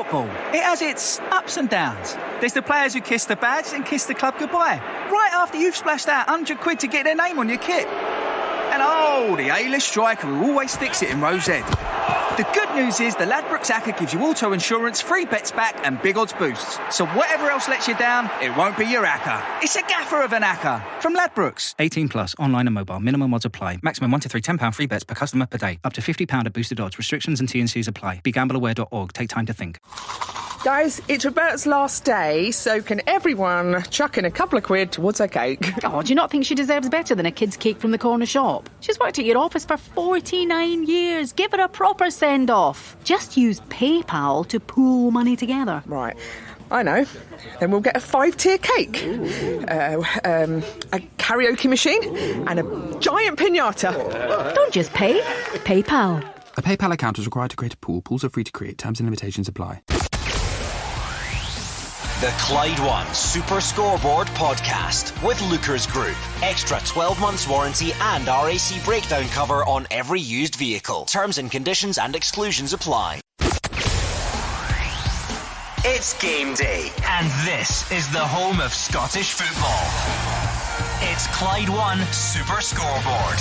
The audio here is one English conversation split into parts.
football. It has its ups and downs. There's the players who kiss the badge and kiss the club goodbye, right after you've splashed out £100 to get their name on your kit. And the A-list striker who always sticks it in row Z. The good news is the Ladbrokes ACCA gives you auto insurance, free bets back and big odds boosts. So whatever else lets you down, it won't be your ACCA. It's a gaffer of an ACCA. From Ladbrokes. 18 plus, online and mobile. Minimum odds apply. Maximum 1 to 3 £10 free bets per customer per day. Up to £50 of boosted odds. Restrictions and T&Cs apply. BeGambleAware.org. Take time to think. Guys, it's Roberta's last day, so can everyone chuck in a couple of quid towards her cake? Oh, do you not think she deserves better than a kid's cake from the corner shop? She's worked at your office for 49 years. Give her a proper send-off. Just use PayPal to pool money together. Right, I know. Then we'll get a 5-tier cake, a karaoke machine, and a giant piñata. Don't just pay. PayPal. A PayPal account is required to create a pool. Pools are free to create. Terms and limitations apply. The Clyde One Super Scoreboard podcast with Lookers Group. Extra 12 months warranty and RAC breakdown cover on every used vehicle. Terms and conditions and exclusions apply. It's game day, and this is the home of Scottish football. It's Clyde One Super Scoreboard.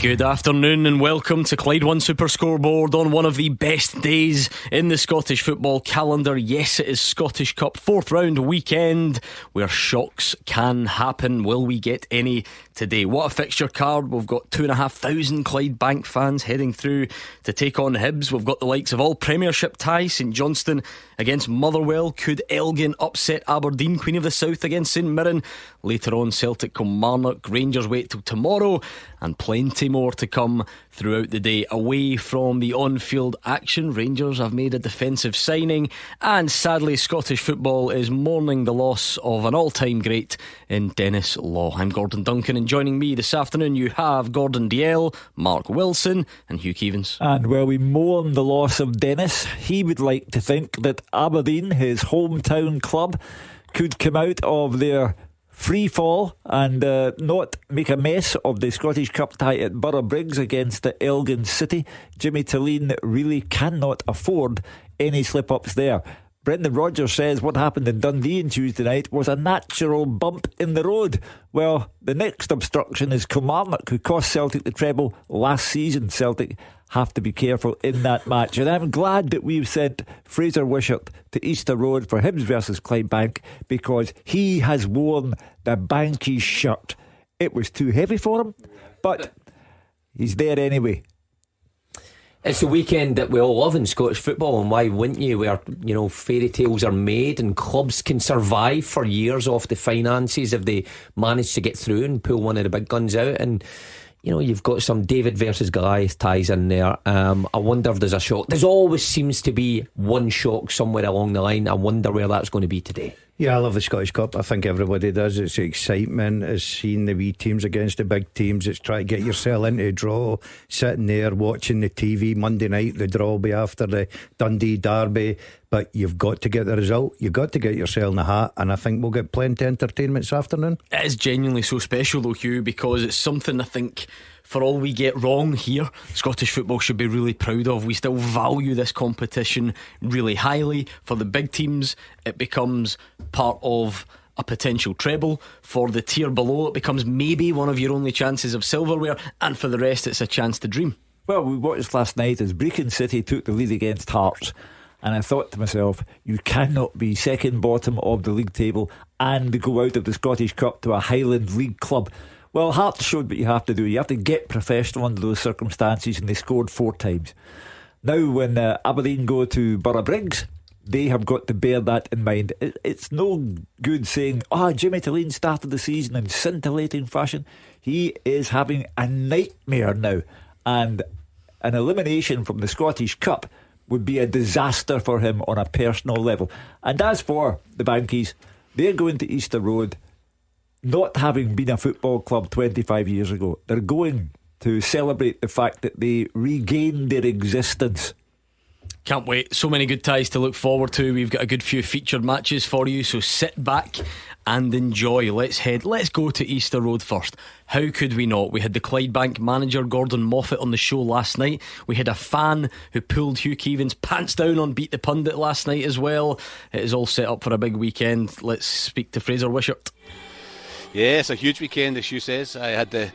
Good afternoon and welcome to Clyde One Super Scoreboard on one of the best days in the Scottish football calendar. Yes, it is Scottish Cup 4th round weekend where shocks can happen. Will we get any today? What a fixture card. We've got 2,500 Clydebank fans heading through to take on Hibs. We've got the likes of all Premiership ties. St Johnstone against Motherwell. Could Elgin upset Aberdeen? Queen of the South against St Mirren. Later on, Celtic Kilmarnock. Rangers wait till tomorrow, and plenty more to come throughout the day. Away from the on-field action, Rangers have made a defensive signing, and sadly Scottish football is mourning the loss of an all-time great in Dennis Law. I'm Gordon Duncan, and joining me this afternoon you have Gordon Dalziel, Mark Wilson and Hugh Keevans. And while we mourn the loss of Dennis, he would like to think that Aberdeen, his hometown club, could come out of their free fall and not make a mess of the Scottish Cup tie at Borough-Briggs against the Elgin City. Jimmy Tilleen really cannot afford any slip-ups there. Brendan Rodgers says what happened in Dundee on Tuesday night was a natural bump in the road. Well, the next obstruction is Kilmarnock, who cost Celtic the treble last season. Celtic have to be careful in that match, and I'm glad that we've sent Fraser Wishart to Easter Road for Hibs versus Clydebank, because he has worn the Bankies shirt. It was too heavy for him, but he's there anyway. It's the weekend that we all love in Scottish football, and why wouldn't you? Where, you know, fairy tales are made and clubs can survive for years off the finances if they manage to get through and pull one of the big guns out. And you know, you've got some David versus Goliath ties in there. I wonder if there's a shock. There's always seems to be one shock somewhere along the line. I wonder where that's going to be today. Yeah, I love the Scottish Cup. I think everybody does. It's the excitement. It's seeing the wee teams against the big teams. It's trying to get yourself into a draw, sitting there watching the TV Monday night. The draw will be after the Dundee derby, but you've got to get the result. You've got to get yourself in the hat, and I think we'll get plenty of entertainment this afternoon. It is genuinely so special though, Hugh, because it's something I think, for all we get wrong here, Scottish football should be really proud of. We still value this competition really highly. For the big teams, it becomes part of a potential treble. For the tier below, it becomes maybe one of your only chances of silverware, and for the rest, it's a chance to dream. Well, we watched last night as Brecon City took the lead against Hearts, and I thought to myself, you cannot be second bottom of the league table and go out of the Scottish Cup to a Highland League club. Well, Hearts showed what you have to do. You have to get professional under those circumstances, and they scored 4 times. Now when Aberdeen go to Borough-Briggs, they have got to bear that in mind. It's no good saying, Jimmy Tilleen started the season in scintillating fashion. He is having a nightmare now, and an elimination from the Scottish Cup would be a disaster for him on a personal level. And as for the Bankies, they're going to Easter Road not having been a football club 25 years ago. They're going to celebrate the fact that they regained their existence. Can't wait. So many good ties to look forward to. We've got a good few featured matches for you, so sit back and enjoy. Let's go to Easter Road first. How could we not? We had the Clydebank manager Gordon Moffat on the show last night. We had a fan who pulled Hugh Keevan's pants down on Beat the Pundit last night as well. It is all set up for a big weekend. Let's speak to Fraser Wishart. Yeah, it's a huge weekend, as Hugh says. I had the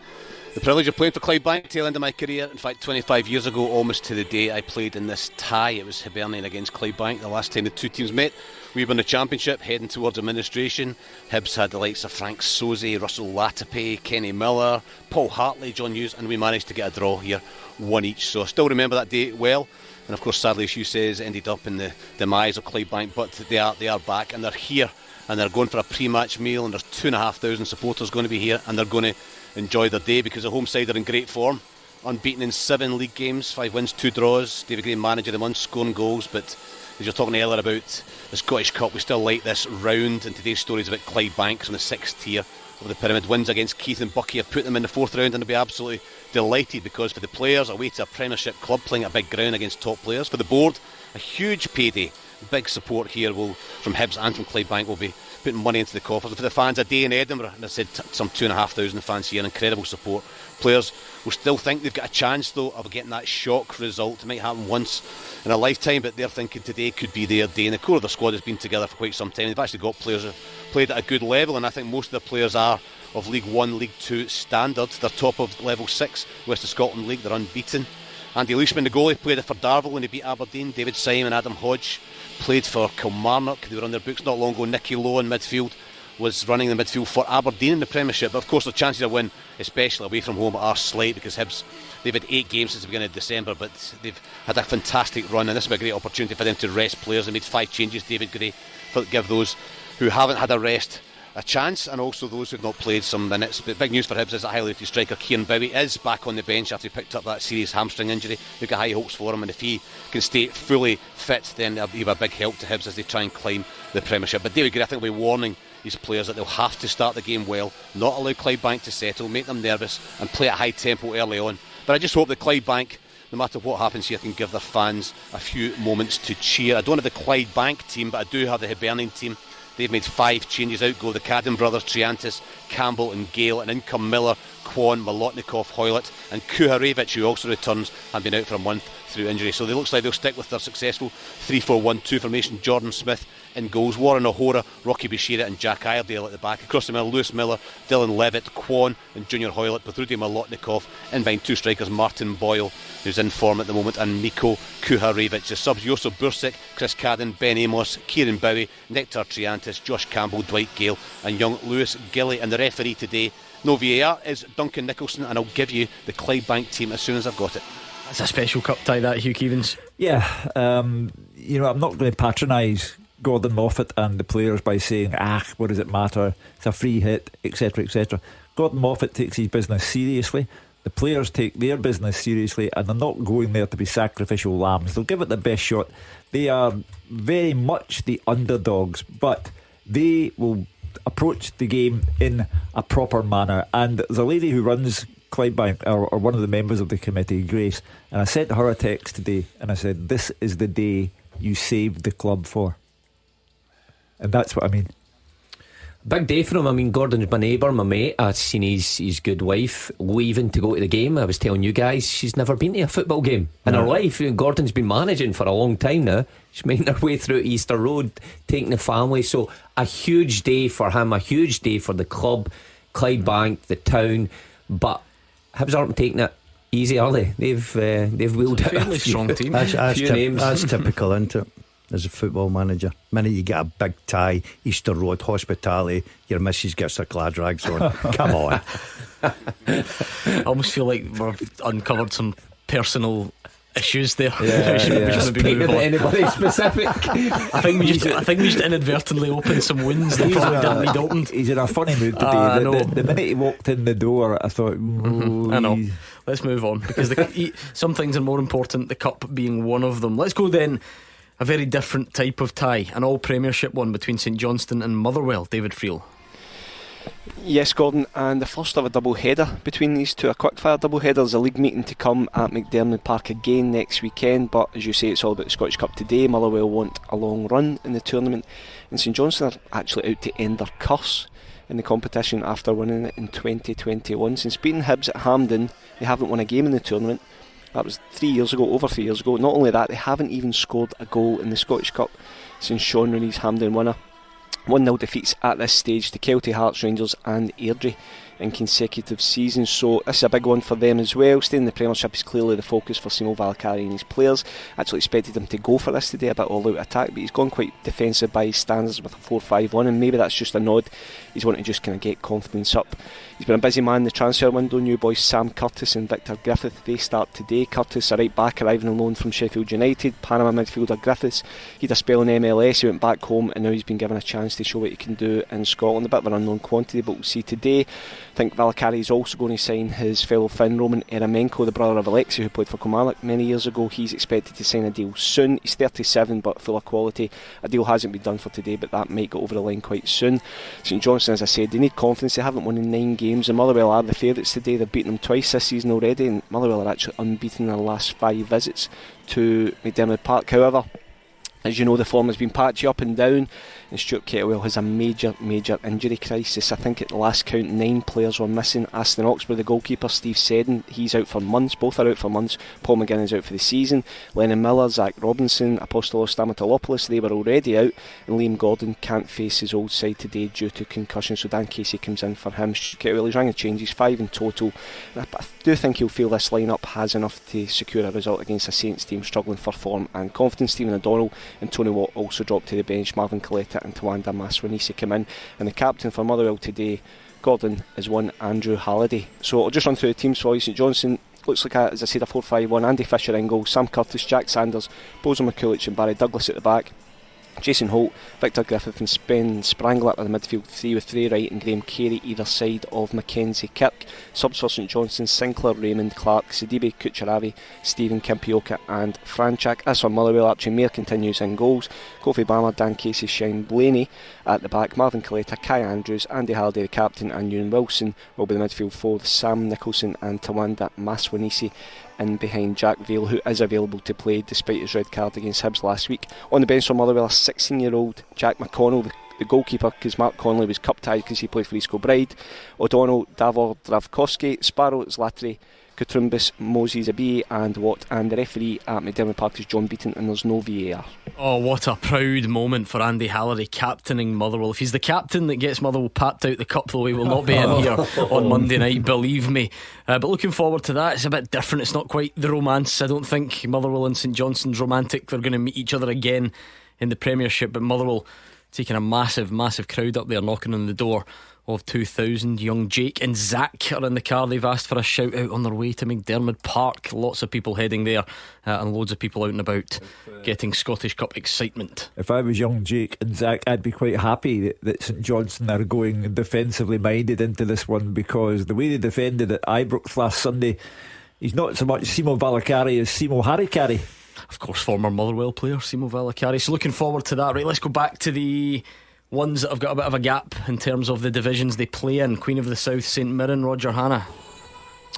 privilege of playing for Clydebank tail end of my career. In fact, 25 years ago, almost to the day, I played in this tie. It was Hibernian against Clydebank, the last time the two teams met. We were in the championship, heading towards administration. Hibs had the likes of Frank Soze, Russell Latipe, Kenny Miller, Paul Hartley, John Hughes, and we managed to get a draw here, one each. So I still remember that day well. And of course, sadly, as Hugh says, ended up in the demise of Clydebank. But they are back, and they're here, and they're going for a pre-match meal, and there's 2,500 supporters going to be here, and they're going to enjoy their day because the home side are in great form, unbeaten in 7 league games, 5 wins, 2 draws. David Gray manager them unscoring goals, but as you're talking earlier about the Scottish Cup, we still like this round, and today's story is about Clydebank on the 6th tier of the pyramid. Wins against Keith and Bucky have put them in the 4th round, and they'll be absolutely delighted because for the players, away to a Premiership club playing at a big ground against top players. For the board, a huge payday. Big support here from Hibs and from Clydebank will be putting money into the coffers. For the fans, a day in Edinburgh, and I said some 2,500 fans here, incredible support. Players will still think they've got a chance though of getting that shock result. It might happen once in a lifetime, but they're thinking today could be their day. And the core of the squad has been together for quite some time. They've actually got players who have played at a good level, and I think most of the players are of League 1, League 2 standard. They're top of level 6 West of Scotland League. They're unbeaten. Andy Leishman, the goalie, played for Darvel when he beat Aberdeen. David Simon, Adam Hodge played for Kilmarnock. They were on their books not long ago. Nicky Lowe in midfield was running the midfield for Aberdeen in the Premiership. But of course, their chances of win, especially away from home, are slight because Hibs, they've had 8 games since the beginning of December, but they've had a fantastic run, and this will be a great opportunity for them to rest players. They made 5 changes, David Gray, to give those who haven't had a rest a chance, and also those who've not played some minutes. But big news for Hibs is that highly rated striker Kieran Bowie is back on the bench after he picked up that serious hamstring injury. They've got high hopes for him, and if he can stay fully fit, then he'll be a big help to Hibs as they try and climb the Premiership. But David Gray, I think, will be warning these players that they'll have to start the game well, not allow Clydebank to settle, make them nervous, and play at high tempo early on. But I just hope that Clydebank, no matter what happens here, can give their fans a few moments to cheer. I don't have the Clydebank team, but I do have the Hibernian team. They've made 5 changes. Out go the Cadden brothers, Triantis, Campbell and Gale, and in come Miller, Kwon, Molotnikov, Hoylett, and Kuharevich, who also returns, and been out for a month through injury. So it looks like they'll stick with their successful 3-4-1-2 formation. Jordan Smith in goals, Warren O'Hora, Rocky Bashira and Jack Iredale at the back. Across the middle, Lewis Miller, Dylan Levitt, Kwon and Junior Hoylett, with Rudy Molotnikov in behind 2 strikers, Martin Boyle, who's in form at the moment, and Miko Kuharevich. The subs, Josef Bursic, Chris Cadden, Ben Amos, Kieran Bowie, Nectar Triantis, Josh Campbell, Dwight Gale and young Lewis Gilly. And the referee today, no VAR, is Duncan Nicholson, and I'll give you the Clydebank team as soon as I've got it. That's a special cup tie, that, Hugh Keevans. Yeah, I'm not going to patronise Gordon Moffat and the players by saying, what does it matter, it's a free hit, etc, etc. Gordon Moffat takes his business seriously. The players take their business seriously, and they're not going there to be sacrificial lambs. They'll give it the best shot. They are very much the underdogs, but they will approach the game in a proper manner. And there's a lady who runs Clydebank, or one of the members of the committee, Grace, and I sent her a text today and I said, this is the day you saved the club for. And that's what I mean. Big day for him. I mean, Gordon's my neighbour, my mate. I've seen his good wife leaving to go to the game. I was telling you guys, she's never been to a football game in her life. Gordon's been managing for a long time now. She's making her way through Easter Road, taking the family. So a huge day for him, a huge day for the club, Clydebank, the town. But Hibs aren't taking it easy, are they? They've wheeled out a strong team. That's typical, isn't it? As a football manager, minute you get a big tie, Easter Road, hospitality, your missus gets her glad rags on. Come on. I almost feel like we've uncovered some personal issues there. Anybody specific? I think we just inadvertently opened some wounds that probably didn't need opened. He's in a funny mood today. The minute he walked in the door, I thought, I know. Let's move on, because some things are more important, the cup being one of them. Let's go then. A very different type of tie, an all Premiership one between St Johnstone and Motherwell. David Friel. Yes, Gordon, and the first of a double header between these two, a quickfire double header. There's a league meeting to come at McDermott Park again next weekend, but as you say, it's all about the Scottish Cup today. Motherwell want a long run in the tournament, and St Johnstone are actually out to end their curse in the competition after winning it in 2021. Since beating Hibs at Hampden, they haven't won a game in the tournament. That was over 3 years ago. Not only that, they haven't even scored a goal in the Scottish Cup since Sean Rooney's Hampden winner. 1-0 defeats at this stage to Kelty, Hearts, Rangers and Airdrie in consecutive seasons, so this is a big one for them as well. Staying in the Premiership is clearly the focus for Simo Valakari and his players. Actually expected him to go for this today, a bit all-out attack, but he's gone quite defensive by his standards with a 4-5-1, and maybe that's just a nod. He's wanting to just kind of get confidence up. He's been a busy man in the transfer window. New boys Sam Curtis and Victor Griffith, they start today. Curtis, a right back, arriving on loan from Sheffield United. Panama midfielder Griffiths, he had a spell in MLS, he went back home and now he's been given a chance to show what he can do in Scotland. A bit of an unknown quantity, but we'll see today. I think Valakari is also going to sign his fellow Finn, Roman Eremenko, the brother of Alexei, who played for Kilmarnock many years ago. He's expected to sign a deal soon. He's 37 but full of quality. A deal hasn't been done for today, but that might go over the line quite soon. St Johnstone, as I said, they need confidence. They haven't won in 9 games, and Motherwell are the favourites today. They've beaten them twice this season already, and Motherwell are actually unbeaten in their last 5 visits to McDermott Park. However, as you know, the form has been patchy up and down, and Stuart Kettlewell has a major injury crisis. I think at the last count 9 players were missing. Aston Oxford, the goalkeeper, Steve Seddon, he's out for months. Both are out for months. Paul McGinn is out for the season. Lennon Miller, Zach Robinson, Apostolos Stamatolopoulos, they were already out, and Liam Gordon can't face his old side today due to concussion, so Dan Casey comes in for him. Stuart Kettlewell, he's rang a change, he's 5 in total, but I do think he'll feel this lineup has enough to secure a result against a Saints team struggling for form and confidence. Stephen O'Donnell and Tony Watt also dropped to the bench. Marvin Coletta and Tawanda Maswanisi come in, and the captain for Motherwell today, Gordon, is one Andrew Halliday. So I'll just run through the teams for you. St Johnstone looks like, as I said, a 4-5-1. Andy Fisher in goal, Sam Curtis, Jack Sanders, Bozo McCulloch and Barry Douglas at the back. Jason Holt, Victor Griffith and Ben Sprangler at the midfield 3 with Ray Wright and Graham Carey either side of Mackenzie Kirk. Subs for St Johnstone, Sinclair, Raymond, Clark, Sidibe, Kucheravi, Stephen Kimpioka and Franchak. As for Motherwell, Archie Mayer continues in goals. Kofi Bammer, Dan Casey, Shane Blaney at the back. Marvin Coletta, Kai Andrews, Andy Halliday the captain and Ewan Wilson will be the midfield 4 with Sam Nicholson and Tawanda Maswanisi in behind Jack Vale, who is available to play despite his red card against Hibs last week. On the bench for Motherwell, a 16-year-old Jack McConnell, the goalkeeper, because Mark Connolly was cup tied because he played for East Kilbride. O'Donnell, Davor Dravkovsky, Sparrow, Zlatry, Kutrumbis, Moses Abiy and Watt, and the referee at McDermott Park is John Beaton, and there's no VAR. Oh, what a proud moment for Andy Halliday captaining Motherwell. If he's the captain that gets Motherwell papped out the cup, though, he will not be in here on Monday night, believe me. But looking forward to that. It's a bit different. It's not quite the romance. I don't think Motherwell and St Johnstone's romantic. They're going to meet each other again in the Premiership, but Motherwell taking a massive crowd up there, knocking on the door of 2,000. Young Jake and Zach are in the car. They've asked for a shout out on their way to McDermott Park. Lots of people heading there, and loads of people out and about getting Scottish Cup excitement. If I was young Jake and Zach, I'd be quite happy that St Johnstone are going defensively minded into this one, because the way they defended at Ibrox last Sunday, he's not so much Simo Valakari as Simo Harikari. Of course, former Motherwell player Simo Valakari. So looking forward to that. Right, let's go back to the ones that have got a bit of a gap in terms of the divisions they play in. Queen of the South, St Mirren, Roger Hanna.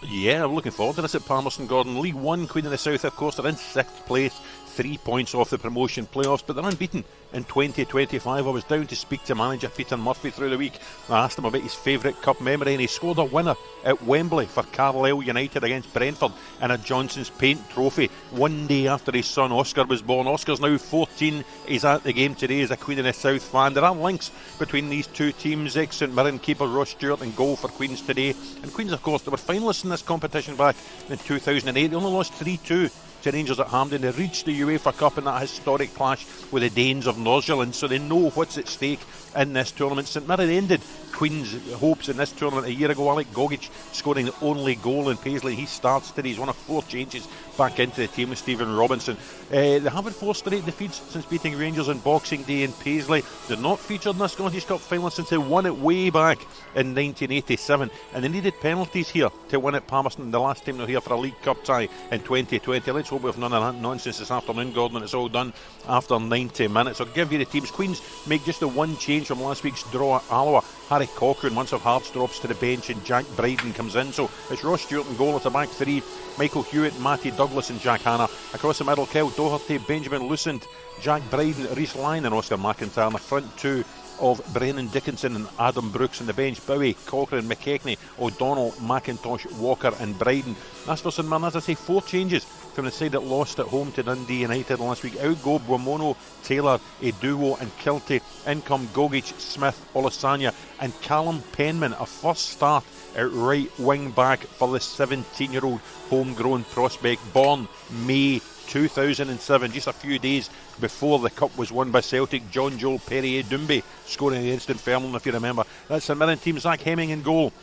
Yeah, I'm looking forward to this at Palmerston, Gordon. League 1, Queen of the South, of course, they're in 6th place, 3 points off the promotion playoffs, but they're unbeaten in 2025. I was down to speak to manager Peter Murphy through the week. I asked him about his favourite cup memory, and he scored a winner at Wembley for Carlisle United against Brentford in a Johnson's Paint Trophy, one day after his son Oscar was born. Oscar's now 14. He's at the game today as a Queen of the South fan. There are links between these two teams. Ex-St Mirren keeper Ross Stewart in goal for Queens today, and Queens, of course, they were finalists in this competition back in 2008. They only lost 3-2 to Rangers at Hampden. They reached the UEFA Cup in that historic clash with the Danes of Nordsjælland, so they know what's at stake in this tournament. St Mirren ended Queen's hopes in this tournament a year ago. Alec Gogic scoring the only goal in Paisley. He starts today. He's one of 4 changes back into the team with Stephen Robinson. They haven't 4 straight defeats since beating Rangers on Boxing Day in Paisley. They're not featured in the Scottish Cup final since they won it way back in 1987, and they needed penalties here to win at Palmerston. The last time they were here for a League Cup tie in 2020. Let's hope we've none of that nonsense this afternoon, Gordon, and it's all done after 90 minutes. I'll give you the teams. Queens make just the one change from last week's draw at Alloa. Harry Cochrane, once of Hearts, drops to the bench and Jack Bryden comes in. So it's Ross Stewart in goal at the back three. Michael Hewitt, Matty Douglas and Jack Hanna. Across the middle, Kel Doherty, Benjamin Lucent, Jack Bryden, Rhys Lyon and Oscar McIntyre. And the front two of Brennan Dickinson and Adam Brooks on the bench. Bowie, Cochrane, McKechnie, O'Donnell, McIntosh, Walker and Bryden. That's for St Mirren, as I say, 4 changes from the side that lost at home to Dundee United last week. Out go Buomono, Taylor, Eduwo and Kiltie. In come Gogic, Smith, Olusanya and Callum Penman. A first start at right wing back for the 17-year-old homegrown prospect, born May 2007, just a few days before the cup was won by Celtic. John Joel Perrier Doumbé scoring against Dunfermline, if you remember. That's the Mirren team. Zach Hemming in goal.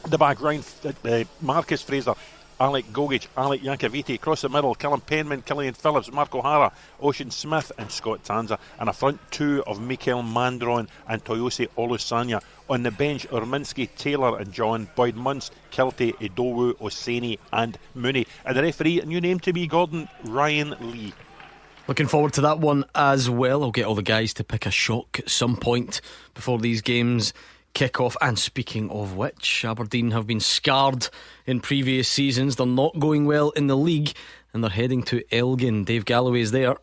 The back, Ryan Marcus Fraser, Alec Gogic, Alec Iacovitti. Across the middle, Callum Penman, Killian Phillips, Mark O'Hara, Ocean Smith and Scott Tanza. And a front two of Mikael Mandron and Toyosi Olusanya. On the bench, Urminski, Taylor and John, Boyd Munce, Kiltie, Edowu, Oseni and Mooney. And the referee, a new name to me, Gordon, Ryan Lee. Looking forward to that one as well. I'll get all the guys to pick a shock at some point before these games kick off. And speaking of which, Aberdeen have been scarred in previous seasons. They're not going well in the league and they're heading to Elgin. Dave Galloway is there.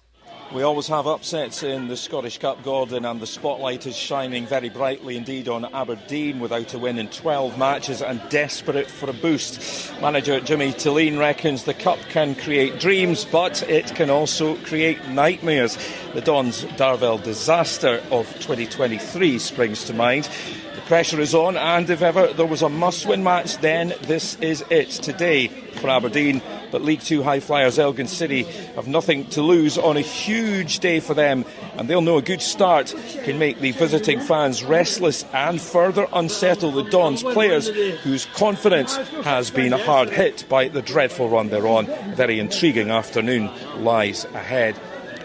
We always have upsets in the Scottish Cup, Gordon, and the spotlight is shining very brightly indeed on Aberdeen, without a win in 12 matches and desperate for a boost. Manager Jimmy Tilleen reckons the Cup can create dreams, but it can also create nightmares. The Dons' Darvel disaster of 2023 springs to mind. The pressure is on, and if ever there was a must-win match, then this is it today for Aberdeen. But League 2 high flyers Elgin City have nothing to lose on a huge day for them, and they'll know a good start can make the visiting fans restless and further unsettle the Dons players, whose confidence has been hard hit by the dreadful run they're on. A very intriguing afternoon lies ahead.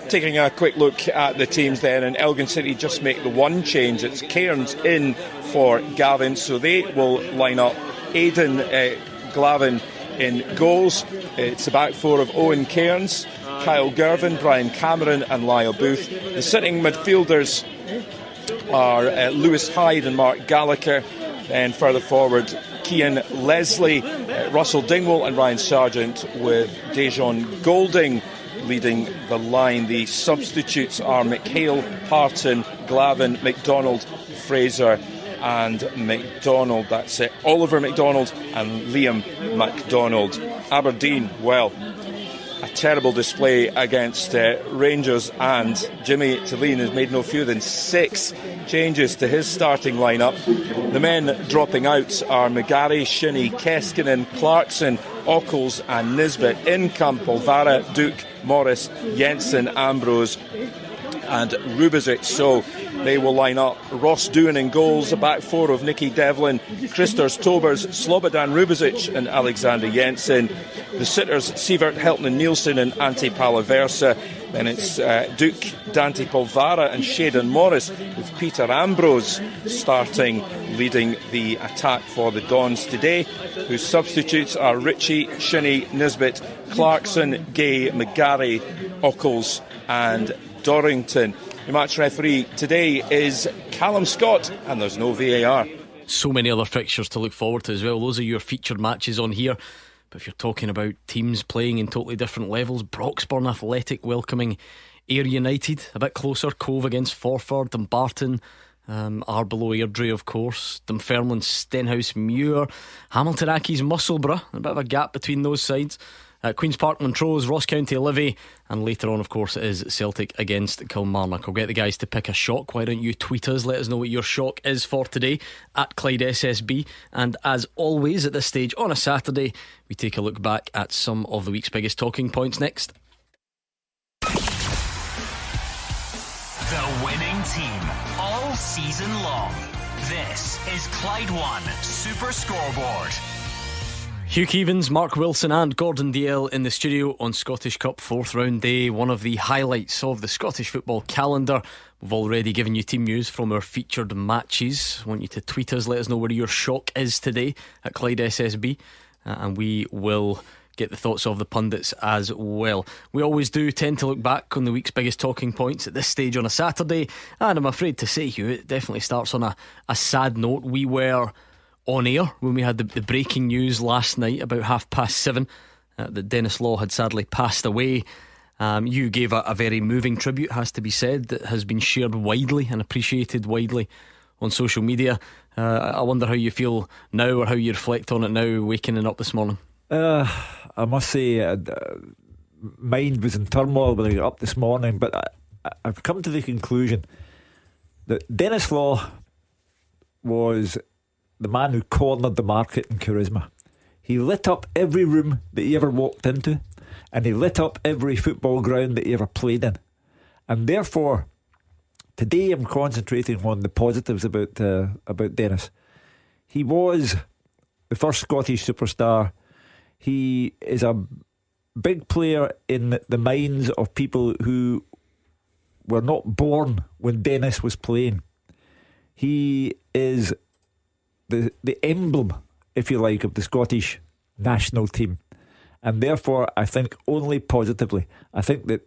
Taking a quick look at the teams then, and Elgin City just make the one change. It's Cairns in for Gavin, so they will line up Aidan Glavin in goals. It's the back four of Owen Cairns, Kyle Gervin, Brian Cameron and Lyle Booth. The sitting midfielders are Lewis Hyde and Mark Gallagher. Then further forward, Cian Leslie, Russell Dingwall and Ryan Sargent, with Dejon Golding leading the line. The substitutes are McHale, Parton, Glavin, McDonald, Fraser and McDonald. That's it. Oliver McDonald and Liam MacDonald. Aberdeen, well, a terrible display against Rangers, and Jimmy Tilleen has made no fewer than 6 changes to his starting lineup. The men dropping out are McGarry, Shinnie, Keskinen, Clarkson, Ockles and Nisbet. In come Polvara, Duke, Morris, Jensen, Ambrose and Rubizic. So they will line up Ross Doohan in goals, a back four of Nicky Devlin, Christers Tobers, Slobodan Rubizic and Alexander Jensen. The sitters, Sievert, Helton and Nielsen and Ante Palaversa. Then it's Duke, Dante Polvara and Shayden Morris, with Peter Ambrose starting, leading the attack for the Dons today, whose substitutes are Ritchie, Shinnie, Nisbet, Clarkson, Gay, McGarry, Ockles and Dorrington. The match referee today is Callum Scott, and there's no VAR. So many other fixtures to look forward to as well. Those are your featured matches on here. But if you're talking about teams playing in totally different levels, Broxburn Athletic welcoming Ayr United, a bit closer. Cove against Forfar, Dumbarton are below Airdrie, of course. Dunfermline, Stenhouse, Muir, Hamilton Accies, Musselburgh, a bit of a gap between those sides. Queen's Park, Montrose, Ross County, Livy, and later on, of course, is Celtic against Kilmarnock. I'll get the guys to pick a shock. Why don't you tweet us? Let us know what your shock is for today at Clyde SSB. And as always, at this stage on a Saturday, we take a look back at some of the week's biggest talking points next. The winning team all season long. This is Clyde One Super Scoreboard. Hugh Keevins, Mark Wilson and Gordon Dalziel in the studio on Scottish Cup 4th round day, one of the highlights of the Scottish football calendar. We've already given you team news from our featured matches. I want you to tweet us, let us know where your shock is today at Clyde SSB, and we will get the thoughts of the pundits as well. We always do tend to look back on the week's biggest talking points at this stage on a Saturday, and I'm afraid to say, Hugh, it definitely starts on a sad note. We were on air when we had the breaking news last night about 7:30 that Denis Law had sadly passed away. You gave a very moving tribute, has to be said, that has been shared widely and appreciated widely on social media. I wonder how you feel now, or how you reflect on it now, waking up this morning. I must say, mind was in turmoil when I got up this morning, but I've come to the conclusion that Denis Law was the man who cornered the market in charisma. He lit up every room that he ever walked into, and he lit up every football ground that he ever played in. And therefore, today I'm concentrating on the positives about Denis. He was the first Scottish superstar. He is a big player in the minds of people who were not born when Denis was playing. He is the emblem, if you like, of the Scottish national team. And therefore, I think only positively. I think that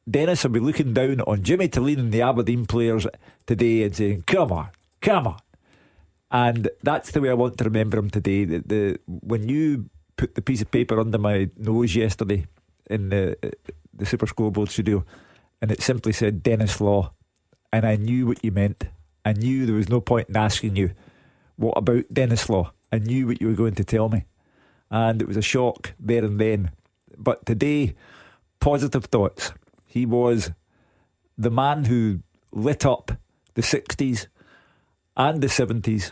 Denis will be looking down on Jimmy Tilleen and the Aberdeen players today and saying, come on. And that's the way I want to remember him today. When you put the piece of paper under my nose yesterday in the SuperScoreBoard studio, and it simply said Denis Law, and I knew what you meant. I knew there was no point in asking you, what about Denis Law? I knew what you were going to tell me. And it was a shock there and then. But today, positive thoughts. He was the man who lit up the 60s and the 70s,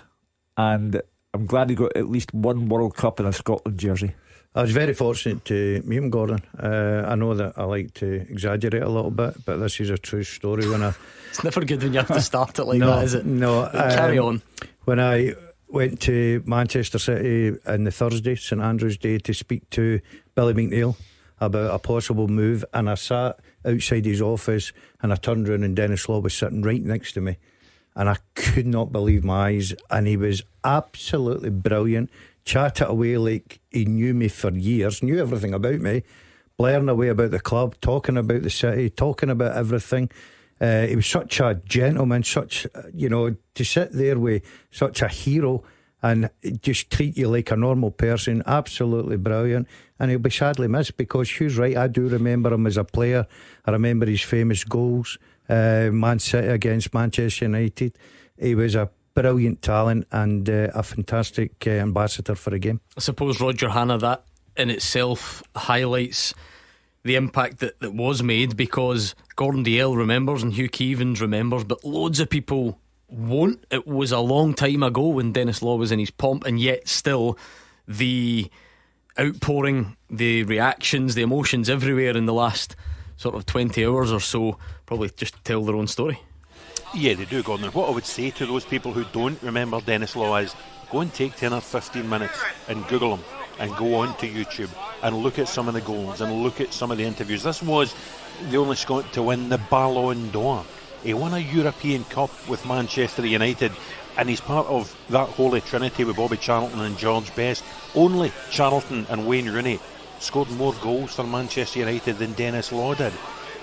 and I'm glad he got at least one World Cup in a Scotland jersey. I was very fortunate to meet him, Gordon. I know that I like to exaggerate a little bit, but this is a true story. It's never good when you have to start it like that, is it? No, carry on. When I went to Manchester City on the Thursday, St Andrew's Day, to speak to Billy McNeil about a possible move, and I sat outside his office and I turned around and Denis Law was sitting right next to me, and I could not believe my eyes. And he was absolutely brilliant, chatted away like he knew me for years, knew everything about me, blaring away about the club, talking about the city, talking about everything. He was such a gentleman, such, to sit there with such a hero and just treat you like a normal person. Absolutely brilliant. And he'll be sadly missed, because Hugh's right, I do remember him as a player. I remember his famous goals, Man City against Manchester United. He was a brilliant talent and a fantastic ambassador for the game. I suppose, Roger Hannah, that in itself highlights the impact that was made, because Gordon Dalziel remembers and Hugh Keevans remembers, but loads of people won't. It was a long time ago when Denis Law was in his pomp, and yet still the outpouring, the reactions, the emotions everywhere in the last sort of 20 hours or so probably just tell their own story. Yeah, they do, Gordon. What I would say to those people who don't remember Denis Law is, go and take 10 or 15 minutes and Google him, and go on to YouTube and look at some of the goals and look at some of the interviews. This was the only Scot to win the Ballon d'Or. He won a European Cup with Manchester United, and he's part of that holy trinity with Bobby Charlton and George Best. Only Charlton and Wayne Rooney scored more goals for Manchester United than Denis Law did.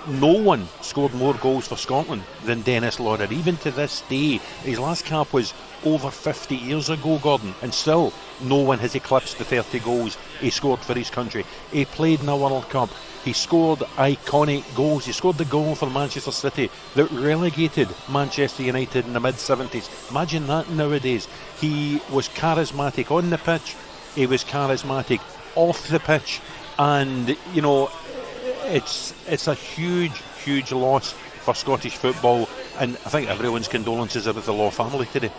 No one scored more goals for Scotland than Denis Law did. Even to this day, his last cap was over 50 years ago, Gordon, and still no one has eclipsed the 30 goals he scored for his country. He played in a World Cup. He scored iconic goals. He scored the goal for Manchester City that relegated Manchester United in the mid-70s. Imagine that nowadays. He was charismatic on the pitch, he was charismatic off the pitch, and it's a huge loss for Scottish football, and I think everyone's condolences are with the Law family today.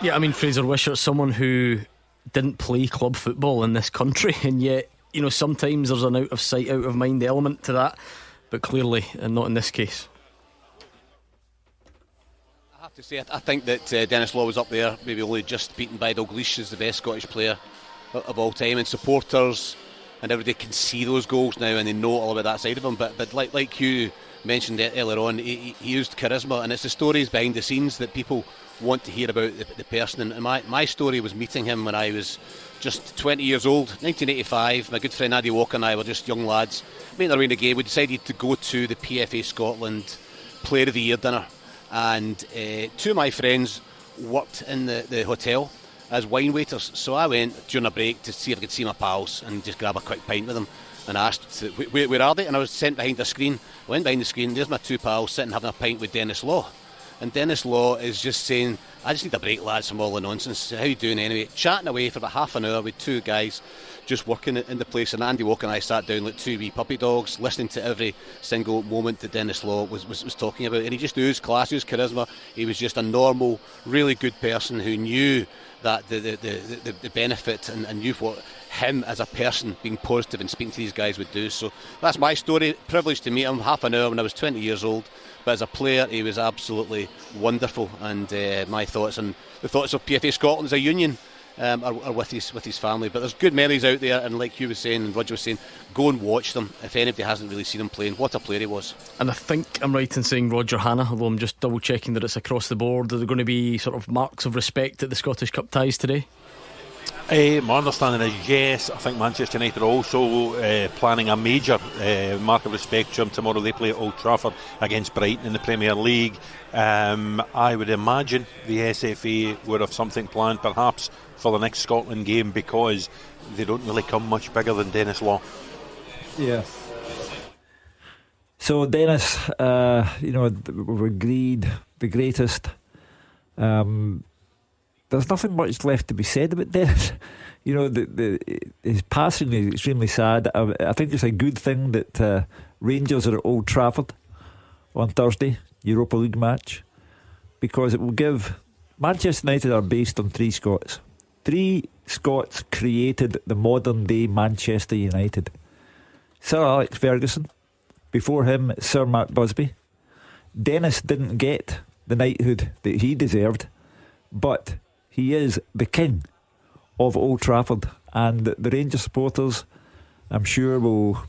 Yeah, I mean, Fraser Wishart's someone who didn't play club football in this country, and yet, sometimes there's an out of sight, out of mind element to that, but clearly not in this case. I have to say, I think that Denis Law was up there, maybe only just beaten by Dalglish as the best Scottish player of all time, and supporters and everybody can see those goals now and they know all about that side of him, but like you mentioned earlier on, he used charisma, and it's the stories behind the scenes that people want to hear about the person. And my story was meeting him when I was just 20 years old, 1985. My good friend Andy Walker and I were just young lads making our way in the game. We decided to go to the PFA Scotland Player of the Year dinner, and two of my friends worked in the hotel as wine waiters, so I went during a break to see if I could see my pals and just grab a quick pint with them, and I asked, where are they? And I was sent behind the screen. I went behind the screen, there's my two pals sitting having a pint with Dennis Law, and Dennis Law is just saying, I just need a break, lads, from all the nonsense. How you doing anyway? Chatting away for about half an hour with two guys just working in the place, and Andy Walker and I sat down like two wee puppy dogs, listening to every single moment that Dennis Law was talking about, and he just oozed class, oozed charisma. He was just a normal, really good person who knew that the benefit and knew what him as a person being positive and speaking to these guys would do. So that's my story. Privileged to meet him half an hour when I was 20 years old, but as a player he was absolutely wonderful, and my thoughts and the thoughts of PFA Scotland as a union are with his family. But there's good memories out there, and like you was saying and Roger was saying, go and watch them if anybody hasn't really seen him playing. What a player he was. And I think I'm right in saying Roger Hannah, although I'm just double checking that it's across the board. Are there going to be sort of marks of respect at the Scottish Cup ties today? My understanding is yes. I think Manchester United are also planning a major mark of respect to him tomorrow. They play at Old Trafford against Brighton in the Premier League. I would imagine the SFA would have something planned perhaps for the next Scotland game, because they don't really come much bigger than Dennis Law. Yeah. So Dennis, we've agreed the greatest. There's nothing much left to be said about Dennis. His passing is extremely sad. I think it's a good thing that Rangers are at Old Trafford on Thursday, Europa League match, because it will give... Manchester United are based on three Scots. Three Scots created the modern day Manchester United. Sir Alex Ferguson, before him Sir Mark Busby. Dennis didn't get the knighthood that he deserved, but he is the king of Old Trafford, and the Rangers supporters, I'm sure, will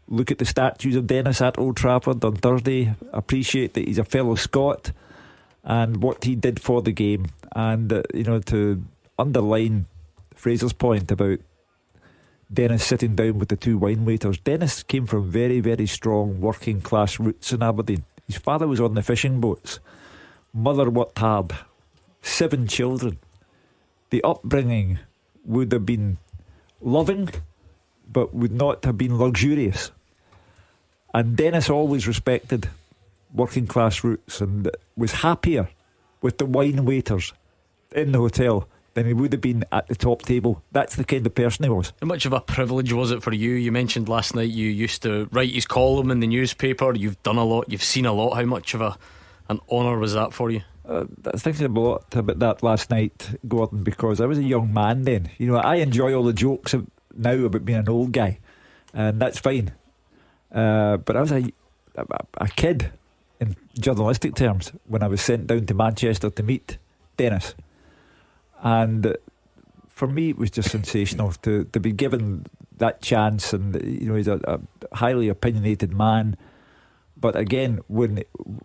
look at the statues of Dennis at Old Trafford on Thursday, appreciate that he's a fellow Scot and what he did for the game. And to underline Fraser's point about Dennis sitting down with the two wine waiters, Dennis came from very, very strong working class roots in Aberdeen. His father was on the fishing boats, mother worked hard, 7 children. The upbringing would have been loving, but would not have been luxurious. And Dennis always respected working class roots and was happier with the wine waiters in the hotel than he would have been at the top table. That's the kind of person he was. How much of a privilege was it for you? You mentioned last night you used to write his column in the newspaper. You've done a lot, you've seen a lot. How much of an honour was that for you? I was thinking a lot about that last night, Gordon, because I was a young man then. I enjoy all the jokes now about being an old guy, and that's fine. But I was a kid in journalistic terms when I was sent down to Manchester to meet Dennis. And for me it was just sensational to be given that chance. And he's a highly opinionated man, but again, when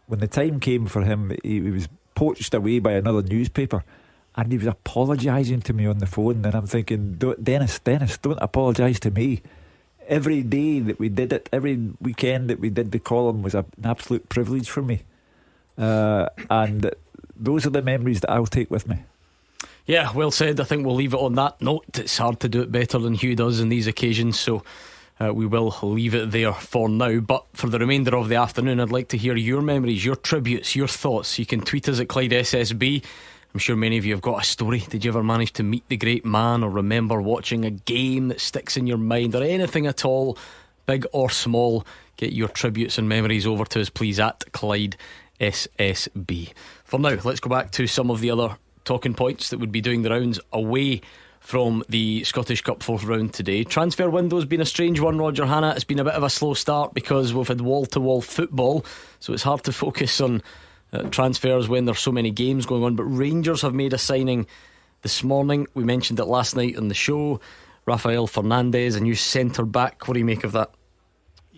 the time came for him, he was poached away by another newspaper, and he was apologising to me on the phone, and I'm thinking, Dennis, don't apologise to me. Every day that we did it, every weekend that we did the column was an absolute privilege for me, and those are the memories that I'll take with me. Yeah, well said. I think we'll leave it on that note. It's hard to do it better than Hugh does in these occasions, so we will leave it there for now. But for the remainder of the afternoon, I'd like to hear your memories, your tributes, your thoughts. You can tweet us at Clyde SSB. I'm sure many of you have got a story. Did you ever manage to meet the great man, or remember watching a game that sticks in your mind, or anything at all, big or small? Get your tributes and memories over to us, please, at Clyde SSB. For now, let's go back to some of the other talking points that would be doing the rounds away from the Scottish Cup 4th round today. Transfer window's been a strange one, Roger Hannah. It's been a bit of a slow start because we've had wall-to-wall football, so it's hard to focus on transfers when there's so many games going on. But Rangers have made a signing this morning. We mentioned it last night on the show. Rafael Fernandez, a new centre back. What do you make of that?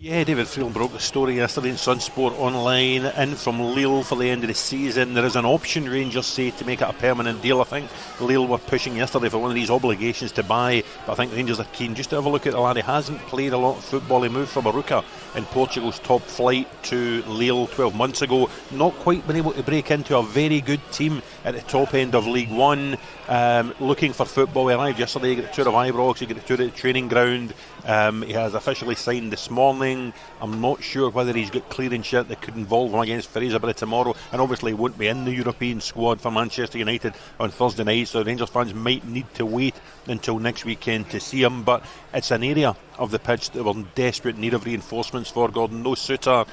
Yeah, David Friel broke the story yesterday in Sunsport Online. In from Lille for the end of the season. There is an option, Rangers say, to make it a permanent deal. I think Lille were pushing yesterday for one of these obligations to buy, but I think Rangers are keen just to have a look at the lad. He hasn't played a lot of football. He moved from Arouca in Portugal's top flight to Lille 12 months ago. Not quite been able to break into a very good team at the top end of League One. Looking for football. He arrived yesterday, he got a tour of Ibrox, he got a tour at the training ground. He has officially signed this morning. I'm not sure whether he's got clearance yet that could involve him against Fraserburgh tomorrow, and obviously he won't be in the European squad for Manchester United on Thursday night, so Rangers fans might need to wait until next weekend to see him. But it's an area of the pitch that we're in desperate need of reinforcements for, Gordon. No Suter,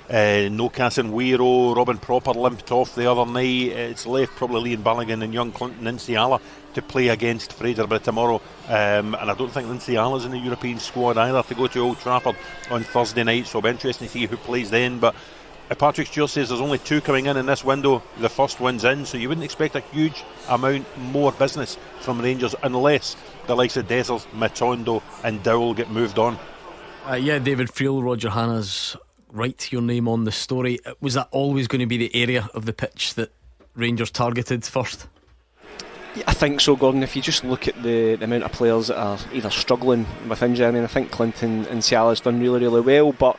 no Casemiro. Robin Propper limped off the other night. It's left probably Liam Balogun and young Clinton Inciala to play against Fraserburgh tomorrow, and I don't think Inciala's in the European squad either to go to Old Trafford on Thursday night, so it'll be interesting to see who plays then. But Patrick Stewart says there's only 2 coming in this window. The first one's in, so you wouldn't expect a huge amount more business from Rangers unless the likes of Dessers, Matondo and Dowell get moved on. Yeah, David Friel, Roger Hanna's write your name on the story. Was that always going to be the area of the pitch that Rangers targeted first? Yeah, I think so, Gordon. If you just look at the amount of players that are either struggling with injury, I mean, I think Clinton and Ciala's done really, really well, but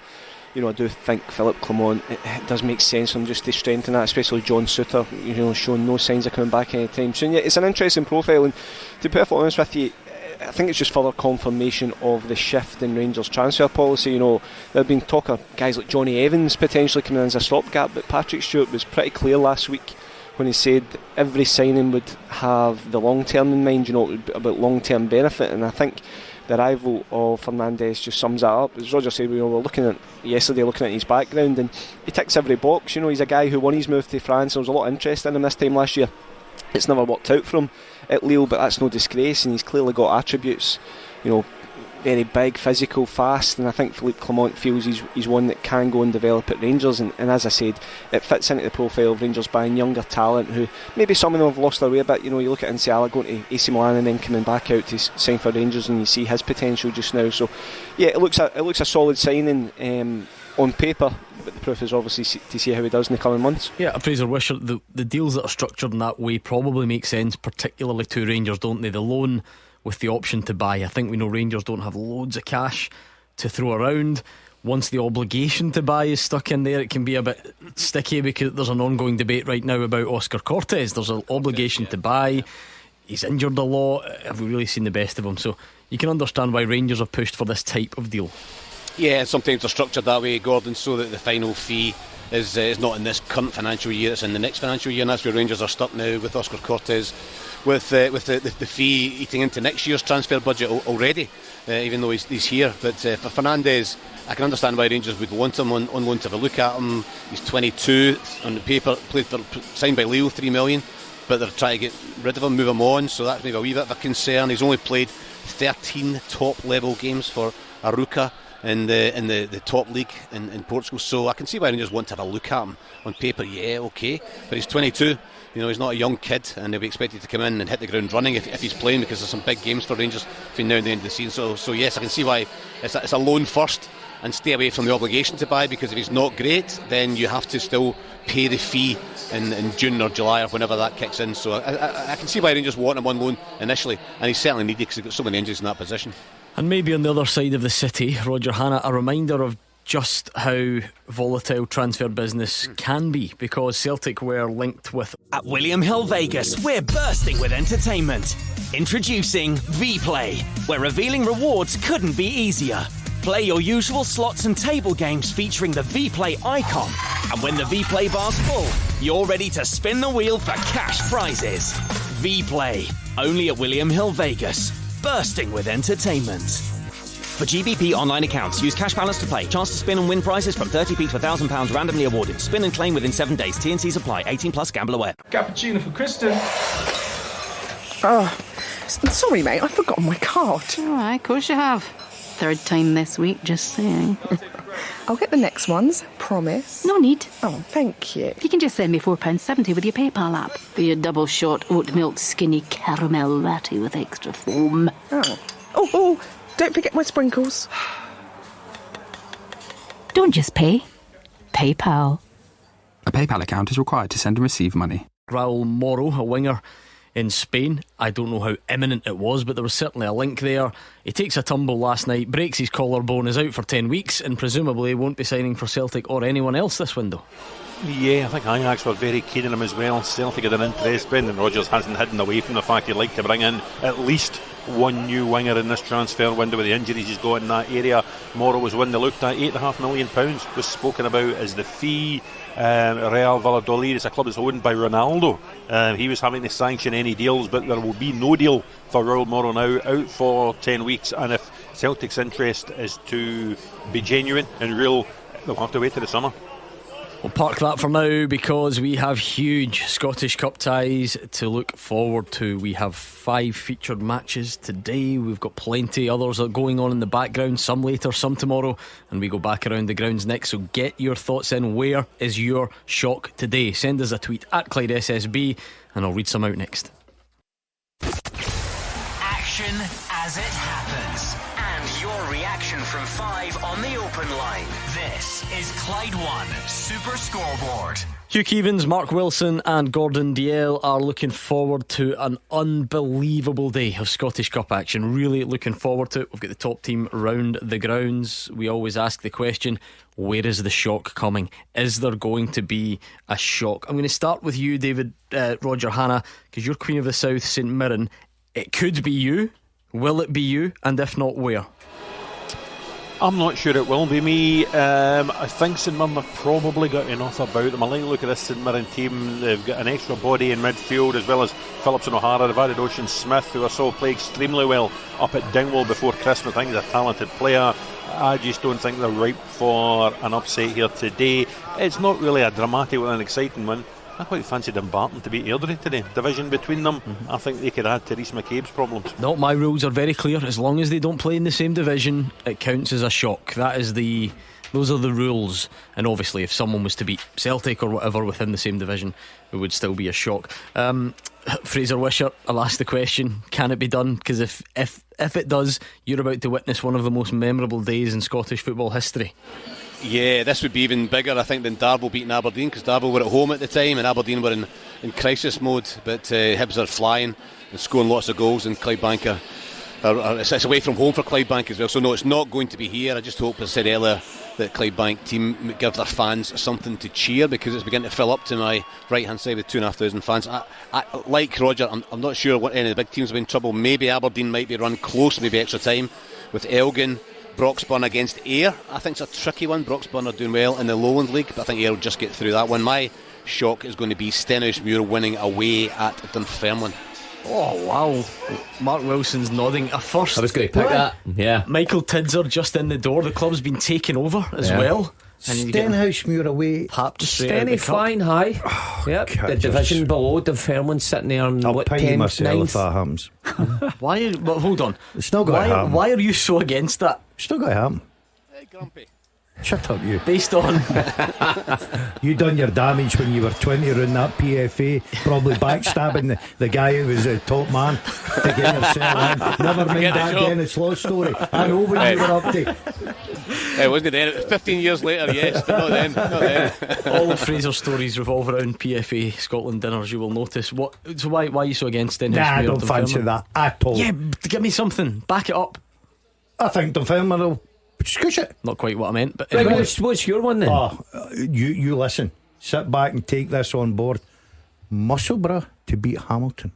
you know, I do think Philippe Clement, it does make sense for him just to strengthen that, especially John Suter, you know, showing no signs of coming back anytime soon. Yeah, it's an interesting profile, and to be perfectly honest with you, I think it's just further confirmation of the shift in Rangers transfer policy. You know, there have been talk of guys like Johnny Evans potentially coming in as a stopgap, but Patrick Stewart was pretty clear last week when he said every signing would have the long term in mind, you know, about long term benefit. And I think the arrival of Fernandes just sums that up. As Roger said, we were looking at his background, and he ticks every box. You know, he's a guy who won his move to France. There was a lot of interest in him this time last year. It's never worked out for him at Lille, but that's no disgrace, and he's clearly got attributes, you know, very big, physical, fast, and I think Philippe Clement feels he's one that can go and develop at Rangers, and as I said, it fits into the profile of Rangers buying younger talent who maybe some of them have lost their way a bit. You know, you look at Inciala going to AC Milan and then coming back out to sign for Rangers, and you see his potential just now. So yeah, it looks a solid signing on paper, but the proof is obviously to see how he does in the coming months. Yeah, Fraser Wisher, the deals that are structured in that way probably make sense, particularly to Rangers, don't they? The loan with the option to buy. I think we know Rangers don't have loads of cash to throw around. Once the obligation to buy is stuck in there, it can be a bit sticky, because there's an ongoing debate right now about Oscar Cortes. There's an obligation to buy. He's injured a lot. Have we really seen the best of him? So you can understand why Rangers have pushed for this type of deal. Yeah, sometimes they're structured that way, Gordon, so that the final fee is not in this current financial year, it's in the next financial year, and that's where Rangers are stuck now with Oscar Cortes, with the fee eating into next year's transfer budget already, even though he's here. But for Fernandes, I can understand why Rangers would want him on loan to have a look at him. He's 22 on the paper, signed by Lille, 3 million, but they're trying to get rid of him, move him on, so that's maybe a wee bit of a concern. He's only played 13 top level games for Arouca in the top league in Portugal, so I can see why Rangers want to have a look at him. On paper, yeah, okay, but he's 22, you know, he's not a young kid, and he'll be expected to come in and hit the ground running if he's playing, because there's some big games for Rangers between now and the end of the season. So yes, I can see why it's a loan first and stay away from the obligation to buy, because if he's not great, then you have to still pay the fee in June or July or whenever that kicks in. So I can see why Rangers want him on loan initially, and he's certainly needed because he's got so many injuries in that position. And maybe on the other side of the city, Roger Hanna, a reminder of just how volatile transfer business can be, because Celtic were linked with... At William Hill Vegas, we're bursting with entertainment. Introducing V-Play, where revealing rewards couldn't be easier. Play your usual slots and table games featuring the V-Play icon, and when the V-Play bar's full, you're ready to spin the wheel for cash prizes. V-Play, only at William Hill Vegas, bursting with entertainment. For GBP online accounts, use cash balance to play. Chance to spin and win prizes from 30p to £1,000 randomly awarded. Spin and claim within 7 days. T&Cs apply. 18 plus. Gamble aware. Cappuccino for Kristen. Oh, sorry, mate. I've forgotten my card. All right, of course you have. Third time this week, just saying. I'll get the next ones, promise. No need. Oh, thank you. You can just send me £4.70 with your PayPal app. For your double shot oat milk skinny caramel latte with extra foam. Oh, don't forget my sprinkles. Don't just pay. PayPal. A PayPal account is required to send and receive money. Raul Moro, a winger in Spain. I don't know how imminent it was, but there was certainly a link there. He takes a tumble last night, breaks his collarbone, is out for 10 weeks, and presumably won't be signing for Celtic or anyone else this window. Yeah, I think Ajax were very keen on him as well. Celtic had an interest. Brendan Rodgers hasn't hidden away from the fact he'd like to bring in at least one new winger in this transfer window with the injuries he's got in that area. Morrow was one they looked at. £8.5 million was spoken about as the fee. Real Valladolid is a club that's owned by Ronaldo. He was having to sanction any deals, but there will be no deal for Raul Moro now, out for 10 weeks. And if Celtic's interest is to be genuine and real, they'll have to wait till the summer. We'll park that for now because we have huge Scottish Cup ties to look forward to. We have 5 featured matches today. We've got plenty others going on in the background, some later, some tomorrow, and we go back around the grounds next. So get your thoughts in. Where is your shock today? Send us a tweet at Clyde SSB and I'll read some out next. Action as it happens, and your reaction from 5 on the open line. This is Clyde One Super Scoreboard. Hugh Keevins, Mark Wilson and Gordon Dalziel are looking forward to an unbelievable day of Scottish Cup action. Really looking forward to it. We've got the top team round the grounds. We always ask the question, where is the shock coming? Is there going to be a shock? I'm going to start with you, David, Roger Hannah, because you're Queen of the South, St Mirren. It could be you. Will it be you? And if not, where? I'm not sure it will be me. I think St Mirren have probably got enough about them. I like to look at this St Mirren team. They've got an extra body in midfield, as well as Phillips and O'Hara. They've added Ocean Smith, who I saw play extremely well up at Dingwall before Christmas. I think he's a talented player. I just don't think they're ripe for an upset here today. It's not really a dramatic or an exciting one. I quite fancied Dumbarton to beat Airdrie today. Division between them, I think they could add to Rhys McCabe's problems. No, my rules are very clear. As long as they don't play in the same division, it counts as a shock. Those are the rules. And obviously if someone was to beat Celtic or whatever within the same division, it would still be a shock. Fraser Wishart, I'll ask the question, can it be done? Because if it does, you're about to witness one of the most memorable days in Scottish football history. Yeah, this would be even bigger, I think, than Darvel beating Aberdeen, because Darvel were at home at the time and Aberdeen were in crisis mode. But Hibs are flying and scoring lots of goals, and Clydebank it's away from home for Clydebank as well. So no, it's not going to be here. I just hope, as I said earlier, that Clydebank team give their fans something to cheer, because it's beginning to fill up to my right hand side with 2,500 fans. I like Roger, I'm not sure what any of the big teams have been in trouble. Maybe Aberdeen might be run close, maybe extra time with Elgin. Broxburn against Ayr, I think it's a tricky one. Broxburn are doing well in the Lowland League, but I think Ayr will just get through that one. My shock is going to be Stenhousemuir winning away at Dunfermline. Oh wow, Mark Wilson's nodding. A first. I was going to pick that. Yeah. Michael Tidser just in the door. The club's been taken over as well. Stenhousemuir away. Stenny flying high. Yep. The division below Dunfermline sitting there on I'll pay 10th, myself 9th. if that happens. Why? But hold on. It's not going to happen. Why are you so against that? It's not going to happen. Hey, Grumpy. Shut up, you. Based on you done your damage when you were 20 around that PFA, probably backstabbing the guy who was the top man to get yourself in. Never mind that Dennis Law story. I know what you were up to. It wasn't then. 15 years later, yes, but not then. All of Fraser's stories revolve around PFA Scotland dinners, you will notice. So why are you so against Stenhousemuir? Nah, I don't fancy that at all. Yeah, give me something, back it up. I think Dunfermline will scoosh it. Not quite what I meant, but anyway. What's your one then? You listen, sit back and take this on board. Musselburgh to beat Hamilton.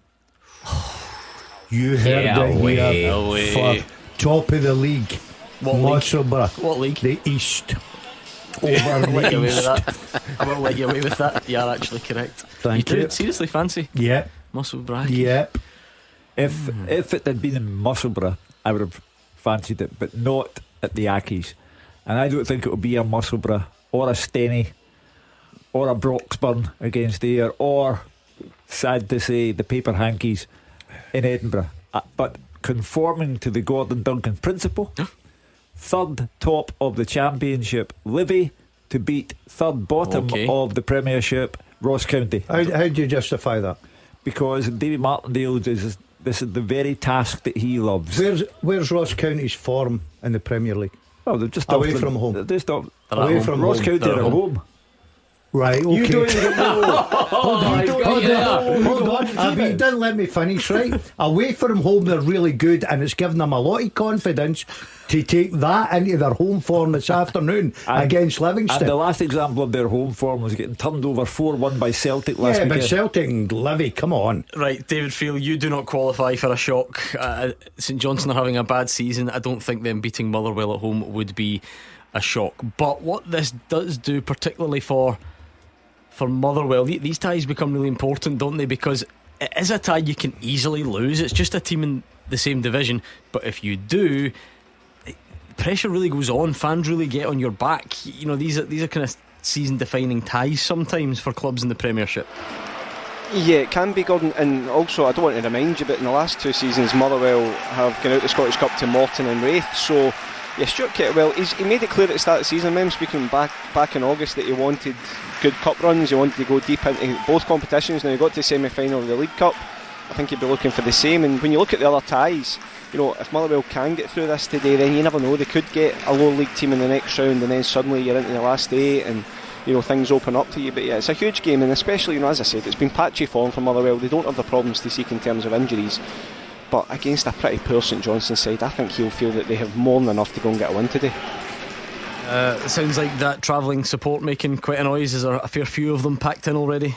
You heard it here for top of the league. What Musselburgh. What league? The East. Over the East. I won't let you away with that. You are actually correct. Thank you. Seriously fancy? Yep. Musselburgh. Yep. If it had been in Musselburgh, I would have fancied it, but not at the Accies. And I don't think it will be a Musselburgh or a Steny or a Broxburn against Ayr, or, sad to say, the Paper Hankies in Edinburgh. But conforming to the Gordon Duncan principle, third top of the Championship Livy to beat third bottom of the Premiership Ross County. How do you justify that? Because David Martindale this is the very task that he loves. Where's Ross County's form in the Premier League? Oh, they're just away from home. They're just away home. from Ross County are at home. Right, okay. You don't even know. Hold on. You didn't let me finish, right? Away from home, they're really good, and it's given them a lot of confidence to take that into their home form this afternoon against Livingston. And the last example of their home form was getting turned over 4-1 by Celtic last weekend. Yeah, but Celtic and Livy, come on. Right, David Friel, you do not qualify for a shock. St Johnstone are having a bad season. I don't think them beating Motherwell at home would be a shock. But what this does do, particularly for Motherwell, these ties become really important, don't they? Because it is a tie you can easily lose. It's just a team in the same division, but if you do, pressure really goes on. Fans really get on your back. You know, these are kind of season defining ties sometimes for clubs in the Premiership. Yeah, it can be, Gordon. And also, I don't want to remind you, but in the last 2 seasons, Motherwell have gone out the Scottish Cup to Morton and Wraith. So yeah, Stuart Kettlewell, he made it clear at the start of the season, I remember speaking back in August, that he wanted good cup runs, he wanted to go deep into both competitions. Now he got to the semi-final of the League Cup. I think he'd be looking for the same. And when you look at the other ties, you know, if Motherwell can get through this today, then you never know, they could get a lower league team in the next round, and then suddenly you're into the last 8 and, you know, things open up to you. But yeah, it's a huge game, and especially, you know, as I said, it's been patchy form for Motherwell. They don't have the problems to seek in terms of injuries, but against a pretty poor St Johnstone side, I think he'll feel that they have more than enough to go and get a win today. It sounds like that travelling support making quite a noise. Is there a fair few of them packed in already?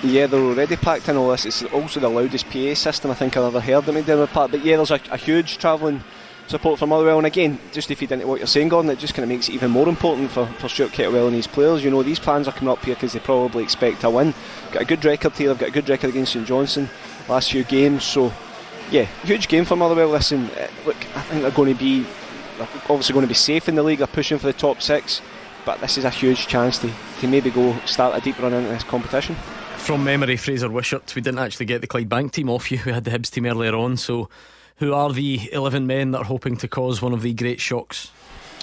Yeah, they're already packed in all this. It's also the loudest PA system I think I've ever heard at McDermott Park. But yeah, there's a huge travelling support for Motherwell. And again, just to feed into what you're saying, Gordon, it just kind of makes it even more important for Stuart Kettlewell and his players. You know, these fans are coming up here because they probably expect a win. Got a good record here. They've got a good record against St Johnstone last few games. So yeah, huge game for Motherwell. Listen, look, I think they're obviously going to be safe in the league. They're pushing for the top 6, but this is a huge chance to maybe go start a deep run into this competition. From memory, Fraser Wishart, we didn't actually get the Clydebank team off you. We had the Hibs team earlier on. So who are the 11 men that are hoping to cause one of the great shocks?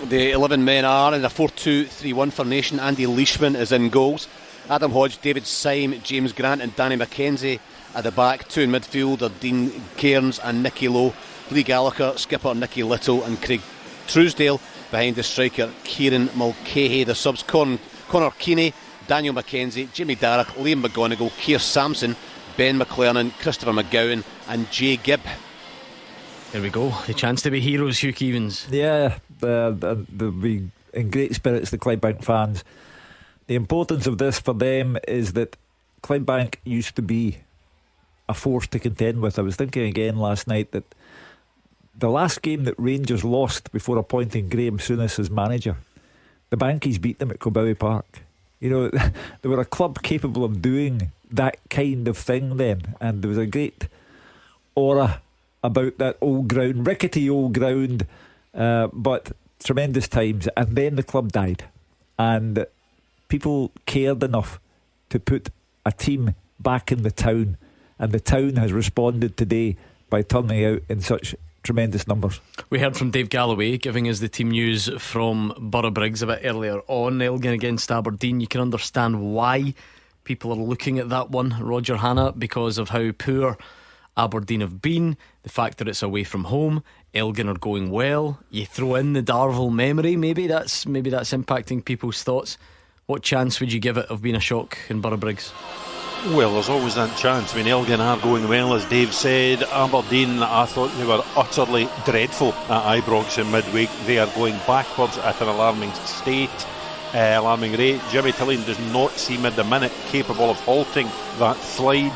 The 11 men are in a 4-2-3-1 formation. Andy Leishman is in goals. Adam Hodge, David Syme, James Grant and Danny McKenzie at the back. 2 in midfield are Dean Cairns and Nicky Lowe. Lee Gallagher, skipper Nicky Little and Craig Truesdale behind the striker Kieran Mulcahy. The subs Connor Keeney, Daniel McKenzie, Jimmy Darragh, Liam McGonigal, Keir Sampson, Ben McLernan, Christopher McGowan and Jay Gibb. There we go, the chance to be heroes, Hugh Keevins. Yeah, they'll be in great spirits, the Clydebank fans. The importance of this for them is that Clydebank used to be a force to contend with. I was thinking again last night that the last game that Rangers lost before appointing Graham Souness as manager, the Bankies beat them at Cobowie Park. You know, they were a club capable of doing that kind of thing then, and there was a great aura about that old ground, rickety old ground, but tremendous times. And then the club died, and people cared enough to put a team back in the town, and the town has responded today by turning out in such tremendous numbers. We heard from Dave Galloway giving us the team news from Borough Briggs a bit earlier on. Elgin against Aberdeen. You can understand why people are looking at that one, Roger Hannah, because of how poor Aberdeen have been, the fact that it's away from home. Elgin are going well. You throw in the Darvel memory, maybe that's impacting people's thoughts. What chance would you give it of being a shock in Borough Briggs? Well, there's always that chance. I mean, Elgin are going well, as Dave said. Aberdeen, I thought they were utterly dreadful at Ibrox in midweek. They are going backwards at an alarming rate. Jimmy Tillane does not seem at the minute capable of halting that slide.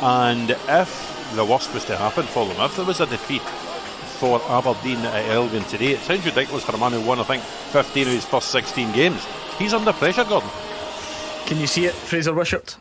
And if the worst was to happen for them, if there was a defeat for Aberdeen at Elgin today, it sounds ridiculous for a man who won, I think, 15 of his first 16 games. He's under pressure, Gordon. Can you see it, Fraser Wishart?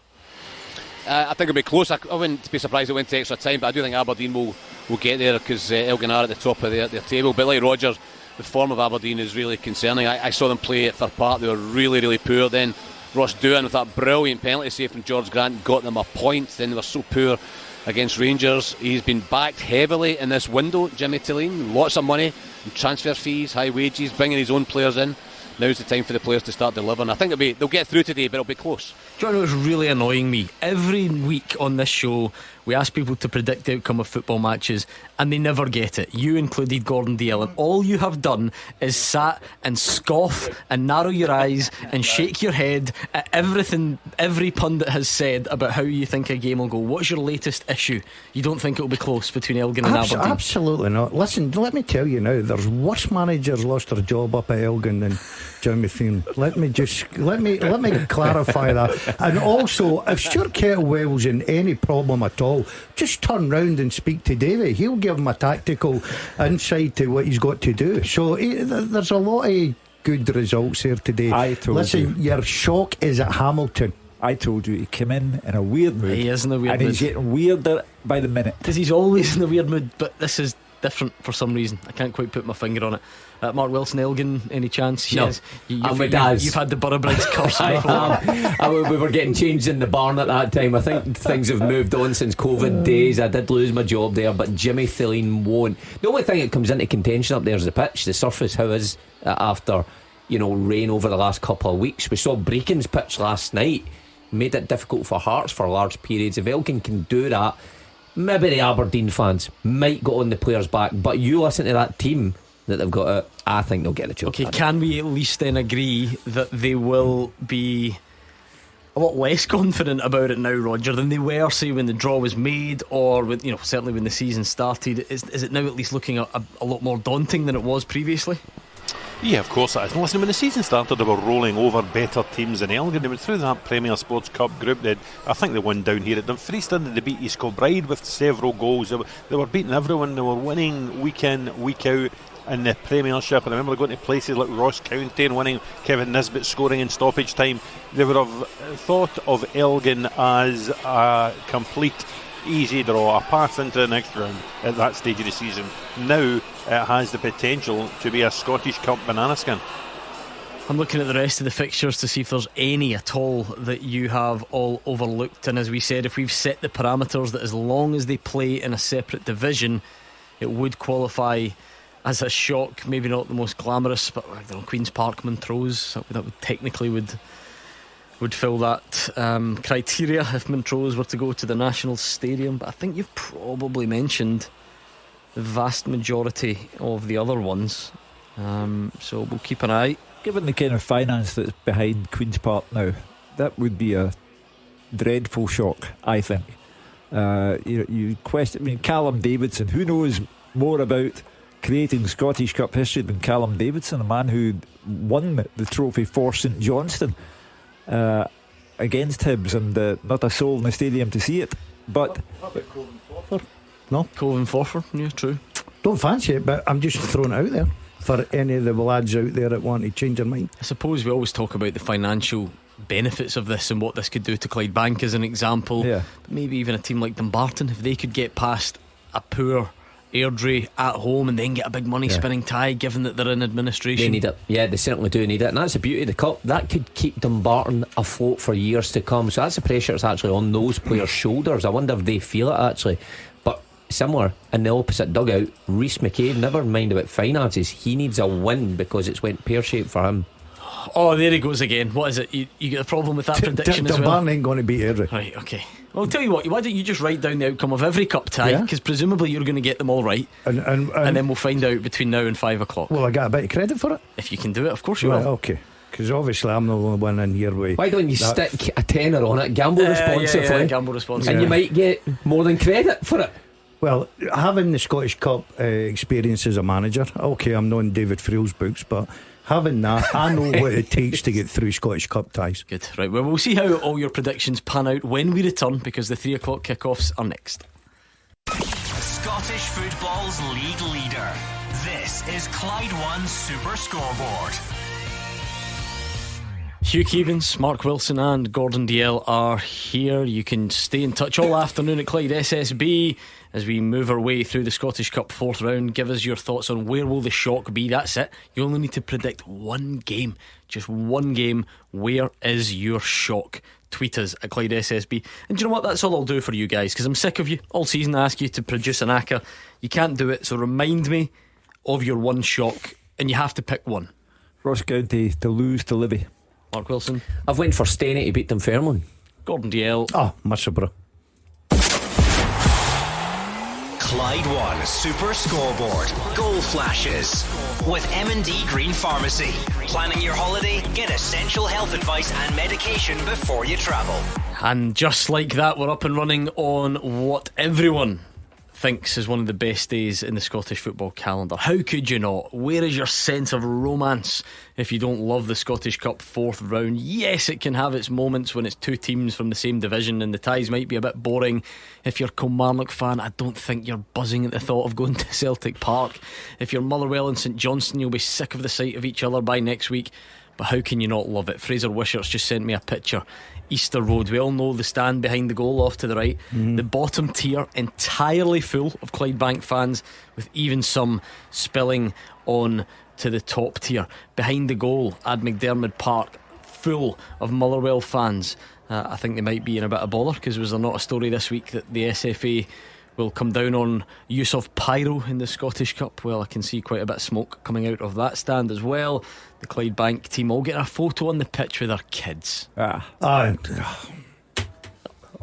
I think it'll be close. I wouldn't be surprised it went to extra time, but I do think Aberdeen will get there because Elgin are at the top of their table. But like Roger, the form of Aberdeen is really concerning. I saw them play at Fir Park. They were really, really poor. Then Ross Doohan with that brilliant penalty save from George Grant got them a point. Then they were so poor against Rangers. He's been backed heavily in this window, Jimmy Tillane. Lots of money, transfer fees, high wages, bringing his own players in. Now's the time for the players to start delivering. I think they'll get through today, but it'll be close. Do you know what's really annoying me? Every week on this show We ask people to predict the outcome of football matches, and they never get it. You included, Gordon Dalziel, and all you have done is sat and scoff and narrow your eyes and shake your head at everything every pundit has said about how you think a game will go. What's your latest issue? You don't think it'll be close between Elgin and Aberdeen? Absolutely not. Listen, let me tell you now, there's worse managers lost their job up at Elgin than Jimmy Thiem. Let me clarify that. And also, if Stuart Kettlewell's in any problem at all, just turn round and speak to Davey. He'll give him a tactical insight to what he's got to do. So there's a lot of good results here today. Listen, your shock is at Hamilton. I told you he came in a weird mood. He is in a weird mood, and he's getting weirder by the minute. Because he's always in a weird mood, but this is different for some reason. I can't quite put my finger on it. Mark Wilson, Elgin, any chance? No. Yes. You've had the Boroughbride's curse before. We were getting changed in the barn at that time. I think things have moved on since COVID days. I did lose my job there, but Jimmy Thiem won't. The only thing that comes into contention up there is the pitch, the surface. How is after rain over the last couple of weeks? We saw Brecken's pitch last night, made it difficult for Hearts for large periods. If Elgin can do that, maybe the Aberdeen fans might go on the players' back, but you listen to that team that they've got out, I think they'll get the job. Okay, can we at least then agree that they will be a lot less confident about it now, Roger, than they were, say, when the draw was made, or with, certainly when the season started? Is it now at least looking a lot more daunting than it was previously? Yeah, of course it is. Listen, when the season started, they were rolling over better teams than Elgin. They went through that Premier Sports Cup group. I think they won down here at Dumfries, didn't they? They beat East Kilbride with several goals. They were beating everyone. They were winning week in, week out in the Premiership. I remember going to places like Ross County and winning, Kevin Nisbet scoring in stoppage time. They would have thought of Elgin as a complete easy draw, a path into the next round at that stage of the season. Now it has the potential to be a Scottish Cup banana skin. I'm looking at the rest of the fixtures to see if there's any at all that you have all overlooked, and as we said, if we've set the parameters that as long as they play in a separate division, it would qualify as a shock. Maybe not the most glamorous, but I don't know, Queen's Park, Montrose, that would technically would fill that criteria if Montrose were to go to the National Stadium. But I think you've probably mentioned the vast majority of the other ones, so we'll keep an eye. Given the kind of finance that's behind Queen's Park now, that would be a dreadful shock, I think. You question, Callum Davidson, who knows more about creating Scottish Cup history than Callum Davidson, a man who won the trophy for St Johnstone against Hibs, and not a soul in the stadium to see it. But no, Colvin Forfar, yeah, true. Don't fancy it, but I'm just throwing it out there for any of the lads out there that want to change their mind. I suppose we always talk about the financial benefits of this and what this could do to Clydebank as an example. Yeah. But maybe even a team like Dumbarton, if they could get past a poor Airdrie at home and then get a big money spinning tie, given that they're in administration. They need it. Yeah, they certainly do need it, and that's the beauty of the cup. That could keep Dumbarton afloat for years to come. So that's the pressure that's actually on those players' shoulders. I wonder if they feel it actually. But similar in the opposite dugout, Rhys McCabe, never mind about finances, he needs a win because it's went pear-shaped for him. Oh, there he goes again. What is it? You get a problem with that prediction as well? Dumbarton ain't going to beat Airdrie. Right, okay. Well, I'll tell you what, why don't you just write down the outcome of every cup tie, because presumably you're going to get them all right, and then we'll find out between now and 5 o'clock. Well, I get a bit of credit for it if you can do it. Of course you will. Okay, because obviously I'm the only one in here with. Why don't you stick a tenner on it, gamble responsibly, gamble responsibly, and you might get more than credit for it. Well, having the Scottish Cup experience as a manager, okay, I'm not in David Friel's books, but having that, I know what it takes to get through Scottish Cup ties. Good, right, well, we'll see how all your predictions pan out when we return, because the 3 o'clock kickoffs are next. Scottish football's league leader. This is Clyde One Super Scoreboard. Hugh Keevins, Mark Wilson and Gordon Dalziel are here. You can stay in touch all afternoon at Clyde SSB as we move our way through the Scottish Cup 4th round. Give us your thoughts on where will the shock be. That's it. You only need to predict one game. Just one game. Where is your shock? Tweet us at Clyde SSB. And do you know what? That's all I'll do for you guys, because I'm sick of you. All season I ask you to produce an ACCA. You can't do it, so remind me of your one shock, and you have to pick one. Ross County to lose to Livy. Mark Wilson. I've went for Steny to beat Dunfermline. Gordon Dalziel. Musselburgh. Clyde One Super Scoreboard. Goal flashes. With M&D Green Pharmacy. Planning your holiday? Get essential health advice and medication before you travel. And just like that, we're up and running on what everyone thinks is one of the best days in the Scottish football calendar. How could you not? Where is your sense of romance if you don't love the Scottish Cup fourth round? Yes, it can have its moments when it's two teams from the same division and the ties might be a bit boring. If you're a Kilmarnock fan, I don't think you're buzzing at the thought of going to Celtic Park. If you're Motherwell and St Johnstone, you'll be sick of the sight of each other by next week. But how can you not love it? Fraser Wishart's just sent me a picture. Easter Road, we all know the stand behind the goal off to the right. The bottom tier entirely full of Clydebank fans, with even some spilling on to the top tier. Behind the goal at McDermott Park, full of Motherwell fans. I think they might be in a bit of bother, because was there not a story this week that the SFA will come down on use of pyro in the Scottish Cup? Well, I can see quite a bit of smoke coming out of that stand as well. The Clydebank team all getting a photo on the pitch with their kids.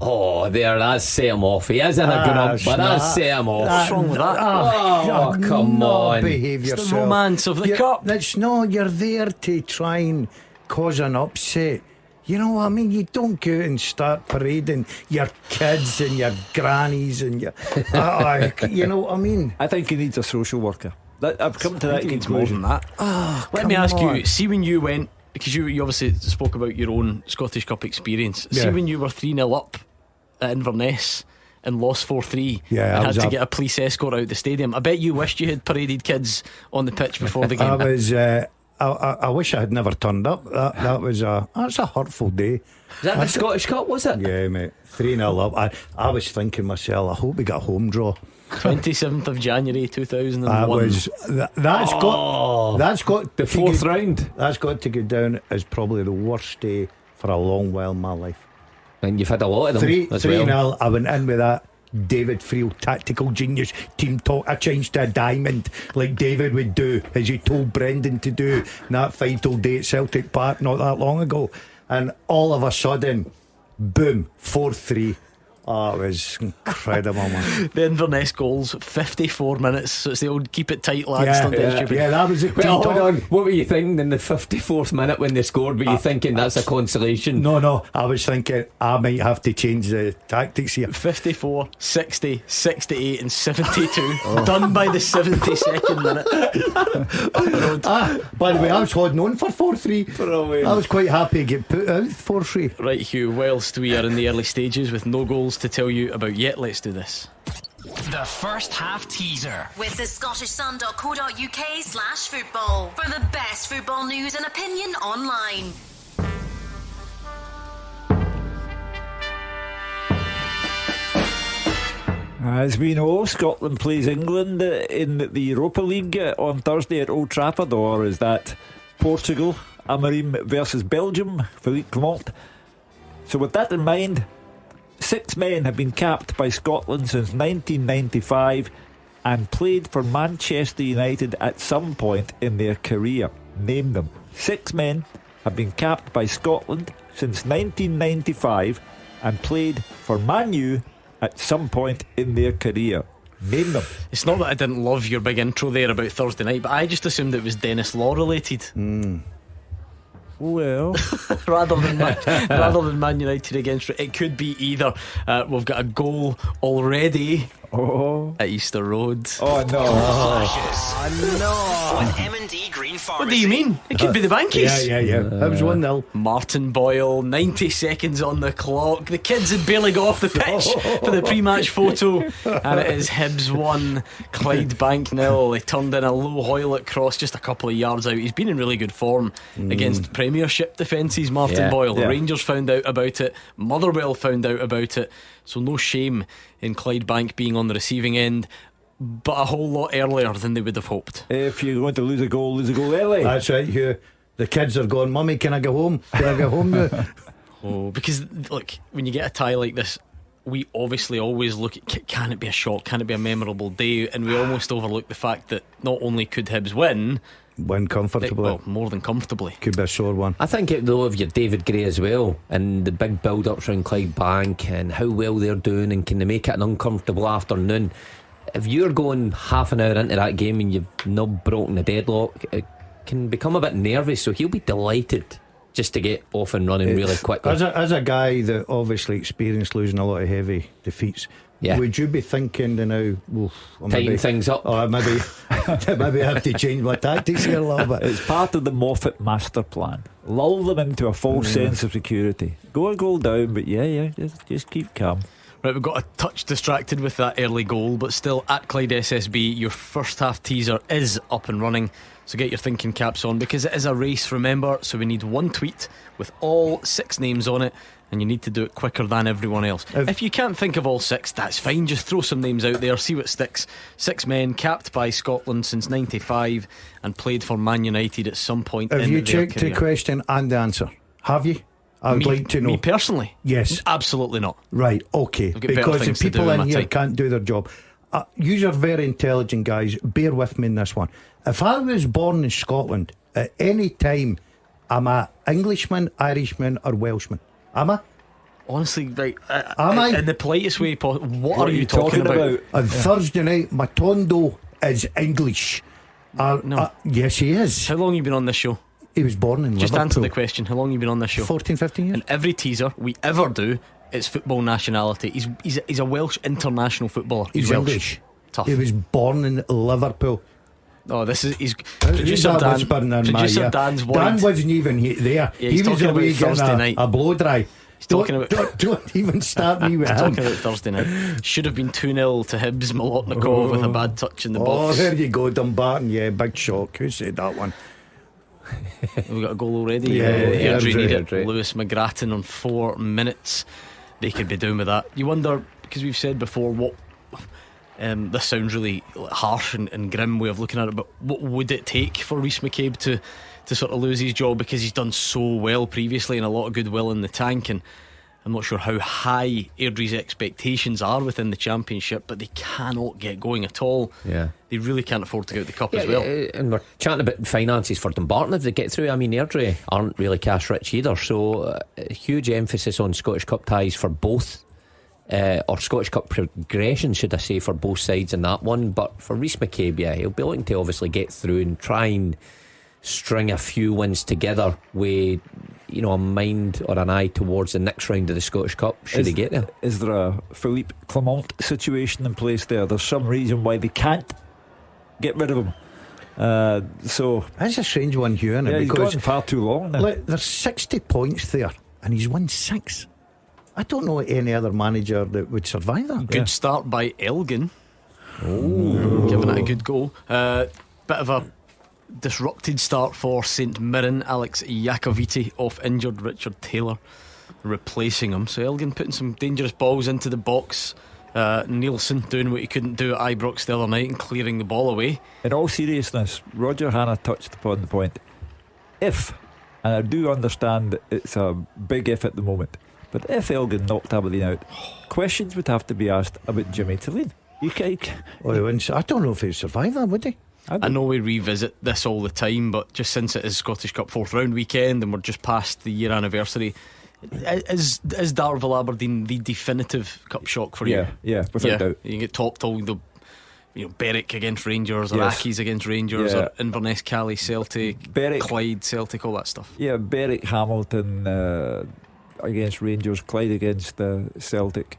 Oh, there, that's set him off. He is in a good up, but that's set him off. What's wrong with that? Oh, come on. Behave It's yourself. the romance of the cup. It's not, you're there to try and cause an upset. You know what I mean? You don't go out and start parading your kids and your grannies and your you know what I mean? I think he needs a social worker. I've come to that Needs more conclusion. than that. Let me ask you, see when you went, because you obviously spoke about your own Scottish Cup experience. Yeah. See when you were 3-0 up at Inverness and lost 4-3 Yeah, and I had was to get a police escort out the stadium. I bet you wished you had paraded kids on the pitch before the game. I was I wish I had never turned up. That's a hurtful day. Is that the Scottish Cup, was it? Yeah, mate. 3-0 up. I was thinking myself, I hope we got a home draw. 27th of January 2001. That's got the fourth round. That's got to go down as probably the worst day for a long while in my life. And you've had a lot of them. 3-0. I went in with that David Friel tactical genius team talk. I changed to a diamond like David would do, as he told Brendan to do in that final day at Celtic Park not that long ago. And all of a sudden, boom, 4-3. Oh, it was incredible, man. The Inverness goals, 54 minutes. So it's the old keep it tight, lads. Yeah, that was it. Well, hold on. What were you thinking in the 54th minute when they scored? Were you thinking that's a consolation? No. I was thinking I might have to change the tactics here. 54, 60, 68 and 72 done by the 72nd minute. By the way, I was holding on for 4-3. I was quite happy to get put out 4-3. Right, Hugh, whilst we are in the early stages with no goals to tell you about yet, let's do this. The first half teaser. With the scottishsun.co.uk/football for the best football news and opinion online. As we know, Scotland plays England in the Europa League on Thursday at Old Trafford, or is that Portugal? Amorim versus Belgium, Philippe Clement. So with that in mind, 6 men have been capped by Scotland since 1995 and played for Manchester United at some point in their career. Name them. 6 men have been capped by Scotland since 1995 and played for Man U at some point in their career. Name them. It's not that I didn't love your big intro there about Thursday night, but I just assumed it was Dennis Law related. Well, rather than Man United against it could be either. We've got a goal already at Easter Road. Oh no! With M&D Green Pharmacy. What do you mean? It could be the Bankies. Yeah. That was 1-0. Martin Boyle, 90 seconds on the clock. The kids had barely got off the pitch for the pre-match photo, and it is Hibs 1, Clydebank 0. They turned in a low Hoylett cross just a couple of yards out. He's been in really good form against Premiership defences, Martin Boyle. Yeah. Rangers found out about it, Motherwell found out about it, so no shame in Clydebank being on the receiving end, but a whole lot earlier than they would have hoped. If you're going to lose a goal early. That's right, Hugh. The kids are going, Mummy, can I go home? Can I go home now? Oh, because look, when you get a tie like this, we obviously always look at, can it be a shock, can it be a memorable day, and we almost overlook the fact that not only could Hibs win comfortably, more than comfortably. Could be a sore one. I think it though of your David Gray as well, and the big build-ups around Clydebank and how well they're doing, and can they make it an uncomfortable afternoon. if you're going half an hour into that game and you've not broken the deadlock, it can become a bit nervous. So he'll be delighted just to get off and running really quickly. As a guy that obviously experienced losing a lot of heavy defeats, would you be thinking now, tighten things up? Or maybe I have to change my tactics here a little bit. It's part of the Moffat master plan. Lull them into a false sense of security. Go a goal down, but just keep calm. Right, we've got a touch distracted with that early goal, but still at Clyde SSB, your first half teaser is up and running. So get your thinking caps on, because it is a race, remember. So we need one tweet with all 6 names on it, and you need to do it quicker than everyone else. If you can't think of all 6, that's fine. Just throw some names out there, see what sticks. 6 men capped by Scotland since 95 and played for Man United at some point in their career. Have you checked the question and the answer? Have you? I would like to know. Me personally? Yes. Absolutely not. Right, okay. Because the people in here can't do their job. You are very intelligent guys. Bear with me in this one. If I was born in Scotland at any time, am I Englishman, Irishman or Welshman? Am I? Honestly, right, am I? In the politest way possible. What are you talking about? On Thursday night, my Tondo is English. No. Yes, he is. How long have you been on this show? He was born in Just Liverpool. answer the question. How long have you been on this show? 14, 15 years. And every teaser we ever do, it's football nationality. He's a Welsh international footballer. He's Welsh. English. Tough. He was born in Liverpool. Oh, this is producer Dan. Producer Dan's worried. Dan wasn't even there. Yeah, he was away Thursday night. A blow dry. Don't even start me with him. Talking about Thursday night. Should have been 2-0 to Hibs. Molotnikov with a bad touch in the box. Oh, there you go, Dumbarton. Yeah, big shock. Who said that one? We've got a goal already. Airdrie needed Lewis McGrattan on 4 minutes. They could be doing with that. You wonder, because we've said before, what this sounds really harsh and grim way of looking at it, but what would it take for Rhys McCabe to sort of lose his job, because he's done so well previously and a lot of goodwill in the tank, and I'm not sure how high Airdrie's expectations are within the Championship, but they cannot get going at all. Yeah, they really can't afford to get out the cup as well. And we're chatting about finances for Dumbarton if they get through. I mean, Airdrie aren't really cash rich either, so a huge emphasis on Scottish Cup ties for both, or Scottish Cup progression, should I say, for both sides in that one. But for Rhys McCabe, he'll be looking to obviously get through and try and string a few wins together with, you know, a mind or an eye towards the next round of the Scottish Cup, should he get there. Is there a Philippe Clement situation in place there? There's some reason why they can't get rid of him. So that's a strange one, Hugh, isn't it? Yeah, he's because gone far too long now. There's 60 points there and he's won 6. I don't know any other manager that would survive that. Good start by Elgin. Giving it a good go. Bit of a disrupted start for St Mirren. Alex Iacovitti off injured, Richard Taylor replacing him. So Elgin putting some dangerous balls into the box. Nielsen doing what he couldn't do at Ibrox the other night and clearing the ball away. In all seriousness, Roger Hanna touched upon the point. If, and I do understand it's a big if at the moment, but if Elgin knocked Aberdeen out, questions would have to be asked about Jimmy Tillin. I don't know if he'd survive that, would he? I know we revisit this all the time, but just since it is Scottish Cup 4th round weekend and we're just past the year anniversary, is Darvel Aberdeen the definitive cup shock for you? Yeah, without doubt. You can get topped all the, Berwick against Rangers, or Accies against Rangers, or Inverness, Cali, Celtic, Berwick, Clyde, Celtic, all that stuff. Yeah, Berwick, Hamilton against Rangers, Clyde against Celtic.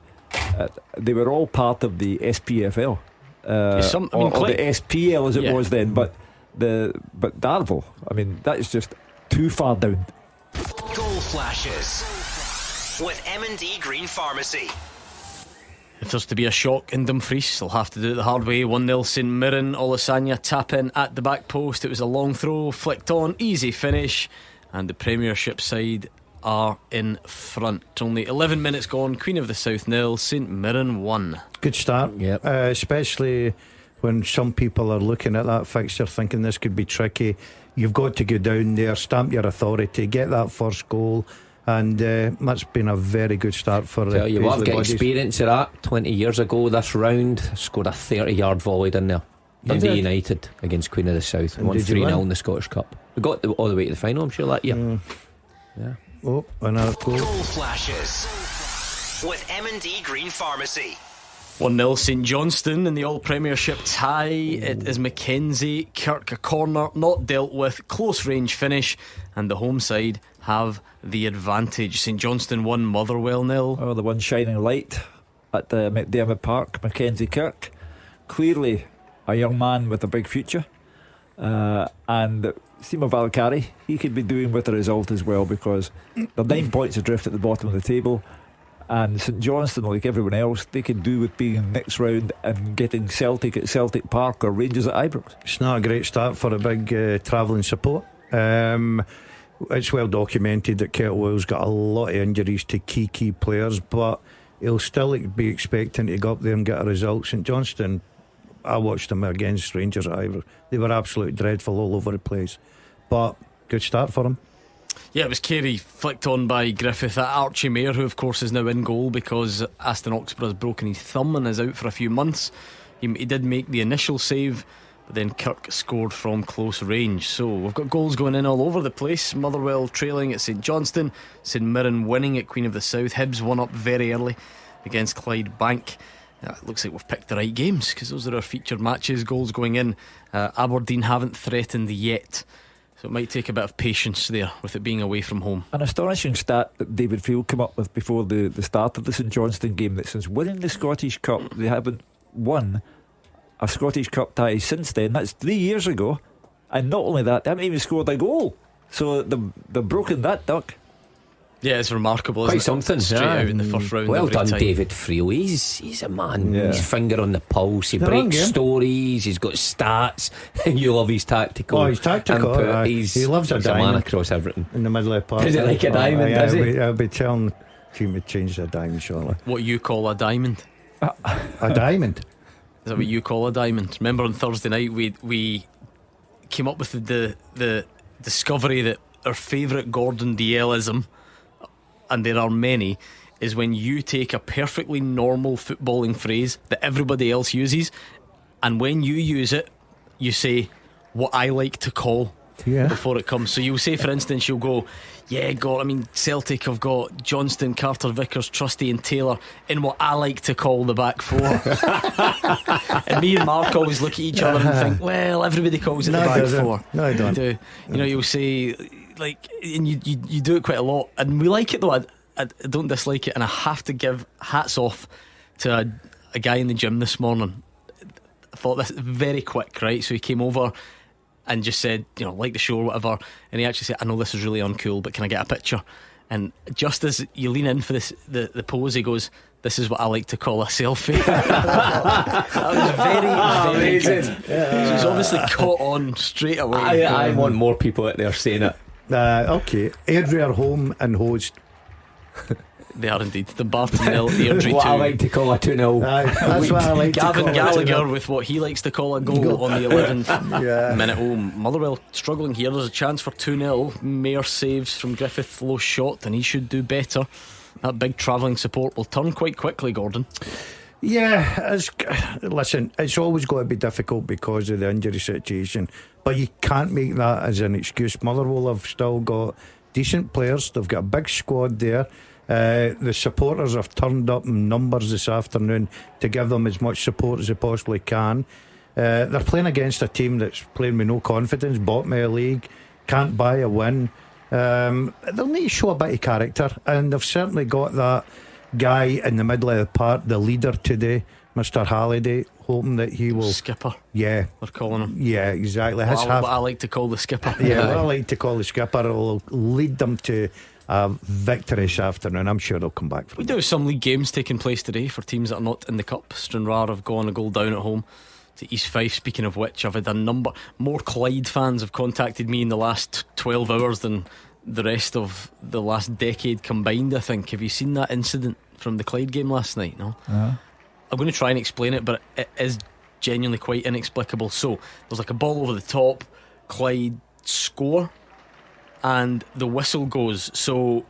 They were all part of the SPFL. Or the SPL as it was then, but Darvel, I mean, that is just too far down. Goal flashes with M&D Green Pharmacy. If there's to be a shock in Dumfries, they'll have to do it the hard way. 1-0 St Mirren. Olasanya tap in at the back post. It was a long throw, flicked on, easy finish, and the Premiership side are in front. Only 11 minutes gone. Queen of the South 0, St Mirren 1. Good start, especially when some people are looking at that fixture thinking this could be tricky. You've got to go down there, stamp your authority, get that first goal, and that's been a very good start for the you have got experience of that. 20 years ago this round, scored a 30-yard volley in there. Dundee United against Queen of the South, won 3-0 in the Scottish Cup. We got all the way to the final, I'm sure, that year. Yeah. Another goal. Goal flashes with M&D Green Pharmacy. 1-0 St Johnstone in the All Premiership tie. It is Mackenzie Kirk, a corner not dealt with, close range finish, and the home side have the advantage. St Johnstone 1, Motherwell 0. Oh, the one shining light at the McDermott Park, Mackenzie Kirk, clearly a young man with a big future, and Simo Valkyrie, he could be doing with the result as well, because they're 9 points adrift at the bottom of the table. And St Johnstone, like everyone else, they could do with being next round and getting Celtic at Celtic Park or Rangers at Ibrox. It's not a great start for a big travelling support. It's well documented that Kettlewell's got a lot of injuries to key players, but he'll still be expecting to go up there and get a result. St Johnstone, I watched them against Rangers at Ibrox. They were absolutely dreadful all over the place, but good start for them. Yeah, it was Carey flicked on by Griffith at Archie Mayer, who of course is now in goal because Aston Oxborough has broken his thumb and is out for a few months. He did make the initial save, but then Kirk scored from close range. So we've got goals going in all over the place. Motherwell trailing at St Johnstone, St Mirren winning at Queen of the South, Hibs won up very early against Clyde Bank. It looks like we've picked the right games because those are our featured matches. Goals going in. Aberdeen haven't threatened yet, so it might take a bit of patience there with it being away from home. An astonishing stat that David Field came up with before the start of the St Johnstone game, that since winning the Scottish Cup, they haven't won a Scottish Cup tie since then. That's 3 years ago. And not only that, they haven't even scored a goal. So they've broken that duck. Yeah, it's remarkable, Quite isn't it? something. Straight out in the first round. Well done, time. David Friel. He's a man. Yeah. His finger on the pulse. He They're breaks on, yeah. stories. He's got stats. You love his tactical. Oh, he's tactical. input. He loves a he's a man diamond across everything. in the middle of the park. Is it like a diamond, does he? I'll be telling the team to change the diamond shortly. What you call a diamond. A diamond? Is that what you call a diamond? Remember on Thursday night we came up with the discovery that our favourite Gordon Dalziel-ism, and there are many, is when you take a perfectly normal footballing phrase that everybody else uses, and when you use it, you say what I like to call before it comes. So you'll say, for instance, you'll go, Celtic have got Johnston, Carter, Vickers, Trusty and Taylor in what I like to call the back four. And me and Mark always look at each other and think, well, everybody calls it the back four. No, I don't. You know, you'll say, like, and you do it quite a lot, and we like it though. I don't dislike it, and I have to give hats off to a guy in the gym this morning. I thought this very quick, right? So he came over and just said, like the show or whatever, and he actually said, I know this is really uncool, but can I get a picture? And just as you lean in for this, the pose, he goes, this is what I like to call a selfie. That was very amazing. So he's obviously caught on straight away. I want more people out there saying it. Okay, Airdrie home and host. They are indeed. The Barton nil, Airdrie 2. What I like to call a 2-0. That's what I like to call Gavin it. Gallagher with what he likes to call a goal on the 11th minute. Oh, Motherwell struggling here. There's a chance for 2-0. Mayer saves from Griffith, low shot, and he should do better. That big travelling support will turn quite quickly, Gordon. Yeah, listen, it's always got to be difficult because of the injury situation, but you can't make that as an excuse. Motherwell have still got decent players. They've got a big squad there. The supporters have turned up in numbers this afternoon to give them as much support as they possibly can. They're playing against a team that's playing with no confidence, bottom of the league, can't buy a win. They'll need to show a bit of character, and they've certainly got that guy in the middle of the park, the leader today, Mr. Halliday, hoping that he will. Skipper. Yeah. We're calling him. Yeah, exactly. What I like to call the skipper. Yeah, what I like to call the skipper will lead them to victory this afternoon. I'm sure they'll come back from We do have some league games taking place today for teams that are not in the Cup. Stranraer have gone a goal down at home to East Fife. Speaking of which, I've had a number more Clyde fans have contacted me in the last 12 hours than the rest of the last decade combined, I think. Have you seen that incident from the Clyde game last night? No? I'm going to try and explain it, but it is genuinely quite inexplicable. So there's like a ball over the top, Clyde score, and the whistle goes. So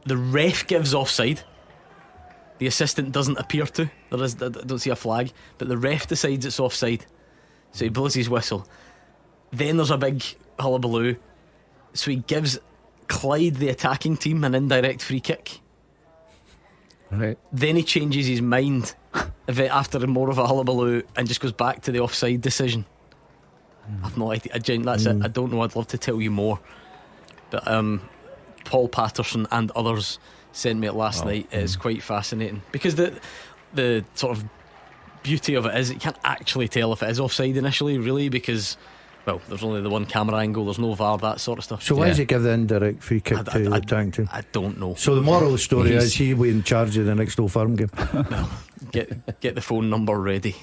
the ref gives offside. The assistant doesn't appear to. I don't see a flag, but the ref decides it's offside, so he blows his whistle. Then there's a big hullabaloo, so he gives Clyde, the attacking team, an indirect free kick. Right. Then he changes his mind after more of a hullabaloo and just goes back to the offside decision. I've no idea. That's it. I don't know. I'd love to tell you more, but Paul Patterson and others sent me it last night. It's quite fascinating because the sort of beauty of it is you can't actually tell if it is offside initially, really, because there's only the one camera angle, there's no VAR, that sort of stuff. So why does he give the indirect free kick to Darrington? I don't know. So the moral of the story is he will be in charge of the next Old Firm game. Get the phone number ready.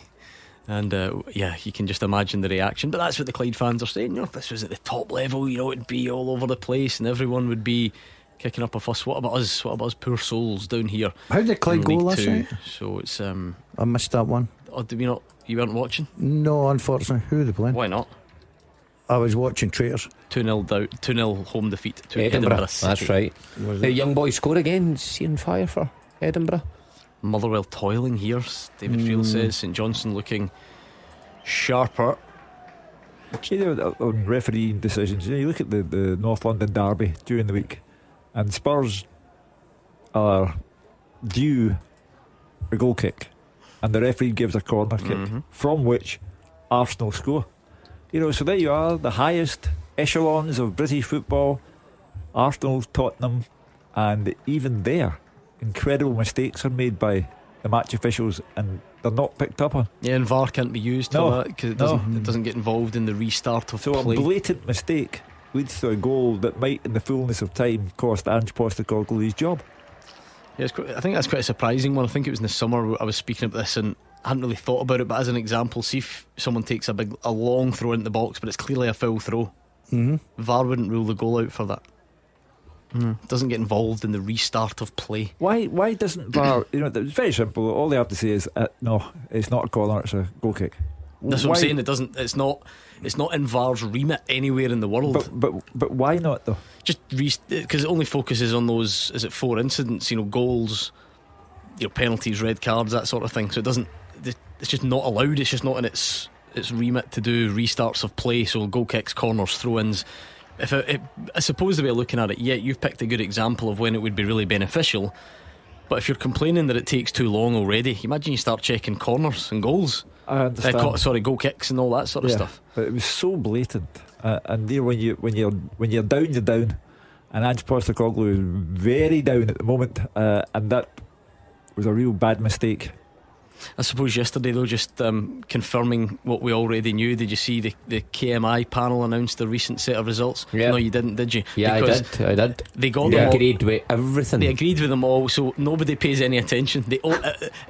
And you can just imagine the reaction. But that's what the Clyde fans are saying. If this was at the top level, it'd be all over the place and everyone would be kicking up a fuss. What about us? What about us poor souls down here? How did Clyde go last night? So it's I missed that one. Oh, did we not? You weren't watching? No, unfortunately. Who are they playing? Why not? I was watching Traitors. 2-0 down, 2-0 home defeat to Edinburgh. City. That's right. The young boy scored again. Is he on fire for Edinburgh? Motherwell toiling here, David Friel says. St Johnstone looking sharper. On refereeing decisions, you look at the North London derby during the week, and Spurs are due a goal kick, and the referee gives a corner kick from which Arsenal score. So there you are, the highest echelons of British football, Arsenal, Tottenham, and even there, incredible mistakes are made by the match officials, and they're not picked up on. Yeah, and VAR can't be used for that because it doesn't get involved in the restart of play. A blatant mistake leads to a goal that might, in the fullness of time, cost Ange Postecoglou his job. Yeah, I think that's quite a surprising one. I think it was in the summer I was speaking about this and I hadn't really thought about it, but as an example, see if someone takes a long throw into the box but it's clearly a foul throw. VAR wouldn't rule the goal out for that. Doesn't get involved in the restart of play. Why doesn't VAR? It's very simple. All they have to say is no, it's not a corner, it's a goal kick. That's what I'm saying. It's not in VAR's remit anywhere in the world. But why not though? Just because it only focuses on those. Is it 4 incidents? Goals, penalties, red cards, that sort of thing. So it doesn't. It's just not allowed. It's just not in its remit to do restarts of play. So goal kicks, corners, throw-ins. I suppose the way of looking at it, you've picked a good example of when it would be really beneficial. But if you're complaining that it takes too long already, imagine you start checking corners and goals. I understand. Goal kicks and all that sort of stuff. But it was so blatant, and there when you're down, you're down. And Ange Postecoglou is very down at the moment, and that was a real bad mistake. I suppose yesterday though, just confirming what we already knew. Did you see the KMI panel announced a recent set of results? No, you didn't, did you? Yeah, because I did. They got them all. They agreed with everything. They agreed with them all, so nobody pays any attention. It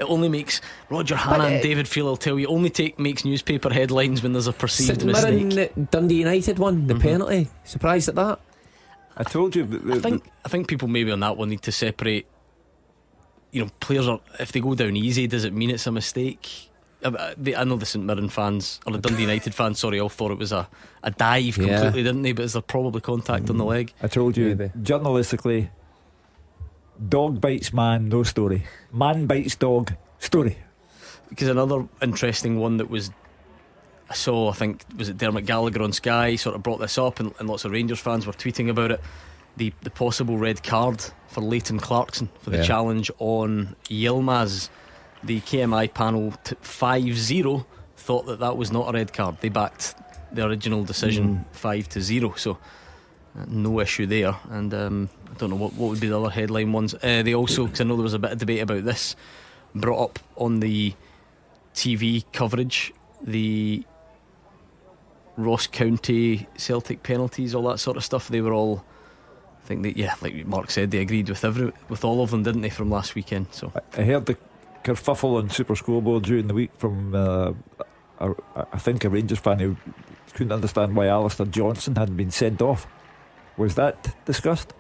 only makes Roger Hanna and David Friel will tell you makes newspaper headlines when there's a perceived mistake. Dundee United won the penalty. Surprised at that? I told you. I think people maybe on that one need to separate. Players if they go down easy, does it mean it's a mistake? I know the St Mirren fans or the Dundee United fans, all thought it was a dive completely, didn't they? But is there probably contact on the leg? I told you, journalistically, dog bites man, no story. Man bites dog, story. Because another interesting one that was I saw, I think was it Dermot Gallagher on Sky sort of brought this up, and lots of Rangers fans were tweeting about it. The possible red card for Leighton Clarkson for the challenge on Yilmaz. The KMI panel 5-0 thought that was not a red card. They backed the original decision 5-0, so no issue there. And I don't know what would be the other headline ones. They also, because I know there was a bit of debate about this, brought up on the TV coverage the Ross County Celtic penalties, all that sort of stuff. They were all, I think like Mark said, they agreed with all of them, didn't they, from last weekend? So I heard the kerfuffle on SuperScoreBoard during the week from I think a Rangers fan who couldn't understand why Alistair Johnson hadn't been sent off. Was that discussed?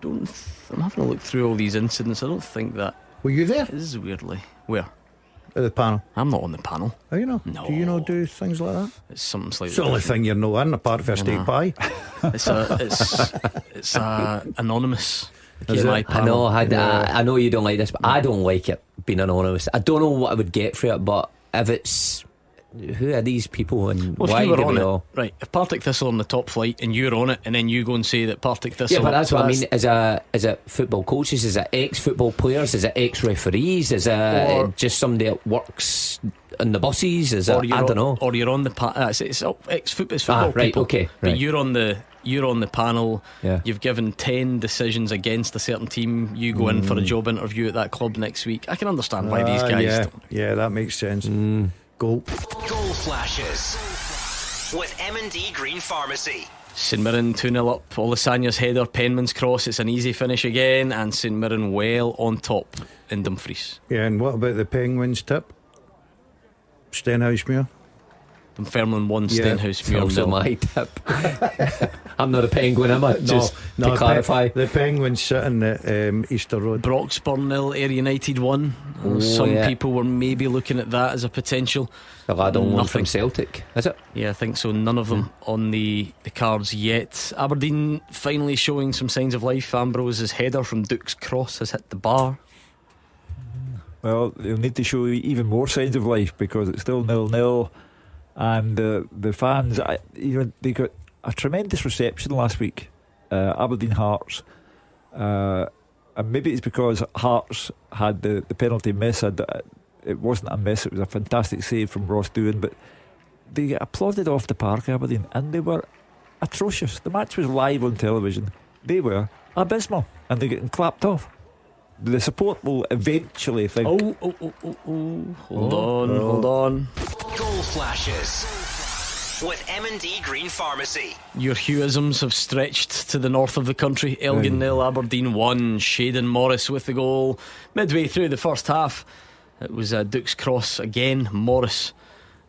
I'm having a look through all these incidents. I don't think that. Were you there? This is weirdly. Where? At the panel. I'm not on the panel. Are you not? No. Do you not do things like that? It's something slightly. It's the only thing you're not in, apart from a steak pie. It's anonymous. I know you don't like this, but I don't like it being anonymous. I don't know what I would get for it, but if it's who are these people and Well, why if you were do on we it, all? right? If Partick Thistle on the top flight and you're on it, and then you go and say that Partick Thistle, Yeah, but that's what I mean. Is it football coaches? Is it ex-football players? Is it ex-referees? Is it just somebody that works in the buses? Is it, I don't know. Or you're on the it's ex-football right, people. okay, But right. you're on the panel. Yeah. You've given 10 decisions against a certain team. You go in for a job interview at that club next week. I can understand why these guys. Yeah, that makes sense. Goal flashes with M&D Green Pharmacy. St Mirren 2-0 up. Olisanyha's header, Penman's cross. It's an easy finish again, and St Mirren well on top in Dumfries. Yeah, and what about the Penguins tip? Stenhousemuir. Dunfermline 1, Stenhousemuir Also 0. my tip. I'm not a Penguin, am I? Just to clarify. The Penguins sitting at Easter Road. Broxburn 0, Ayr United 1. Oh, Some yeah. people were maybe looking at that as a potential. The lad on one Nothing. from Celtic, is it? Yeah, I think so. None of them on the cards yet. Aberdeen finally showing some signs of life. Ambrose's header from Duke's cross has hit the bar. Well, they'll need to show even more signs of life because it's still 0-0, and the fans, they got a tremendous reception last week. Aberdeen Hearts, and maybe it's because Hearts had the penalty miss. It wasn't a miss; it was a fantastic save from Ross Doohan. But they get applauded off the park, Aberdeen, and they were atrocious. The match was live on television. They were abysmal, and they're getting clapped off. The support will eventually, I think. Hold on. Goal flashes with M&D Green Pharmacy. Your Hughesms have stretched to the north of the country. Elgin 0, Aberdeen 1. Shaden Morris with the goal. Midway through the first half, it was Duke's cross again. Morris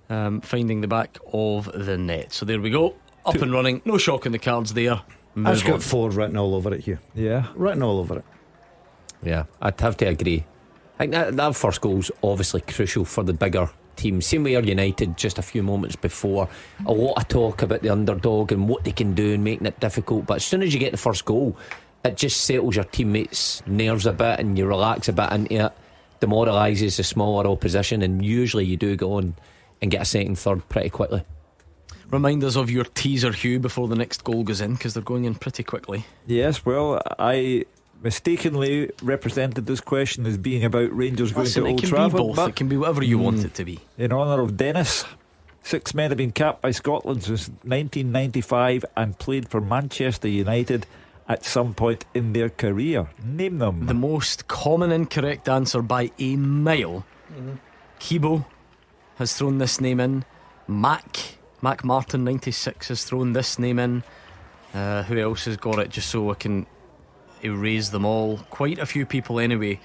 finding the back of the net. So there we go. Up and running. No shock in the cards there. That's got 4 written all over it here. Yeah. Written all over it. Yeah, I'd have to agree. I think that first goal's obviously crucial for the bigger team. Same way United just a few moments before. A lot of talk about the underdog and what they can do and making it difficult. But as soon as you get the first goal, it just settles your teammates' nerves a bit and you relax a bit into it. Demoralises the smaller opposition, and usually you do go on and get a second, third pretty quickly. Remind us of your teaser, Hugh, before the next goal goes in, because they're going in pretty quickly. Yes, well, I mistakenly represented this question as being about Rangers going to Old Trafford. It can be both. It can be whatever you want it to be. In honour of Dennis, 6 men have been capped by Scotland since 1995 and played for Manchester United at some point in their career. Name them. The most common incorrect answer by a mile. Kibo has thrown this name in. Mac Martin 96 has thrown this name in. Who else has got it? Just so I can erase them all. Quite a few people anyway.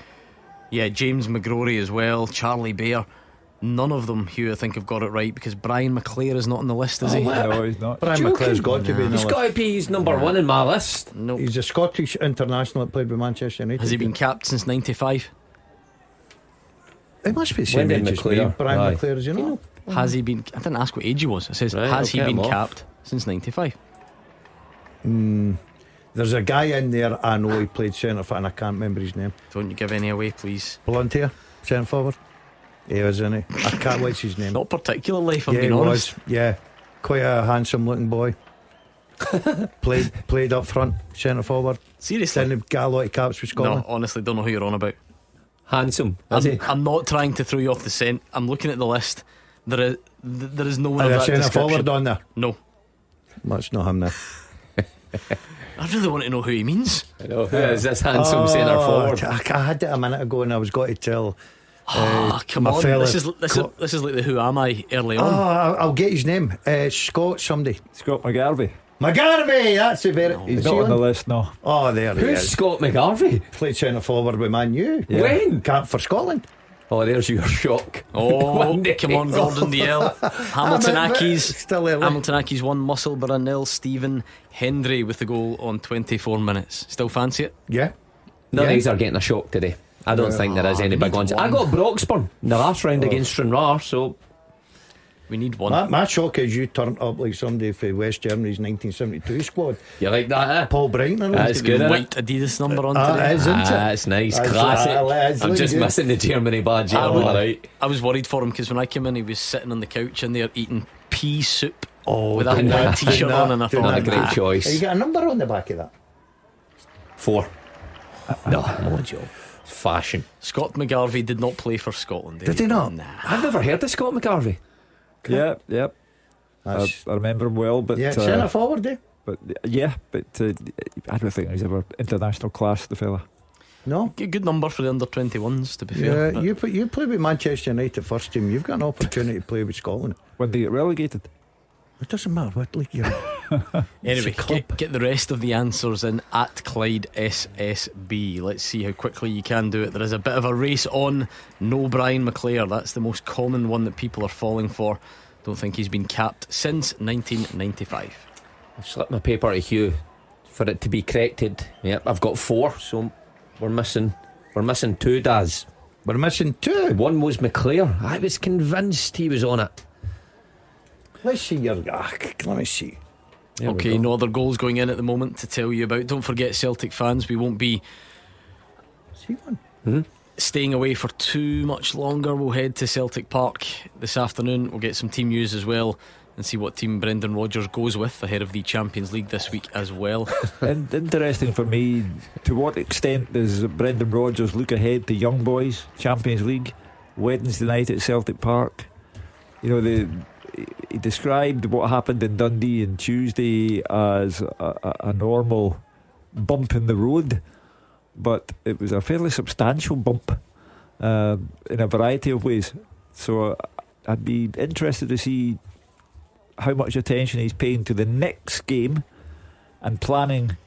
Yeah, James McGrory as well. Charlie Baer. None of them, Hugh, I think have got it right, because Brian McClare is not on the list, is he? No, he's not. Brian McClare's got to be in the He's list. got to be number one in my list. No. He's a Scottish international that played with Manchester United. Has he been capped since 95? He must be the same Brendan age as me. McClare. Brian Aye. McClare, is he not? Has he been? I didn't ask what age he was. It says, Right, has he okay, been I'm off. capped since 95? There's a guy in there I know he played centre forward and I can't remember his name. Don't you give any away, please. Blonde hair, centre forward. He was, isn't he? I can't. What's his name? Not particularly, if I'm Yeah, he being honest. was. Yeah, quite a handsome looking boy. played up front, centre forward. Seriously? Didn't get a lot of caps with No, Scotland. honestly, don't know who you're on about. Handsome, is he? I'm not trying to throw you off the scent. I'm looking at the list. There is no one Are of you that centre description. forward on there? No. That's not him now. I really want to know who he means. I know. Who is this handsome centre forward? I had it a minute ago and I was going to tell. Come my on, fella- this is like the Who Am I early Oh, on. I'll get his name. Scott somebody. Scott McGarvey. McGarvey, that's a very. He's is not he on the list, no. Oh, there he Who's is. Scott McGarvey? Played centre forward with Man U. Yeah. When? Cap for Scotland. Oh, there's your shock. Oh, One day. come on, Gordon DL. Hamilton But Ackies. still early. Hamilton Ackies 1, Musselburgh 0. Stephen Hendry with the goal on 24 minutes. Still fancy it? Yeah. None Yeah. of these are getting a shock today. I don't think there is any big need ones. one. I got Broxburn in the last round against Stranraer, so We need one. My shock is you turned up like somebody for West Germany's 1972 squad. You like that, eh? Paul Breitner. That's good, white Adidas number on today. That is, isn't it? That's nice, classic. I'm just missing the Germany badge. Right. I was worried for him because when I came in, he was sitting on the couch in there eating pea soup with don't a that- white t-shirt don't on, and I that- don't thought, a great choice. You got a number on the back of that? 4. No joke. Fashion. Scott McGarvey did not play for Scotland. Did he not? Nah. I've never heard of Scott McGarvey. Yeah. I remember him well, but centre forward, eh? But I don't think he's ever international class, the fella. No. Good number for the under 21s, to be fair. Yeah, you play with Manchester United first team. You've got an opportunity to play with Scotland. When they get relegated. It doesn't matter what league you're in. Anyway, get the rest of the answers in at Clyde SSB. Let's see how quickly you can do it. There is a bit of a race on. No Brian McClare. That's the most common one that people are falling for. Don't think he's been capped since 1995. I've slipped my paper to Hugh for it to be corrected. Yep, I've got 4, so we're missing 2, Daz. We're missing 2. One was McClare. I was convinced he was on it. Let's see your. Let me see. Okay, no other goals going in at the moment to tell you about. Don't forget, Celtic fans, we won't be staying away for too much longer. We'll head to Celtic Park this afternoon. We'll get some team news as well and see what team Brendan Rodgers goes with ahead of the Champions League this week as well. And interesting for me, to what extent does Brendan Rodgers look ahead to young boys Champions League Wednesday night at Celtic Park? You know, he described what happened in Dundee on Tuesday as a normal bump in the road, but it was a fairly substantial bump in a variety of ways. So I'd be interested to see how much attention he's paying to the next game and planning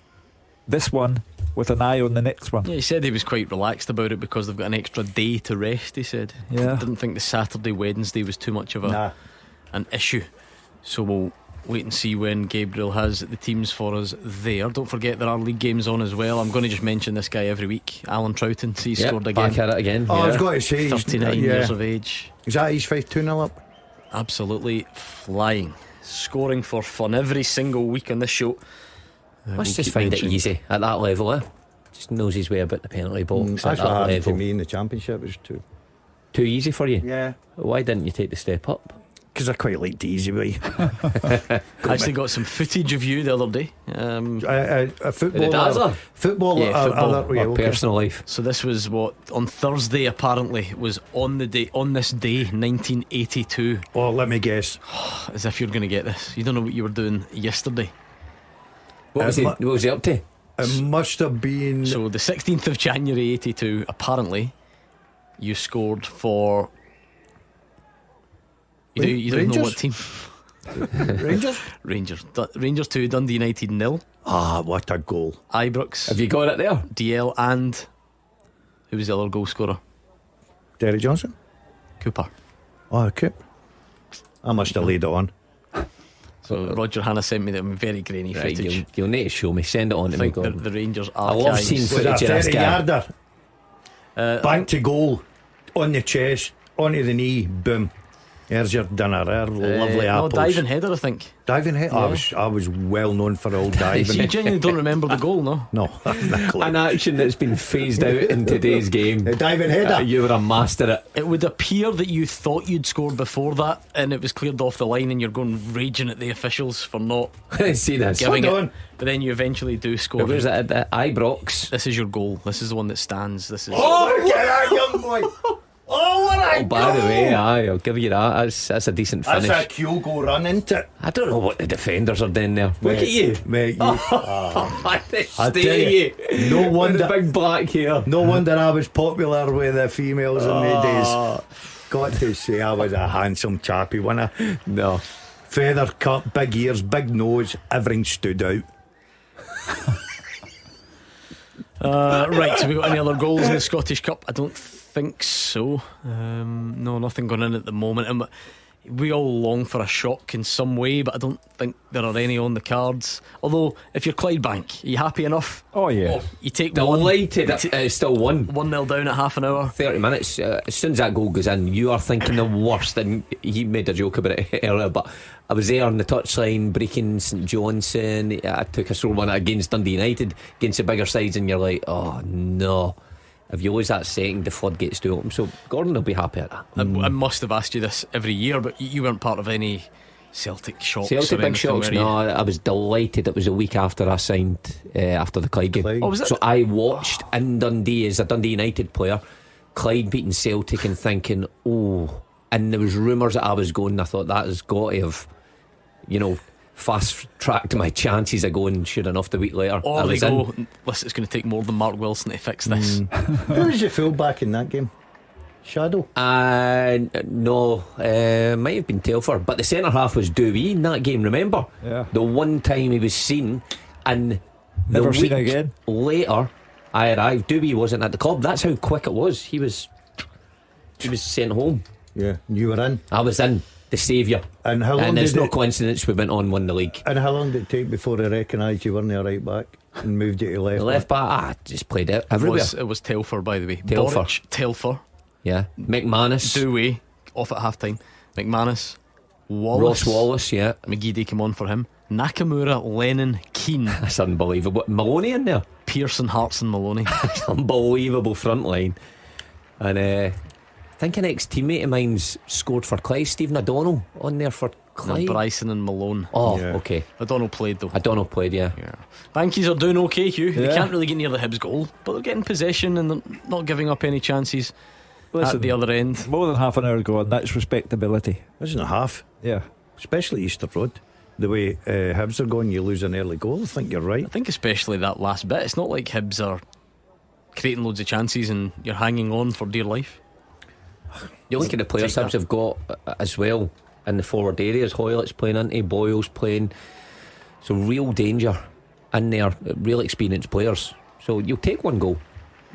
this one with an eye on the next one. Yeah, he said he was quite relaxed about it because they've got an extra day to rest, he said. Yeah. Didn't think the Saturday, Wednesday was too much of an issue. So we'll wait and see when Gabriel has the teams for us there. Don't forget there are league games on as well. I'm going to just mention this guy every week. Alan Troughton, he scored again. Back at it again. I was going to say 39 years of age. Is that his 5-2-0 up? Absolutely flying. Scoring for fun every single week on this show. Let's just find it easy at that level, eh? Just knows his way about the penalty box That's at what that happened level. to me in the Championship. It was too easy for you? Yeah. Why didn't you take the step up? Because I quite liked the easy way. I actually got some footage of you the other day. A footballer. Yeah, football. Or personal life. So this was what on Thursday apparently was on this day 1982. Oh, let me guess. As if you're going to get this. You don't know what you were doing yesterday. What was he up to? It must have been. So the 16th of January 82. Apparently, you scored for. You don't know what team? Rangers 2, Dundee United 0. Ah, what a goal! Ibrox. Have you got it there? DL and who was the other goal scorer? Derek Johnson. Cooper. Oh, Coop. I must have laid it on. So Roger Hanna sent me that very grainy footage. You'll need to show me. Send it on to me. I think the Rangers I love archives. seeing footage of this guy. 30-yarder. Back to goal, on the chest, onto the knee, boom. There's your dinner there, lovely apples. Diving header, I think. Diving header? Yeah. I was well known for old diving. You genuinely don't remember the goal, no? No. An action that's been phased out in today's game. A diving header. You were a master at it. It would appear that you thought you'd scored before that and it was cleared off the line and you're going raging at the officials for not see this. giving Hold it. on. But then you eventually do score. Where's it at Ibrox? This is your goal. This is the one that stands. This is. Oh, look at that young boy. Oh, what a By the goal. way, I'll give you that. That's a decent finish. That's a Kyogo run, isn't it? I don't know what the defenders are doing there. Look at you, mate. I tell tell you, no wonder. Big black hair. No wonder I was popular with the females in the days. Got to say, I was a handsome chappy, wasn't I? No. Feather cut, big ears, big nose, everything stood out. Right, so we got any other goals in the Scottish Cup? I don't think so. No, nothing going in at the moment. And We all long for a shock in some way, but I don't think there are any on the cards. Although, if you're Clydebank, are you happy enough? Oh yeah. You take delighted. It's still 1-0 down at half an hour, 30 minutes. As soon as that goal goes in, you are thinking the worst. And he made a joke about it earlier, but I was there on the touchline breaking St Johnstone. I took a sore one against Dundee United, against the bigger sides, and you're like, oh no. If you lose that second, the floodgates do open. So Gordon will be happy at that. I must have asked you this every year, but you weren't part of any Celtic shocks. Celtic big shocks, no. I was delighted. It was a week after I signed after the Clyde game. Oh, was it? So I watched in Dundee as a Dundee United player, Clyde beating Celtic, and thinking, oh. And there was rumours that I was going. I thought that has got to have, fast tracked my chances of going. Sure enough, the week later, or they go, listen, it's going to take more than Mark Wilson to fix this. Who was your full-back in that game? Shadow? No, might have been Telfer, but the centre half was Dewey in that game. Remember? Yeah. The one time he was seen, and never the seen week again. Later, I arrived. Dewey wasn't at the club. That's how quick it was. He was sent home. Yeah, you were in. I was in. The saviour. And how long? And it's did no it, coincidence we went on won the league. And how long did it take before they recognised you weren't a right back and moved you to left back? Just played it everywhere. It was Telfer, by the way. Telfer. Telfer. Yeah. McManus. Dewey off at half time. McManus. Wallace. Ross Wallace, yeah. McGeady came on for him. Nakamura, Lennon, Keane. That's unbelievable. Maloney in there. Pearson, Hartson, Maloney. Unbelievable front line. And I think an ex-teammate of mine's scored for Clyde, Stephen O'Donnell on there for Clyde. No, Bryson and Malone. Oh, yeah. Okay. O'Donnell played though. O'Donnell played, yeah. Bankies are doing okay, Hugh. They can't really get near the Hibs goal, but they're getting possession and they're not giving up any chances. Listen, at the other end. More than half an hour ago, and that's respectability. Isn't it half? Yeah. Especially Easter Road. The way Hibs are going, you lose an early goal. I think you're right. I think especially that last bit. It's not like Hibs are creating loads of chances and you're hanging on for dear life. You look at the players Hibs have got as well in the forward areas. Hoylett's playing into, Boyle's playing. So real danger in there, real experienced players. So you'll take one goal.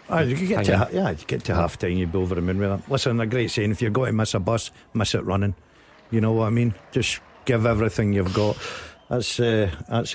You get to half time, you'd be over the moon with that. Listen, a great saying, if you're going to miss a bus, miss it running. You know what I mean? Just give everything you've got. That's the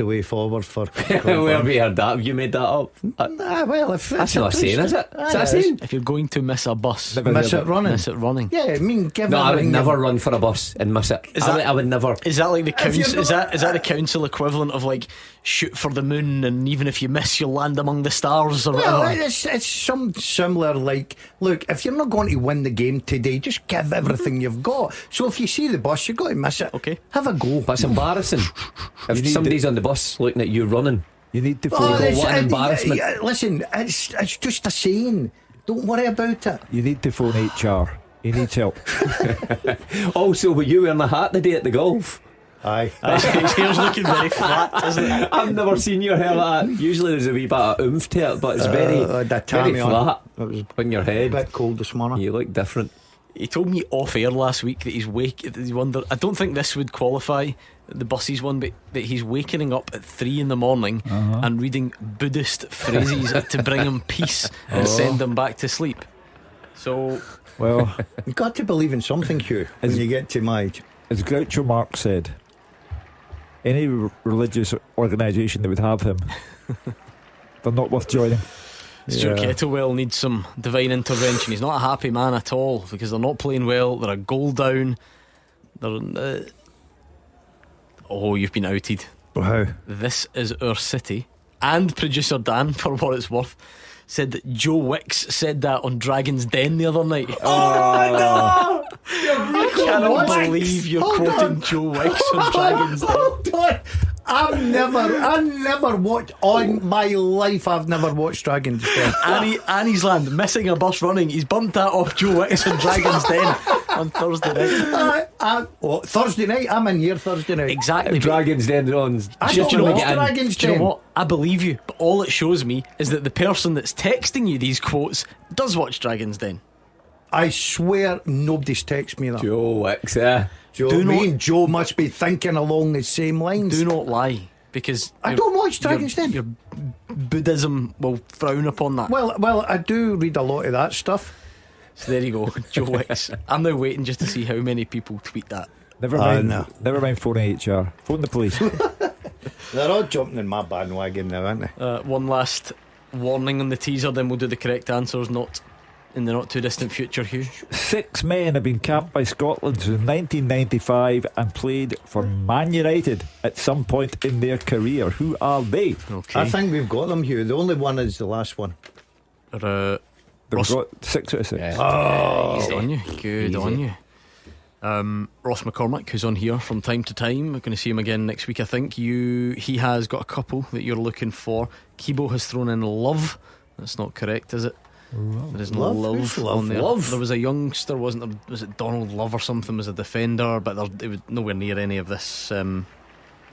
way forward for. Where have you heard that? Have you made that up? Well, if that's not a saying, is it? Is that a saying? If you're going to miss a bus, miss it running. Miss it running. Yeah, I mean, no, I would never run for a bus and miss it. I would never. Is that like the council? Is that the council equivalent of like shoot for the moon, and even if you miss, you'll land among the stars or whatever? It's some similar. Like, look, if you're not going to win the game today, just give everything you've got. So if you see the bus, you've got to miss it. Okay, have a go. But it's embarrassing. If somebody's on the bus looking at you running, you need to phone. What an embarrassment! Listen, it's just a saying. Don't worry about it. You need to phone HR. He needs help. Also, were you wearing a hat the day at the golf? Aye. His hair's looking very flat, isn't it? I've never seen your hair like that. Usually there's a wee bit of oomph to it, but it's very flat on your head. A bit cold this morning. You look different. He told me off air last week that he's wondered. I don't think this would qualify the buses one, but that he's waking up at 3 in the morning and reading Buddhist phrases to bring him peace and send him back to sleep. So, well, you've got to believe in something, Hugh, when you get to my age. As Groucho Marx said, any religious organisation that would have him, they're not worth joining. Stuart Kettlewell needs some divine intervention. He's not a happy man at all because they're not playing well. They're a goal down. They're you've been outed. Well, how? This is our city. And producer Dan, for what it's worth, said that Joe Wicks said that on Dragon's Den the other night. Oh no! I cannot believe you're quoting Joe Wicks on Dragon's Den. I've never watched on my life. I've never watched Dragon's Den. Annie's Land missing a bus running. He's bumped that off Joe Wicks on Dragon's Den on Thursday night. Thursday night. I'm in here Thursday night. Exactly. Dragon's Den runs. I don't know Dragon's Den. Do you know what? I believe you, but all it shows me is that the person that's texting you these quotes does watch Dragon's Den. I swear nobody's texted me that. Joe Wicks, yeah. Joe must be thinking along the same lines. Do not lie, because I don't watch Dragon's Den. Your Buddhism will frown upon that. Well, I do read a lot of that stuff. So there you go, Joe Wicks. I'm now waiting just to see how many people tweet that Never mind phoning HR. Phone the police. They're all jumping in my bandwagon now, aren't they? One last warning on the teaser, then we'll do the correct answers, not in the not too distant future, Hugh. 6 men have been capped by Scotland since 1995 and played for Man United at some point in their career. Who are they? Okay. I think we've got them, Hugh. The only one is the last one. They've got 6 out of 6. Yeah. Oh, Good on you. Good on you. Ross McCormack, who's on here from time to time, we're going to see him again next week, I think. He has got a couple that you're looking for. Kibo has thrown in Love. That's not correct, is it? There is no love on there. There was a youngster, wasn't there? Was it Donald Love or something? Was a defender, but it was nowhere near any of this. Never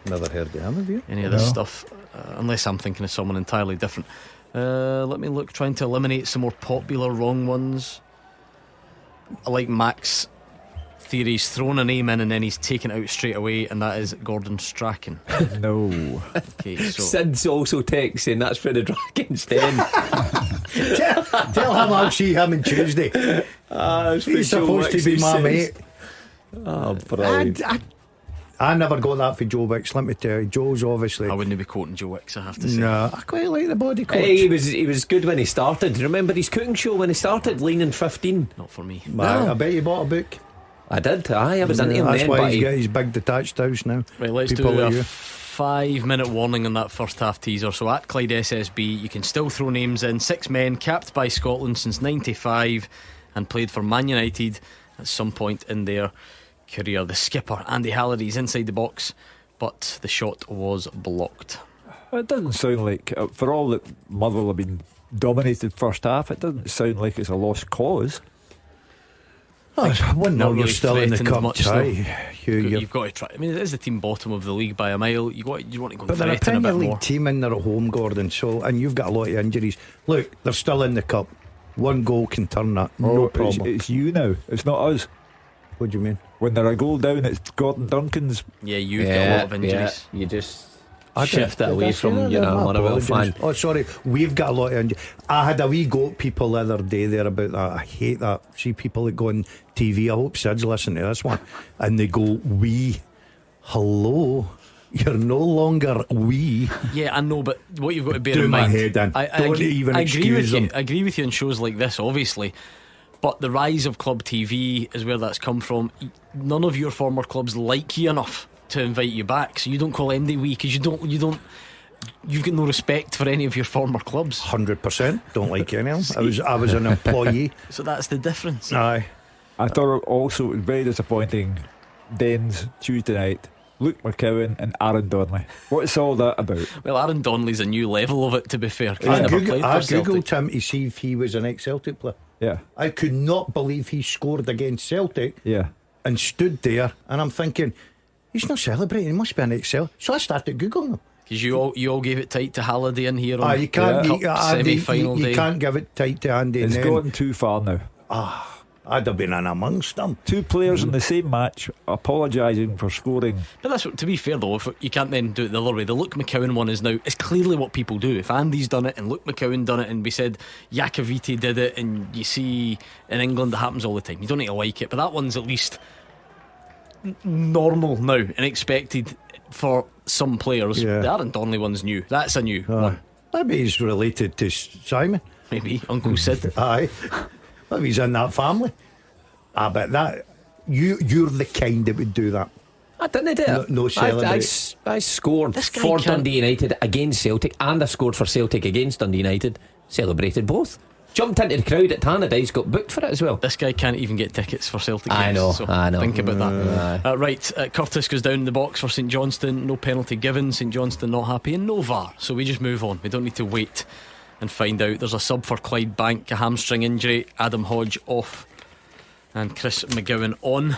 heard of him, have you? Any of this stuff, unless I'm thinking of someone entirely different. Let me look, trying to eliminate some more popular wrong ones. I like Max theories, thrown a name in and then he's taken it out straight away, and that is Gordon Strachan. No. Okay, so Sid's also texting that's for the Dragons Den. Tell him I'll see him on Tuesday. He's supposed to be my mate. Oh, brilliant. I never got that for Joe Wicks, let me tell you. Joe's obviously. I wouldn't be quoting Joe Wicks, I have to say. No, I quite like the body coach. Hey, he was good when he started. Remember his cooking show when he started, Leaning 15? Not for me. I bet you bought a book. I did. I was into him that's then. why he's got his big detached house now. Right, let's People do like a you. 5-minute warning on that first half teaser. So at Clyde SSB, you can still throw names in. 6 men capped by Scotland since 95 and played for Man United at some point in their career. The skipper, Andy Halliday's inside the box, but the shot was blocked. It doesn't sound like, for all that Motherwell have been dominated first half, it doesn't sound like it's a lost cause. Not you're still in the cup tie. You've got to try. I mean, it is the team bottom of the league by a mile. You want to go and But they're a threaten a Premier bit League more. team and they're at home, Gordon. So, and you've got a lot of injuries. Look, they're still in the cup. One goal can turn that. No problem. It's you now. It's not us. What do you mean? When they're a goal down, it's Gordon Duncan's. Yeah, you've got a lot of injuries. You just I shift it did away I say from that? Motherwell Apologies. fan. Oh, sorry, we've got a lot of injuries. I had a wee go at people the other day there about that. I hate that. See people that go on TV. I hope Sid's listen to this one, and they go, "We, hello, you're no longer we." Yeah, I know, but what you've got to bear Do in my mind, head in. Don't even excuse them. I agree with you on shows like this, obviously. But the rise of club TV is where that's come from. None of your former clubs like you enough to invite you back, so you don't call MD we because you've got no respect for any of your former clubs. 100% don't like any of them. I was an employee. So that's the difference. Aye. I thought also it was very disappointing. Dens Tuesday night, Luke McCowan and Aaron Donnelly. What's all that about? Well, Aaron Donnelly's a new level of it, to be fair. I Never played for Celtic. googled him to see if he was an ex-Celtic player. Yeah. I could not believe he scored against Celtic. Yeah. And stood there, and I'm thinking, he's not celebrating. He must be an ex-Celtic. So I started googling him. Because you all gave it tight to Halliday in here on You can't. semi-final day. You can't give it tight to Andy. It's gone too far now. I'd have been in amongst them. Two players in the same match apologising for scoring. But that's to be fair though, if you can't then do it the other way. The Luke McCowan one is now, it's clearly what people do. If Andy's done it and Luke McCowan done it and we said Jakaviti did it, and you see in England it happens all the time, you don't need to like it, but that one's at least normal now and expected for some players. Yeah. The Aaron Donnelly one's new. That's a new one. Maybe he's related to Simon. Maybe Uncle Sid. Aye. Maybe he's in that family. I bet that you're the kind that would do that. I didn't do it. No celebrate. I scored This guy for can't- Dundee United against Celtic, and I scored for Celtic against Dundee United. Celebrated both. Jumped into the crowd at Tannadice, got booked for it as well. This guy can't even get tickets for Celtic I games, know, so I know. think about that. Right, Curtis goes down the box for St Johnstone. No penalty given. St Johnstone not happy, and no VAR. So we just move on. We don't need to wait and find out. There's a sub for Clyde Bank, a hamstring injury. Adam Hodge off, and Chris McGowan on.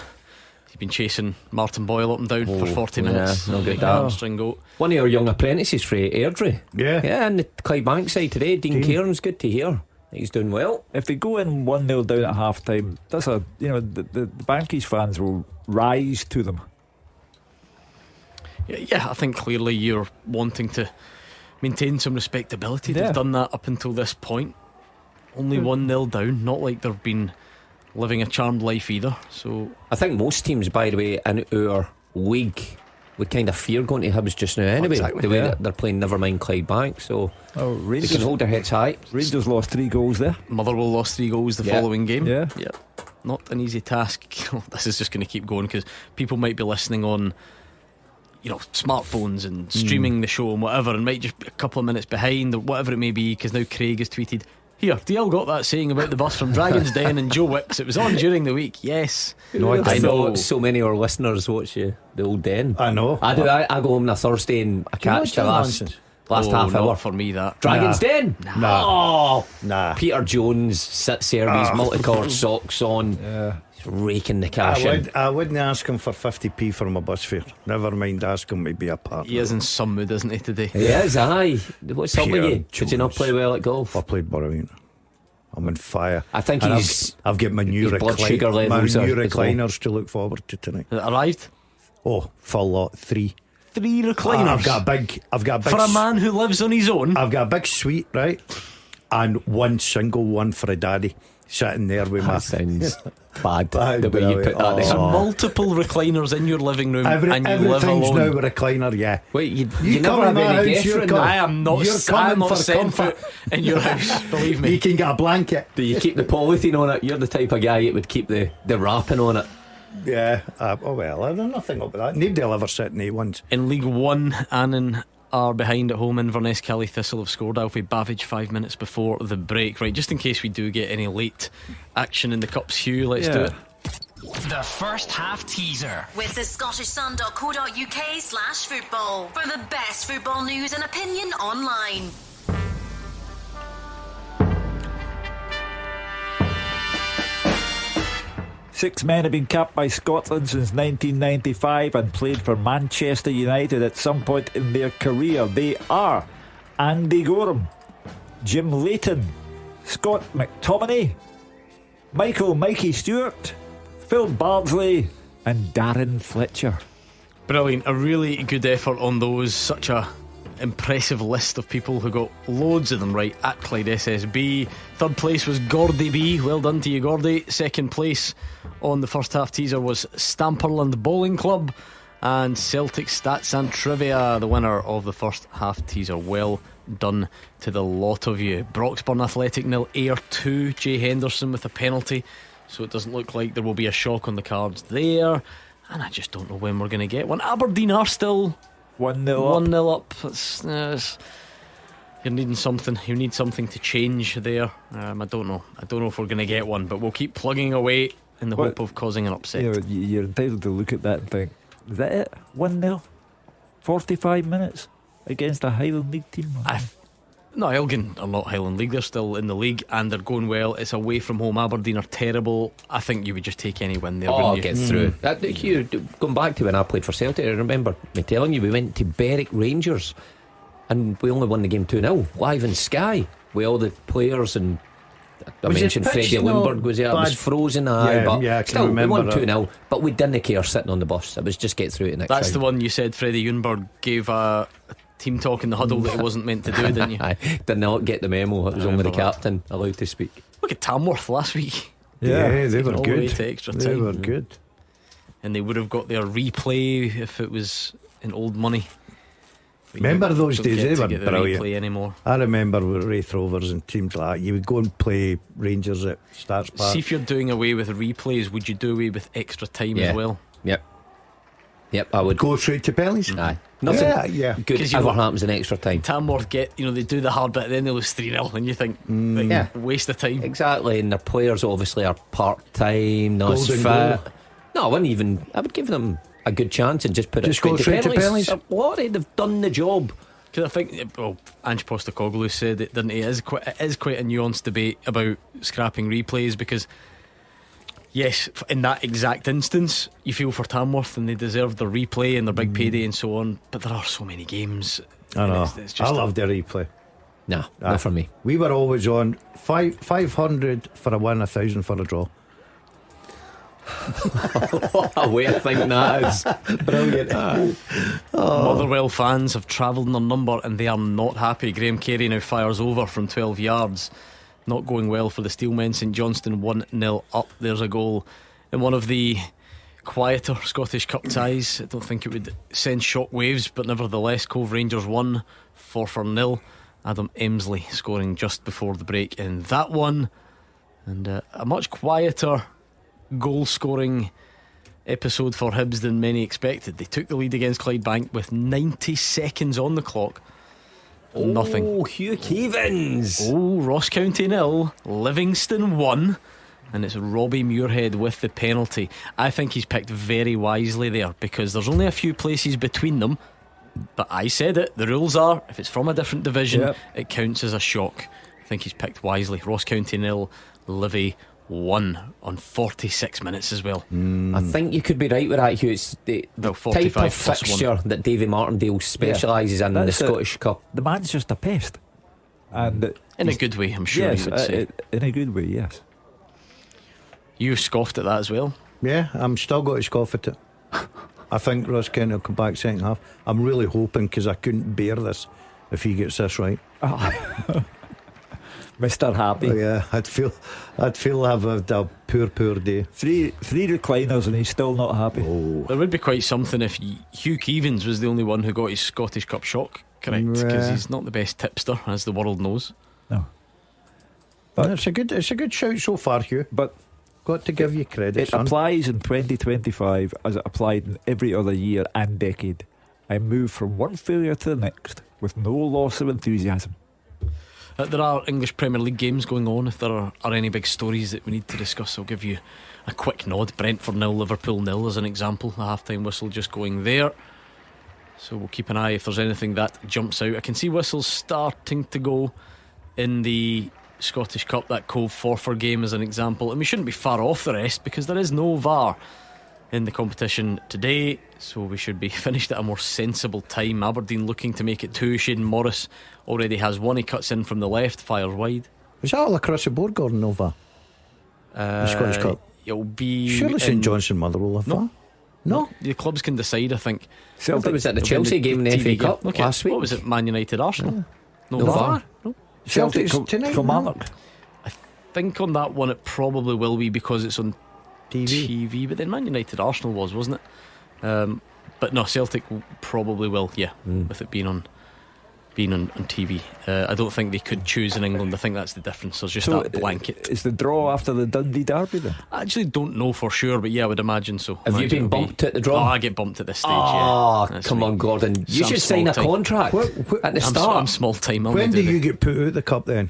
He's been chasing Martin Boyle up and down for 40 minutes. no good Big that. hamstring goat. One of your young apprentices for Airdrie. Yeah, and the Clyde Bank side today, Dean Cairns, good to hear. He's doing well. If they go in 1-0 down at half time, that's the Bankies fans will rise to them. Yeah, I think clearly you're wanting to maintain some respectability. They've done that up until this point. Only 1-0 down. Not like there have been living a charmed life either. So I think most teams, by the way, in our league would kind of fear going to Hibs just now anyway. Exactly, the way that they're playing, never mind Clydebank. So Rangers, they can hold their heads high. Rangers lost 3 goals there. Motherwell lost 3 goals the following game. Yeah. Not an easy task. This is just going to keep going because people might be listening on, you know, smartphones and streaming the show and whatever, and might just be a couple of minutes behind or whatever it may be, because now Craig has tweeted, here, DL got that saying about the bus from Dragon's Den and Joe Wicks. It was on during the week. Yes. No, I know so many of our listeners watch the old Den. I know. I do. I go home on a Thursday and I catch the last half hour. Not for me, that. Dragon's Den? Nah. Peter Jones sits there with his multicoloured socks on. He's raking the cash in. I wouldn't ask him for 50p for my bus fare. Never mind asking him to be a partner. He is in some mood, isn't he, today? He is, aye. What's up with you? Did you not play well at golf? I played brilliant. I'm on fire. I think and he's. I've got my new, blood sugar levels recliners to look forward to tonight. Has it arrived? Oh, full lot. 3 recliners. I've got a big for a man who lives on his own. I've got a big suite, right, and one single one for a daddy sitting there with my. Sounds bad the way you put that. There's multiple recliners in your living room, and you live everything's alone. now with a recliner. Yeah. Wait, you come never have in my any house, guests in I am not. I'm not setting foot in your house. Believe me. You can get a blanket. Do you keep the polythene on it? You're the type of guy that would keep the wrapping on it. Yeah. Oh well, I don't nothing up with that. Nobody will ever sit in A1s. In League One, Annan are behind at home. Inverness, Kelly Thistle have scored Alfie Bavidge 5 minutes before the break. Right, just in case we do get any late action in the Cups, Hugh, let's do it. The first half teaser with thescottishsun.co.uk/football for the best football news and opinion online. Six men have been capped by Scotland since 1995 and played for Manchester United at some point in their career. They are Andy Gorham, Jim Leighton, Scott McTominay, Michael Mikey Stewart, Phil Bardsley and Darren Fletcher. Brilliant, a really good effort on those. Such a impressive list of people who got loads of them right at Clyde SSB. Third place was Gordy B. Well done to you, Gordy. Second place on the first half teaser was Stamperland Bowling Club. And Celtic Stats and Trivia, the winner of the first half teaser. Well done to the lot of you. Broxburn Athletic 0, Ayr 2. Jay Henderson with a penalty, so it doesn't look like there will be a shock on the cards there. And I just don't know when we're going to get one. Aberdeen are still 1-0 up. You're needing something. You need something to change there. I don't know if we're going to get one, but we'll keep plugging away in the hope of causing an upset. You're entitled to look at that and think, is that it? 1-0? 45 minutes against a Highland League team? No, Elgin are not Highland League. They're still in the league and they're going well. It's away from home. Aberdeen are terrible. I think you would just take any win there. Oh, get through. Hugh, going back to when I played for Celtic, I remember me telling you we went to Berwick Rangers and we only won the game 2-0 live in Sky with all the players, and I mentioned Freddie Lundberg was there. It was frozen, but still we won 2-0, but we didn't care sitting on the bus. It was just get through it next That's round. the one you said Freddie Lundberg gave a team talk in the huddle that he wasn't meant to do, didn't you? I did not get the memo. It was only the captain allowed to speak. Look at Tamworth last week. Yeah, they were all good. The way to extra they time. were good. And they would have got their replay if it was in old money. Remember those days? They were the brilliant. replay anymore. I remember with Wraith Rovers and teams like that, you would go and play Rangers at Starts Park. See, if you're doing away with replays, would you do away with extra time as well? Yep, I would go straight to penalties. Aye, nothing good ever happens in extra time. Tamworth they do the hard bit, then they lose 3-0, and you think, waste of time. Exactly, and their players obviously are part-time, not as fit. No, I would give them a good chance and just put it go straight to penalties. They've done the job. Because I think, Ange Postecoglou said it, didn't he? It is quite a nuanced debate about scrapping replays, because yes, in that exact instance you feel for Tamworth and they deserve their replay and their big payday and so on, but there are so many games. I know. I love the replay. Nah, not for me. We were always on 500 for a win, 1,000 for a draw. What a way of thinking that is. Brilliant. Motherwell fans have travelled in their number and they are not happy. Graham Carey now fires over from 12 yards not going well for the Steelmen. St Johnstone 1-0 up. There's a goal in one of the quieter Scottish Cup ties. I don't think it would send shock waves, but nevertheless, Cove Rangers 1, Forfar 0. Adam Emsley scoring just before the break in that one. And a much quieter goal scoring episode for Hibs than many expected. They took the lead against Clydebank with 90 seconds on the clock. Nothing. Oh, Hugh Keevins. Oh, Ross County 0, Livingston 1. And it's Robbie Muirhead with the penalty. I think he's picked very wisely there, because there's only a few places between them. But I said it, the rules are, if it's from a different division, it counts as a shock. I think he's picked wisely. Ross County 0, Livy 1 on 46 minutes as well. I think you could be right with that, Hugh. It's the type of fixture that Davy Martindale specialises in the Scottish Cup. The man's just a pest. And in a good way, I'm sure he would say. In a good way, yes. You scoffed at that as well. Yeah, I'm still going to scoff at it. I think Ross County will come back second half. I'm really hoping, because I couldn't bear this if he gets this right. Mr. Happy. Oh, yeah, I'd feel I've had a poor day. Three recliners and he's still not happy. There would be quite something if Hugh Keevins was the only one who got his Scottish Cup shock correct, because he's not the best tipster, as the world knows. No, but it's a good shout so far, Hugh. But got to give you credit. It applies in 2025 as it applied in every other year and decade. I move from one failure to the next with no loss of enthusiasm. There are English Premier League games going on. If there are any big stories that we need to discuss, I'll give you a quick nod. Brentford 0, Liverpool 0 as an example. The half-time whistle just going there, so we'll keep an eye if there's anything that jumps out. I can see whistles starting to go in the Scottish Cup. That Cove Forfar game as an example, and we shouldn't be far off the rest, because there is no VAR in the competition today, so we should be finished at a more sensible time. Aberdeen looking to make it 2. Shaden Morris already has 1. He cuts in from the left, fires wide. Is that all across the board, Gordon, Nova? The Scottish Cup? It'll be surely St Johnstone Motherwell have VAR? No, the clubs can decide, I think. Celtic was at the Chelsea game in the FA Cup last week. What was it, Man United Arsenal? No VAR. No. Celtic's tonight. I think on that one it probably will be, because it's on TV, but then Man United Arsenal wasn't it? But no, Celtic probably will, with it being on TV. I don't think they could choose in England. I think that's the difference. There's just that blanket. Is the draw after the Dundee derby then? I actually don't know for sure, but I would imagine so. Have you been bumped at the draw? Oh, I get bumped at this stage. Come on, Gordon. You should sign a contract at the start. I'm small time. When do you get put out of the cup then?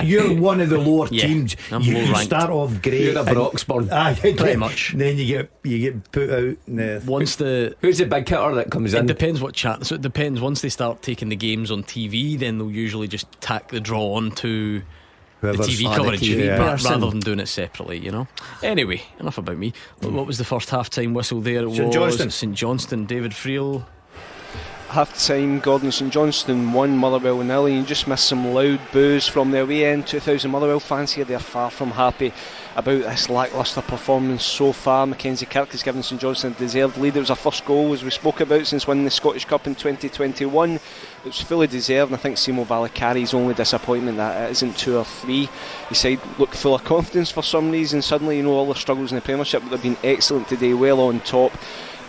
you're one of the lower teams. You start off great. You're a Broxburn. Pretty much. Then you get put out. Once who's the big hitter that comes in? It depends what chat. So it depends. Once they start taking the games on TV, then they'll usually just tack the draw onto the TV coverage, rather than doing it separately, Anyway, enough about me. What was the first half-time whistle there? St Johnstone. David Friel. Half-time, Gordon, St Johnstone 1, Motherwell 0. You just missed some loud boos from the away end. 2,000 Motherwell fans here. They're far from happy about this lacklustre performance so far. Mackenzie Kirk has given St Johnstone a deserved lead. It was our first goal, as we spoke about, since winning the Scottish Cup in 2021. It was fully deserved, and I think Simo Valakari's only disappointment that it isn't 2 or 3. His side looked full of confidence for some reason. Suddenly, all the struggles in the Premiership, but they've been excellent today, well on top,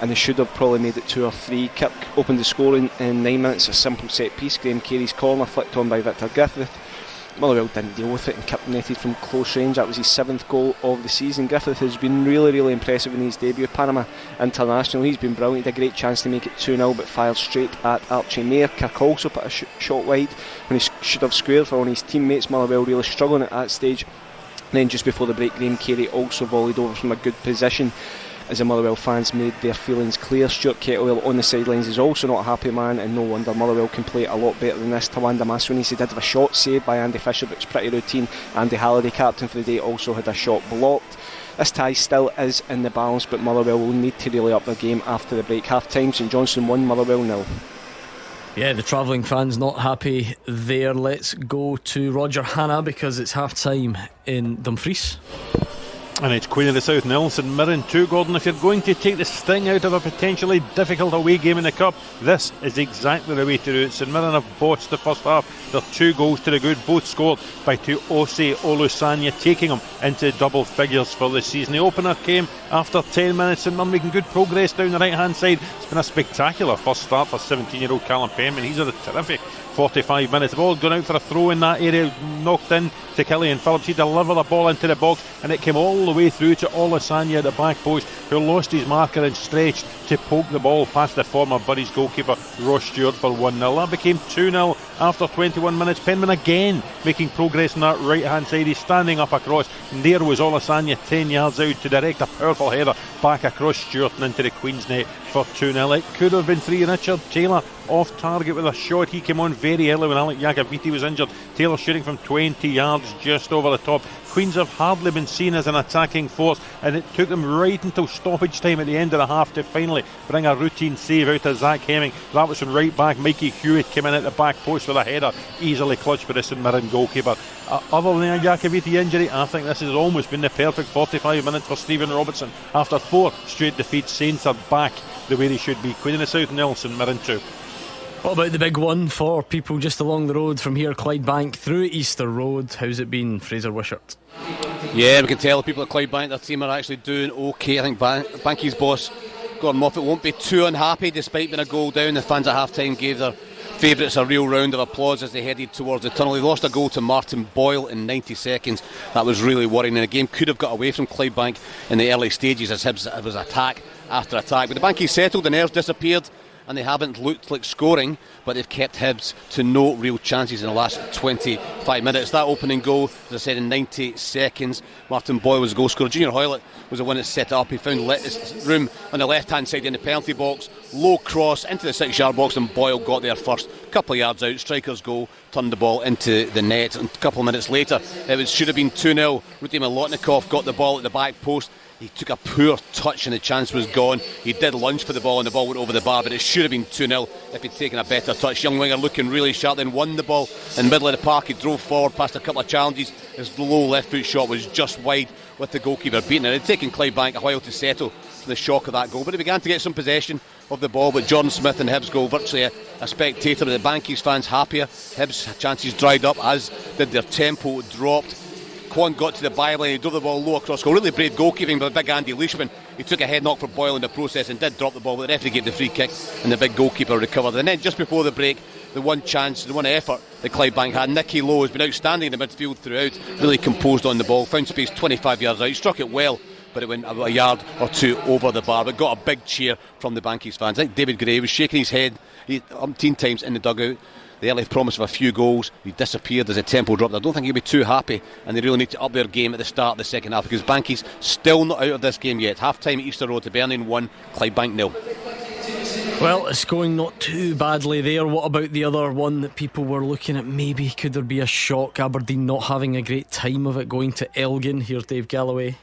and they should have probably made it 2 or 3. Kirk opened the scoring in 9 minutes, a simple set piece. Graham Carey's corner flicked on by Victor Griffith. Motherwell didn't deal with it, and Kirk netted from close range. That was his 7th goal of the season. Griffith has been really impressive in his debut. Panama international, he's been brilliant. He had a great chance to make it 2-0, but fired straight at Archie Mayer. Kirk also put a shot wide when he should have squared for one of his teammates. Motherwell really struggling at that stage. And then just before the break, Graham Carey also volleyed over from a good position, as the Motherwell fans made their feelings clear. Stuart Kettlewell on the sidelines is also not a happy man, and no wonder. Motherwell can play a lot better than this. Tawanda Masoni did have a shot saved by Andy Fisher, but it's pretty routine. Andy Halliday, captain for the day, also had a shot blocked. This tie still is in the balance, but Motherwell will need to really up their game after the break. Half time, St Johnstone 1, Motherwell 0. Yeah, the travelling fans not happy there. Let's go to Roger Hannah, because it's half time in Dumfries. And it's Queen of the South 0, St Mirren 2. Gordon, if you're going to take the sting out of a potentially difficult away game in the Cup, this is exactly the way to do it. St Mirren have bossed the first half. They're 2 goals to the good, both scored by Tuose Olusanya, taking them into double figures for the season. The opener came after 10 minutes. St Mirren making good progress down the right hand side. It's been a spectacular first start for 17-year-old Callum Penman. He's had a terrific 45 minutes. The ball gone out for a throw in that area, knocked in to Killian Phillips. He delivered the ball into the box, and it came all the way through to Olusanya at the back post, who lost his marker and stretched to poke the ball past the former Buddies goalkeeper Ross Stewart for 1-0. That became 2-0 after 21 minutes. Penman again making progress on that right hand side. He's standing up across, and there was Olusanya 10 yards out to direct a powerful header back across Stewart and into the Queen's net for 2-0. It could have been 3. Richard Taylor off target with a shot. He came on very early when Alec Iacoviti was injured. Taylor shooting from 20 yards just over the top. Queens have hardly been seen as an attacking force, and it took them right until stoppage time at the end of the half to finally bring a routine save out of Zach Hemming. That was from right back. Mikey Hewitt came in at the back post with a header, easily clutched by the St Mirren goalkeeper. Other than a Iacoviti injury, I think this has almost been the perfect 45 minutes for Stephen Robertson. After 4 straight defeats, Saints are back the way they should be. Queen of the South 0, St Mirren 2. What about the big one for people just along the road from here, Clydebank through Easter Road? How's it been, Fraser Wishart? Yeah, we can tell the people at Clydebank, their team are actually doing okay. I think Banky's boss Gordon Moffat won't be too unhappy despite being a goal down. The fans at half time gave their favourites a real round of applause as they headed towards the tunnel. They lost a goal to Martin Boyle in 90 seconds. That was really worrying, and the game could have got away from Clydebank in the early stages as Hibs was attack after attack. But the Bankies settled, the nerves disappeared, and they haven't looked like scoring, but they've kept Hibs to no real chances in the last 25 minutes. That opening goal, as I said, in 90 seconds. Martin Boyle was the goal scorer. Junior Hoylett was the one that set it up. He found room on the left hand side in the penalty box, low cross into the 6-yard box, and Boyle got there first, couple of yards out. Striker's goal turned the ball into the net, and a couple of minutes later it should have been 2-0. Rudy Milotnikov got the ball at the back post. He took a poor touch and the chance was gone. He did lunge for the ball and the ball went over the bar, but it should have been 2-0 if he'd taken a better touch. Young winger looking really sharp, then won the ball in the middle of the park. He drove forward past a couple of challenges. His low left foot shot was just wide with the goalkeeper beating it. It had taken Clydebank a while to settle for the shock of that goal, but he began to get some possession of the ball. But Jordan Smith and Hibs goal, virtually a spectator. The Bankies fans happier. Hibs chances dried up, as did their tempo dropped. Quan got to the byline, he drove the ball low across goal. Really brave goalkeeping by big Andy Leishman. He took a head knock for Boyle in the process and did drop the ball, but the referee gave the free kick and the big goalkeeper recovered. And then just before the break, the one chance, the one effort that Clydebank had, Nicky Lowe has been outstanding in the midfield throughout, really composed on the ball, found space 25 yards out, he struck it well, but it went a yard or two over the bar, but got a big cheer from the Bankies fans. I think David Gray was shaking his head umpteen times in the dugout. The early promise of a few goals, he disappeared as the tempo dropped. I don't think he'll be too happy, and they really need to up their game at the start of the second half, because Bankies still not out of this game yet. Half time at Easter Road, to Hibernian 1, Clydebank 0. Well, it's going not too badly there. What about the other one that people were looking at? Maybe could there be a shock? Aberdeen not having a great time of it, going to Elgin. Here's Dave Galloway.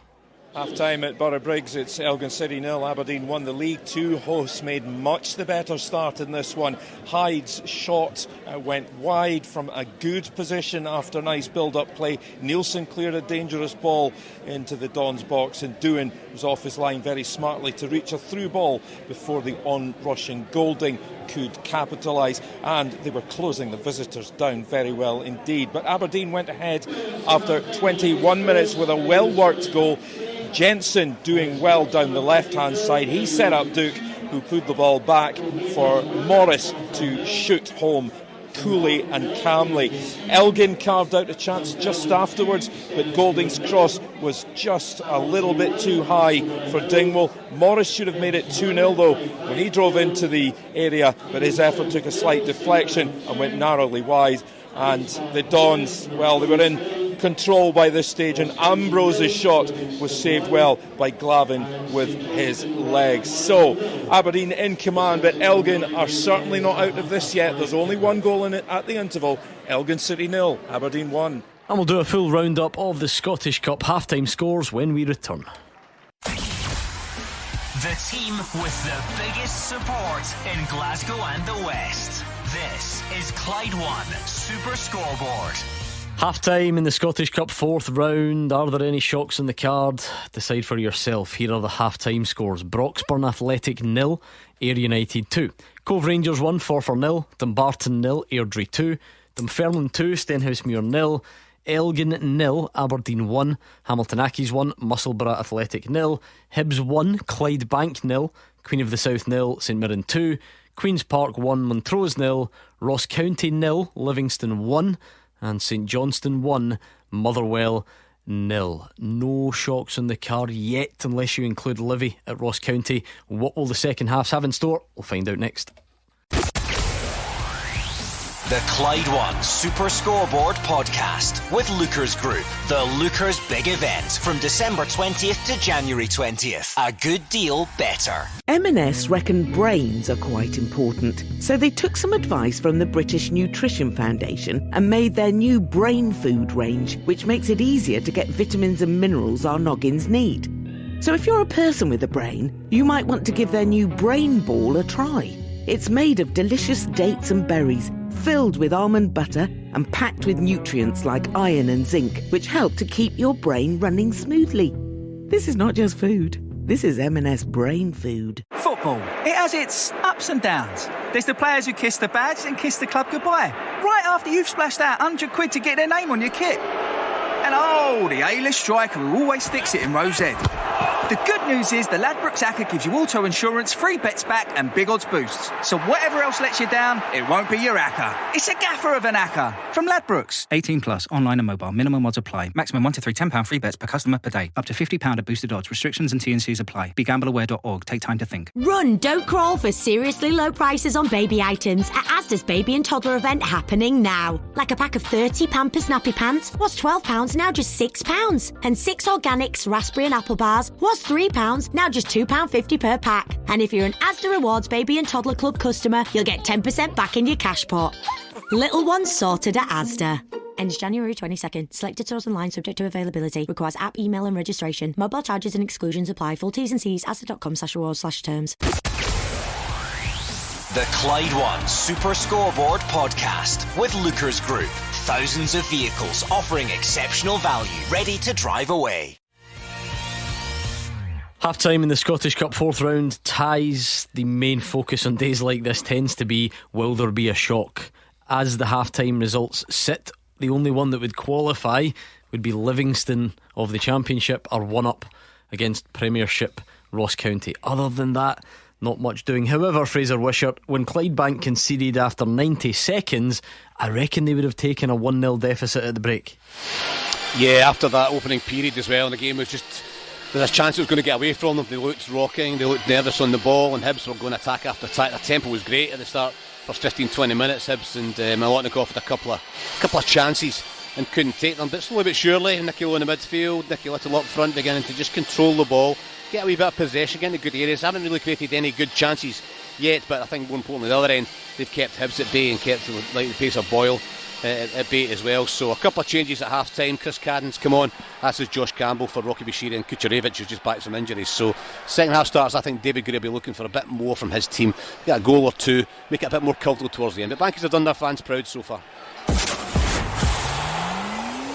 Half time at Borough Briggs, it's Elgin City 0, Aberdeen 1. The League 2 hosts made much the better start in this one. Hyde's shot went wide from a good position after nice build-up play. Nielsen cleared a dangerous ball into the Dons box, and Doohan was off his line very smartly to reach a through ball before the on-rushing Golding could capitalise, and they were closing the visitors down very well indeed. But Aberdeen went ahead after 21 minutes with a well-worked goal. Jensen doing well down the left-hand side. He set up Duke, who put the ball back for Morris to shoot home coolly and calmly. Elgin carved out a chance just afterwards, but Golding's cross was just a little bit too high for Dingwall. Morris should have made it 2-0 though when he drove into the area, but his effort took a slight deflection and went narrowly wide. And the Dons, well, they were in control by this stage, and Ambrose's shot was saved well by Glavin with his legs. So Aberdeen in command, but Elgin are certainly not out of this yet. There's only one goal in it at the interval. Elgin City 0, Aberdeen 1. And we'll do a full roundup of the Scottish Cup half-time scores when we return. The team with the biggest support in Glasgow and the West. This is Clyde One Super Scoreboard. Half time in the Scottish Cup 4th round. Are there any shocks in the card? Decide for yourself. Here are the half time scores. Broxburn Athletic 0, Ayr United 2. Cove Rangers 1, Forfar 0. Dumbarton 0, Airdrie 2. Dunfermline 2, Stenhousemuir 0. Elgin 0, Aberdeen 1. Hamilton Accies 1, Musselburgh Athletic 0. Hibs 1, Clydebank 0. Queen of the South 0, St Mirren 2. Queen's Park 1, Montrose 0. Ross County 0, Livingston 1. And St Johnstone 1, Motherwell 0. No shocks on the card yet, unless you include Livy at Ross County. What will the second halves have in store? We'll find out next. The Clyde One Super Scoreboard Podcast with Lookers Group. The Lookers Big Event from December 20th to January 20th. A good deal better. M&S reckon brains are quite important, so they took some advice from the British Nutrition Foundation and made their new brain food range, which makes it easier to get vitamins and minerals our noggins need. So if you're a person with a brain, you might want to give their new Brain Ball a try. It's made of delicious dates and berries, filled with almond butter and packed with nutrients like iron and zinc, which help to keep your brain running smoothly. This is not just food. This is M&S brain food. Football, it has its ups and downs. There's the players who kiss the badge and kiss the club goodbye, right after you've splashed out £100 to get their name on your kit. And the A-list striker who always sticks it in row Z. The good news is the Ladbrokes Acca gives you auto insurance, free bets back and big odds boosts. So whatever else lets you down, it won't be your Acca. It's a gaffer of an Acca from Ladbrokes. 18 plus, online and mobile. Minimum odds apply. Maximum 1 to 3 £10 free bets per customer per day. Up to £50 of boosted odds. Restrictions and T&Cs apply. BeGambleAware.org. Take time to think. Run, don't crawl for seriously low prices on baby items at Asda's baby and toddler event happening now. Like a pack of 30 Pampers nappy pants was £12, now just £6. And 6 Organics raspberry and apple bars was £3, now just £2.50 per pack. And if you're an Asda Rewards Baby and Toddler Club customer, you'll get 10% back in your cash pot. Little ones sorted at Asda. Ends January 22nd. Selected stores online subject to availability. Requires app, email and registration. Mobile charges and exclusions apply. Full T's and C's asda.com/rewards/terms. The Clyde One Super Scoreboard Podcast with Lookers Group. Thousands of vehicles offering exceptional value, ready to drive away. Half time in the Scottish Cup 4th round. Ties. The main focus on days like this tends to be, will there be a shock? As the half time results sit, the only one that would qualify would be Livingston of the Championship, or one up against Premiership Ross County. Other than that, not much doing. However, Fraser Wishart, when Clydebank conceded after 90 seconds, I reckon they would have taken a 1-0 deficit at the break. Yeah, after that opening period as well, and the game was just, there's a chance it was going to get away from them. They looked rocking, they looked nervous on the ball, and Hibs were going to attack after attack. Their tempo was great at the start. First 15-20 minutes, Hibs and Milotnikov had a couple of chances and couldn't take them. But slowly but surely, Nicky Lowe in the midfield, Nicky Little up front, beginning to just control the ball, get a wee bit of possession, get into good areas. Haven't really created any good chances yet, but I think more importantly, the other end, they've kept Hibs at bay and kept the pace of Boyle at bay as well. So a couple of changes at half time. Chris Cadden's come on, as is Josh Campbell for Rocky Bashiri, and Kucherevich who's just back from injuries. So second half starts, I think David Gray will be looking for a bit more from his team, get a goal or two, make it a bit more comfortable towards the end. But Bankies have done their fans proud so far.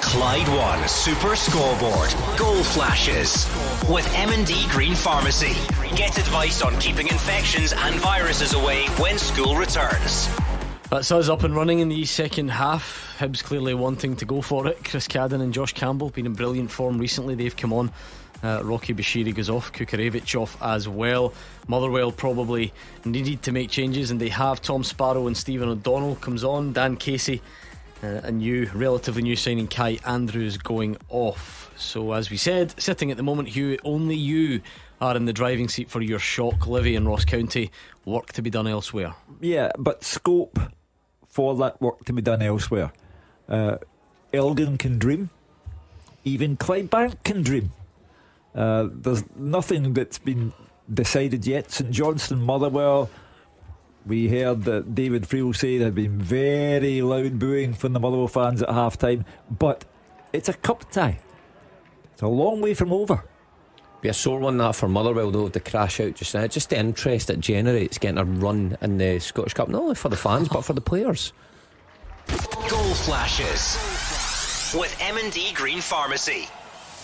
Clyde One Super Scoreboard Goal Flashes with M&D Green Pharmacy. Get advice on keeping infections and viruses away when school returns. That's us up and running in the second half. Hibs clearly wanting to go for it. Chris Cadden and Josh Campbell been in brilliant form recently. They've come on. Rocky Bashiri goes off, Kucherevich off as well. Motherwell probably needed to make changes, and they have. Tom Sparrow and Stephen O'Donnell comes on. Dan Casey, a relatively new signing, Kai Andrews, going off. So as we said, sitting at the moment, Hugh, only you are in the driving seat for your shock. Livy and Ross County, work to be done elsewhere. Yeah, but scope for that work to be done elsewhere. Elgin can dream. Even Clydebank can dream. There's nothing that's been decided yet. St Johnstone, Motherwell, we heard that David Friel say there had been very loud booing from the Motherwell fans at half time, but it's a cup tie. It's a long way from over. Be a sore one that for Motherwell though, to crash out just now. Just the interest it generates getting a run in the Scottish Cup, not only for the fans but for the players. Goal Flashes with M&D Green Pharmacy.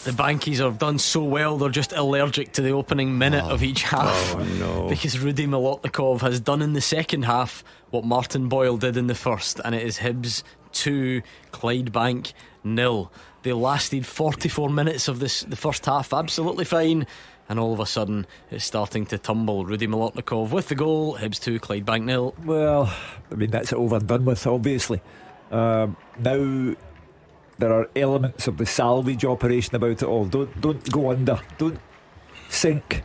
The Bankies have done so well, they're just allergic to the opening minute of each half. Oh, no. Because Rudy Milotnikov has done in the second half what Martin Boyle did in the first, and it is Hibs 2, Clydebank 0. They lasted 44 minutes of the first half absolutely fine, and all of a sudden it's starting to tumble. Rudy Milotnikov with the goal, Hibs 2, Clydebank 0. Well, I mean, that's over and done with, obviously. Now there are elements of the salvage operation about it all. Don't go under, don't sink.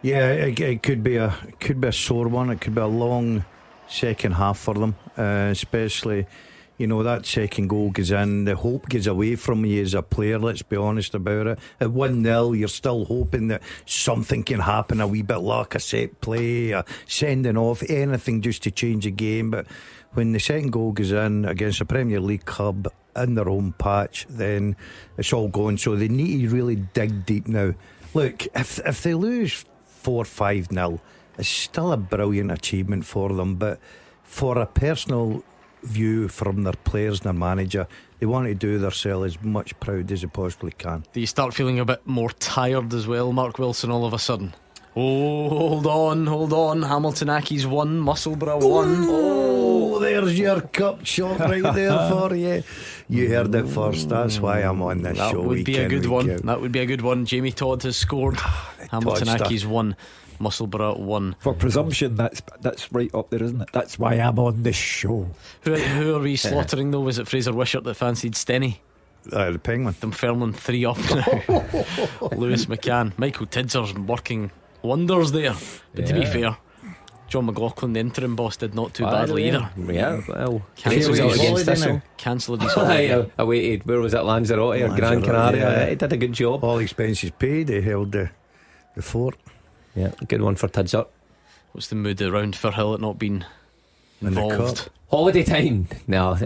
Yeah, it could be a sore one. It could be a long second half for them, especially, you know, that second goal goes in, the hope goes away from you as a player. Let's be honest about it. At 1-0 you're still hoping that something can happen, a wee bit like a set play, a sending off, anything just to change the game. But when the second goal goes in against a Premier League club in their own patch, then it's all gone. So they need to really dig deep now. Look, if they lose 4-5-0, it's still a brilliant achievement for them. But for a personal view from their players and their manager, they want to do themselves as much proud as they possibly can. Do you start feeling a bit more tired as well, Mark Wilson, all of a sudden? Oh, hold on. Hamilton Accies 1, Musselburgh 1. Oh, there's your cup shot right there for you. You heard it first. That's why I'm on this show. That would be a good one. That would be a good one. Jamie Todd has scored. Hamilton Accies 1, Musselburgh 1. For presumption, that's right up there, isn't it? That's why I'm on this show. Who are we slaughtering though? Was it Fraser Wishart that fancied Stenny? The Penguin. Dunfermline 3 up now. Lewis McCann, Michael Tidzer's working wonders there. But to be fair, John McLaughlin, the interim boss, did not too badly either. Yeah, well, cancelled his holiday. I waited. Where was it? Lanzarote or Gran Canaria? Yeah. He did a good job. All expenses paid. He held the fort. Good one for Tidser. What's the mood around Firhill at not being involved? Holiday time. No.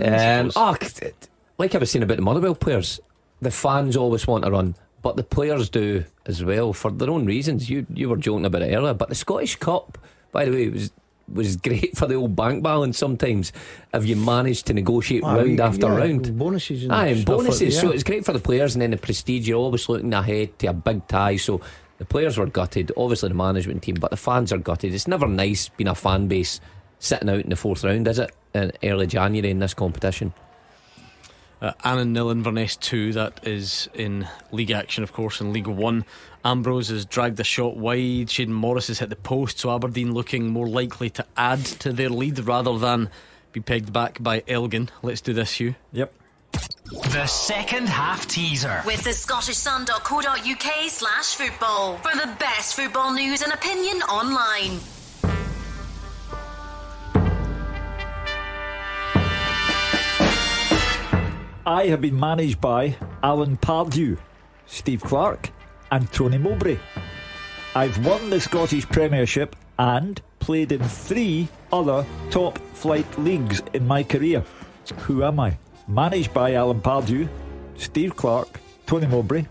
Like I was saying about the Motherwell players, the fans always want to run, but the players do as well for their own reasons. You were joking about it earlier, but the Scottish Cup, by the way, was great for the old bank balance sometimes if you managed to negotiate round after round. Bonuses and bonuses. So it's great for the players, and then the prestige, you're always looking ahead to a big tie. So the players were gutted, obviously the management team, but the fans are gutted. It's never nice being a fan base sitting out in the fourth round, is it? In early January in this competition. Annan 0, Inverness 2. That is in league action, of course. In League 1, Ambrose has dragged a shot wide. Shaden Morris has hit the post, so Aberdeen looking more likely to add to their lead rather than be pegged back by Elgin. Let's do this, Hugh. Yep. The second half teaser with the scottishsun.co.uk/football for the best football news and opinion online. I have been managed by Alan Pardew, Steve Clarke and Tony Mowbray. I've won the Scottish Premiership and played in 3 other top flight leagues in my career. Who am I? Managed by Alan Pardew, Steve Clarke, Tony Mowbray.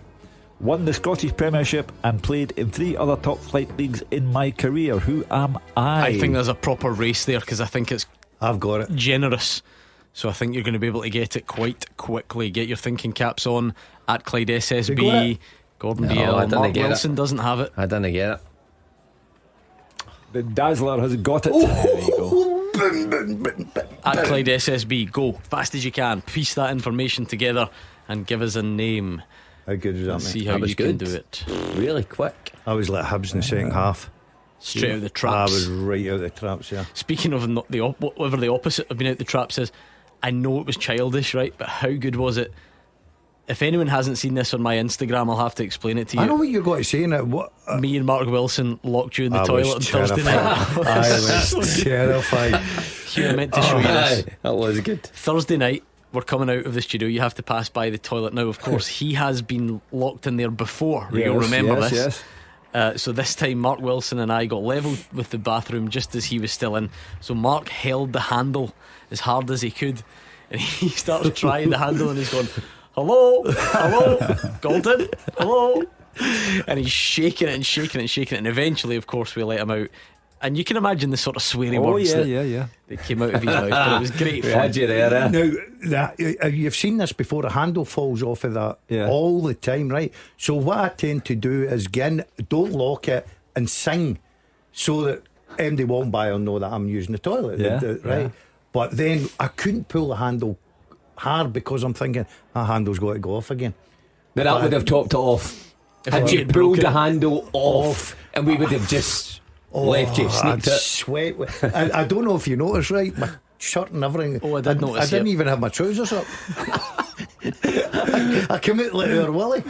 Won the Scottish Premiership and played in 3 other top flight leagues in my career. Who am I? I think there's a proper race there because I think it's I've got it. Generous. So I think you're going to be able to get it quite quickly. Get your thinking caps on at Clyde SSB. Gordon BL. Mark Wilson doesn't have it. I didn't get it. The Dazzler has got it. There you go. At Clyde SSB, go fast as you can. Piece that information together and give us a name. How good was that? See how you can do it. Really quick. I was like Hibs in the second half. Straight out the traps. I was right out the traps. Yeah. Speaking of whatever the opposite of being out the traps is, I know it was childish, right? But how good was it? If anyone hasn't seen this on my Instagram, I'll have to explain it to you. I know what you're going to say now. Me and Mark Wilson locked you in the toilet on Thursday night. I was terrified. Hugh, I meant to show you this. That was good. Thursday night, we're coming out of the studio. You have to pass by the toilet now. Of course, he has been locked in there before. You'll remember this. Yes. So this time Mark Wilson and I got level with the bathroom just as he was still in. So Mark held the handle as hard as he could, and he started trying the handle and he's going, hello, Golden, hello, and he's shaking it and eventually, of course, we let him out. And you can imagine the sort of sweary Oh, words yeah. that came out of his mouth. But it was great fun. Had you there, Now, you've seen this before. The handle falls off of that all the time, right? So what I tend to do is don't lock it and sing, so that MD won't buy or know that I'm using the toilet, right? But then I couldn't pull the handle hard because I'm thinking that handle's got to go off again. But that would have topped it off. Had you pulled the handle off, and we would have just left you sneaked I'd it. sweat. I don't know if you noticed, right? My shirt and everything. Oh, I did notice. I didn't even have my trousers up. I come out like our Willie.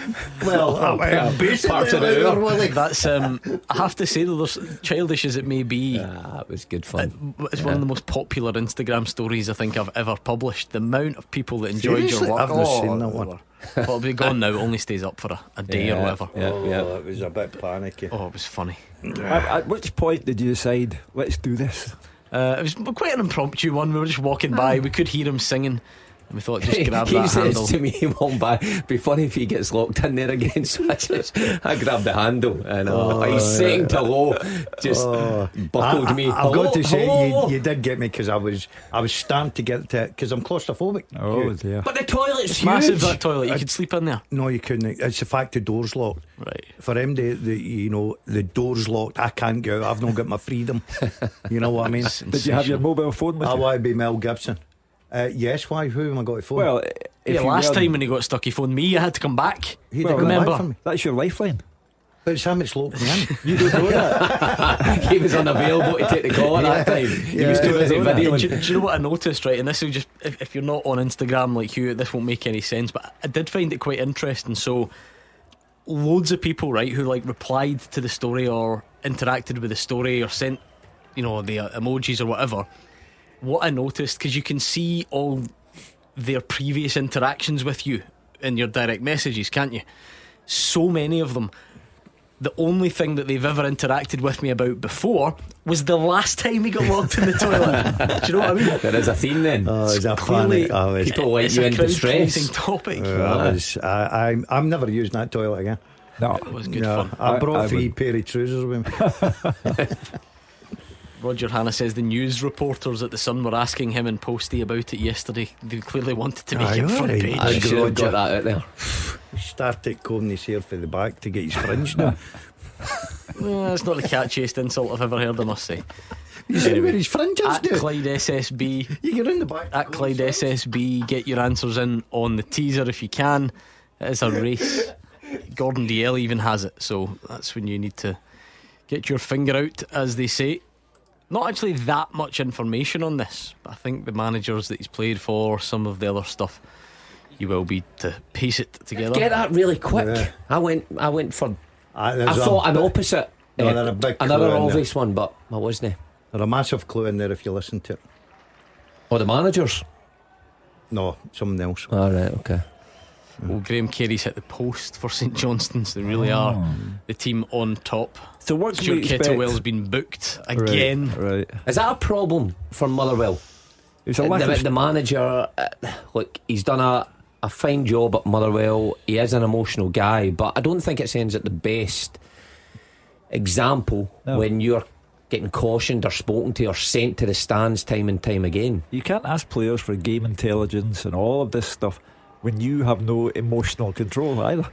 Well, basically our Willie. That's I have to say, though, childish as it may be, it was good fun. It's one of the most popular Instagram stories I think I've ever published. The amount of people that enjoyed Seriously? your work. I've not seen that one. But it'll be gone now. It only stays up for a day or whatever. It was a bit panicky. Oh, it was funny. At which point did you decide, let's do this? It was quite an impromptu one. We were just walking by. We could hear him singing. And we thought, just grab he that says handle. to me, "Won't buy." Be funny if he gets locked in there again. So I grabbed the handle, and he's saying hello, just buckled me. I've got to say, hello. you did get me, because I was starting to get to, because I'm claustrophobic. Oh dear. But the toilet's It's huge. massive, that toilet. You could sleep in there. No, you couldn't. It's the fact the door's locked. Right. For him, the door's locked. I can't go out. I've not got my freedom. You know what I mean? Did you have your mobile phone with I you? want to be Mel Gibson. Yes, why? Who am I got to phone? Well, if you last were- time when he got stuck, he phoned me. I had to come back. He well, did come back remember? for me. That's your lifeline. But it's how much locked me in. You don't know that. He was unavailable to take the call at that time. He was too busy videoing. Do you know what I noticed, right? And this will just, if you're not on Instagram like Hugh, this won't make any sense, but I did find it quite interesting. So loads of people, right, who like replied to the story or interacted with the story or sent, the emojis or whatever. What I noticed, because you can see all their previous interactions with you in your direct messages, can't you? So many of them, the only thing that they've ever interacted with me about before was the last time he got locked in the toilet. Do you know what I mean? There is a theme then. Oh, is that Clearly, funny? people like it's you a in distress. crowd-pleasing topic. I'm never using that toilet again. No, It was good fun. I brought I 3 would. pair of trousers with me. Roger Hanna says the news reporters at the Sun were asking him and Posty about it yesterday. They clearly wanted to make Aye, him front alright. page. I should have got that out there. He started combing his hair for the back to get his fringe now. That's not the catchiest insult I've ever heard, I must say. You see where his fringe is, At dude? Clyde SSB, You get in the back. at Clyde SSB, get your answers in on the teaser if you can. It is a race. Gordon DL even has it, so that's when you need to get your finger out, as they say. Not actually that much information on this, but I think the managers that he's played for, some of the other stuff, you will be to piece it together. Get that really quick. Yeah. I went for. I there's thought a an big- opposite. No, they're a big another clue in there. obvious one, but I wasn't. There's a massive clue in there if you listen to it. Oh, the managers. No, someone else. All right, okay. Well, Graham Carey's hit the post for St Johnstone's. They really are the team on top. So what can we Stuart expect? Kettlewell's been booked again. Right. Is that a problem for Motherwell? It's a lack of The manager, look, he's done a fine job at Motherwell. He is an emotional guy, but I don't think it sends at the best example when you're getting cautioned or spoken to or sent to the stands time and time again. You can't ask players for game intelligence and all of this stuff when you have no emotional control either.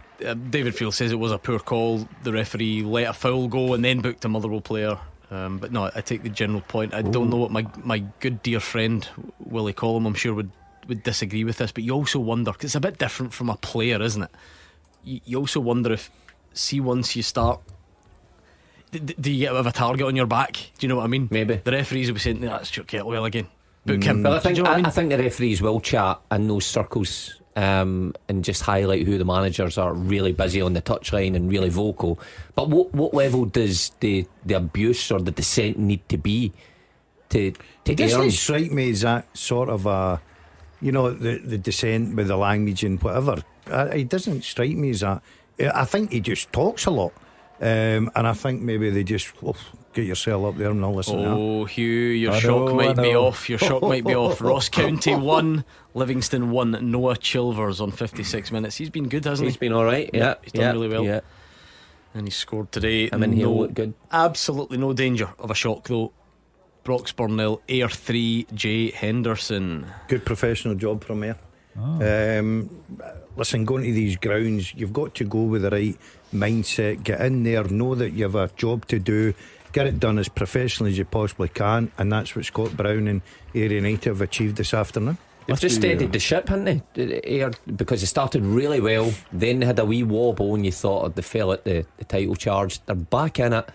David Field says it was a poor call. The referee let a foul go and then booked a Motherwell player. But no, I take the general point. I don't know what my good dear friend Willie Collum, I'm sure, would disagree with this, but you also wonder, because it's a bit different from a player, isn't it? You also wonder if, see, once you start, do you get a bit of a target on your back? Do you know what I mean? Maybe the referees will be saying, that's Stuart Kettlewell again, book him. But I think Do you know what I mean? I think the referees will chat in those circles and just highlight who the managers are really busy on the touchline and really vocal. But what level does the abuse or the dissent need to be to It doesn't earn? strike me as that sort of a, the dissent with the language and whatever. It doesn't strike me as that. I think he just talks a lot, and I think maybe they just get yourself up there and all listen to that. Oh, Hugh, your shock might be off. Your shock might be off. Ross County 1, Livingston 1. Noah Chilvers on 56 minutes. He's been good, hasn't he? He's been alright, yeah. He's done really well. Yeah. And he scored today. He'll look good. Absolutely no danger of a shock though. Broxburn 0, Ayr 3, Jay Henderson. Good professional job from Ayr. Listen, going to these grounds, you've got to go with the right mindset. Get in there, know that you have a job to do, get it done as professionally as you possibly can, and that's what Scott Brown and Ayr United have achieved this afternoon. They've just steadied the ship, haven't they? Ayr, because they started really well, then they had a wee wobble and you thought they fell at the title charge. They're back in it,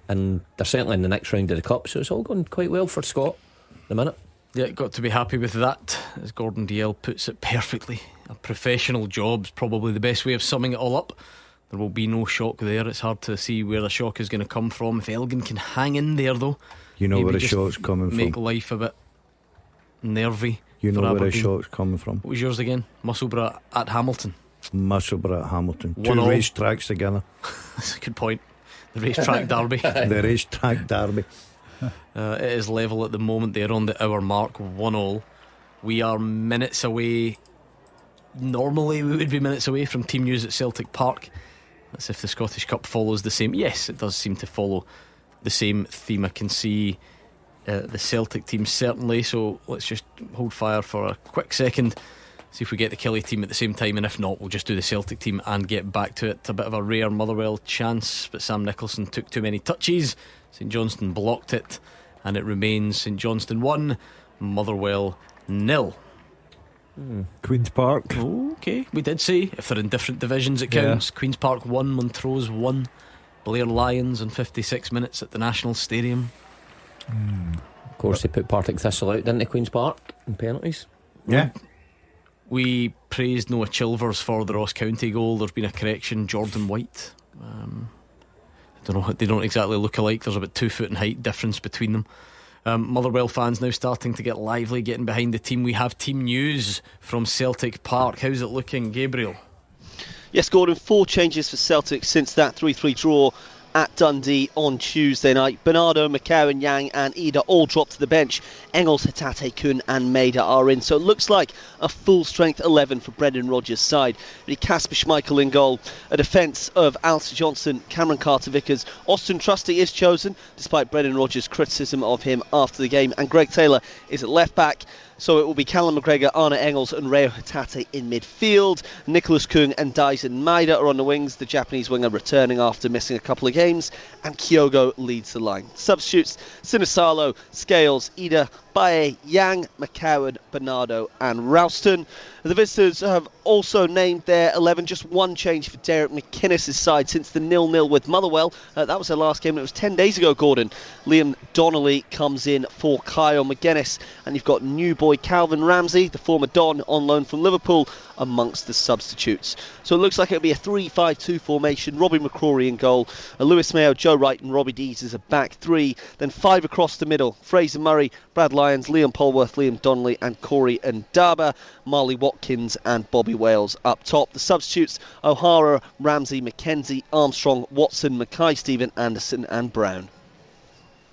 and they're certainly in the next round of the Cup, so it's all going quite well for Scott at the minute. Yeah, got to be happy with that, as Gordon DL puts it perfectly. A professional job's probably the best way of summing it all up. There will be no shock there. It's hard to see where the shock is going to come from. If Elgin can hang in there though, you know where the shock's coming from. Make life a bit nervy. You know where Aberdeen. the shock's coming from. What was yours again? Musselburgh at Hamilton. Musselburgh at Hamilton. 1-1. Two racetracks together. That's a good point. The racetrack derby. The racetrack derby. It is level at the moment. They're on the hour mark, 1-1. We are minutes away. Normally we would be minutes away from team news at Celtic Park. That's if the Scottish Cup follows the same. Yes, it does seem to follow the same theme. I can see the Celtic team certainly, so let's just hold fire for a quick second, see if we get the Kelly team at the same time, and if not, we'll just do the Celtic team and get back to it. A bit of a rare Motherwell chance, but Sam Nicholson took too many touches. St Johnstone blocked it, and it remains St Johnstone 1, Motherwell 0. Queen's Park. Okay, we did say if they're in different divisions it counts. Queen's Park 1, Montrose 1, Blair Lions in 56 minutes at the National Stadium. Of course they put Partick Thistle out, didn't they, Queen's Park, in penalties? Yeah. We praised Noah Chilvers for the Ross County goal. There's been a correction. Jordan White, I don't know, they don't exactly look alike. There's about 2 foot in height difference between them. Motherwell fans now starting to get lively, getting behind the team. We have team news from Celtic Park. How's it looking, Gabriel? Yes, Gordon, 4 changes for Celtic since that 3-3 draw at Dundee on Tuesday night. Bernardo, McCowan, Yang and Ida all dropped to the bench. Engels, Hatate, Kuhn and Maida are in. So it looks like a full strength 11 for Brendan Rodgers' side. Kasper Schmeichel in goal. A defence of Alistair Johnson, Cameron Carter-Vickers. Austin Trusty is chosen despite Brendan Rodgers' criticism of him after the game. And Greg Taylor is at left back. So it will be Callum McGregor, Arne Engels and Reo Hatate in midfield. Nicholas Kung and Dyson Maida are on the wings. The Japanese winger returning after missing a couple of games. And Kyogo leads the line. Substitutes: Sinisalo, Scales, Ida, Bae, Yang, McCowan, Bernardo and Ralston. The visitors have also named their 11. Just one change for Derek McInnes' side since the 0-0 with Motherwell. That was their last game, and it was 10 days ago, Gordon. Liam Donnelly comes in for Kyle McGuinness. And you've got new boy Calvin Ramsey, the former Don, on loan from Liverpool, amongst the substitutes. So it looks like it'll be a 3-5-2 formation. Robbie McCrory in goal. Lewis Mayo, Joe Wright and Robbie Dees as a back 3. Then 5 across the middle. Fraser Murray, Brad Lyons, Liam Polworth, Liam Donnelly and Corey Ndaba. Marley Watkins and Bobby Wales up top. The substitutes: O'Hara, Ramsey, McKenzie, Armstrong, Watson, Mackay-Stephen, Anderson and Brown.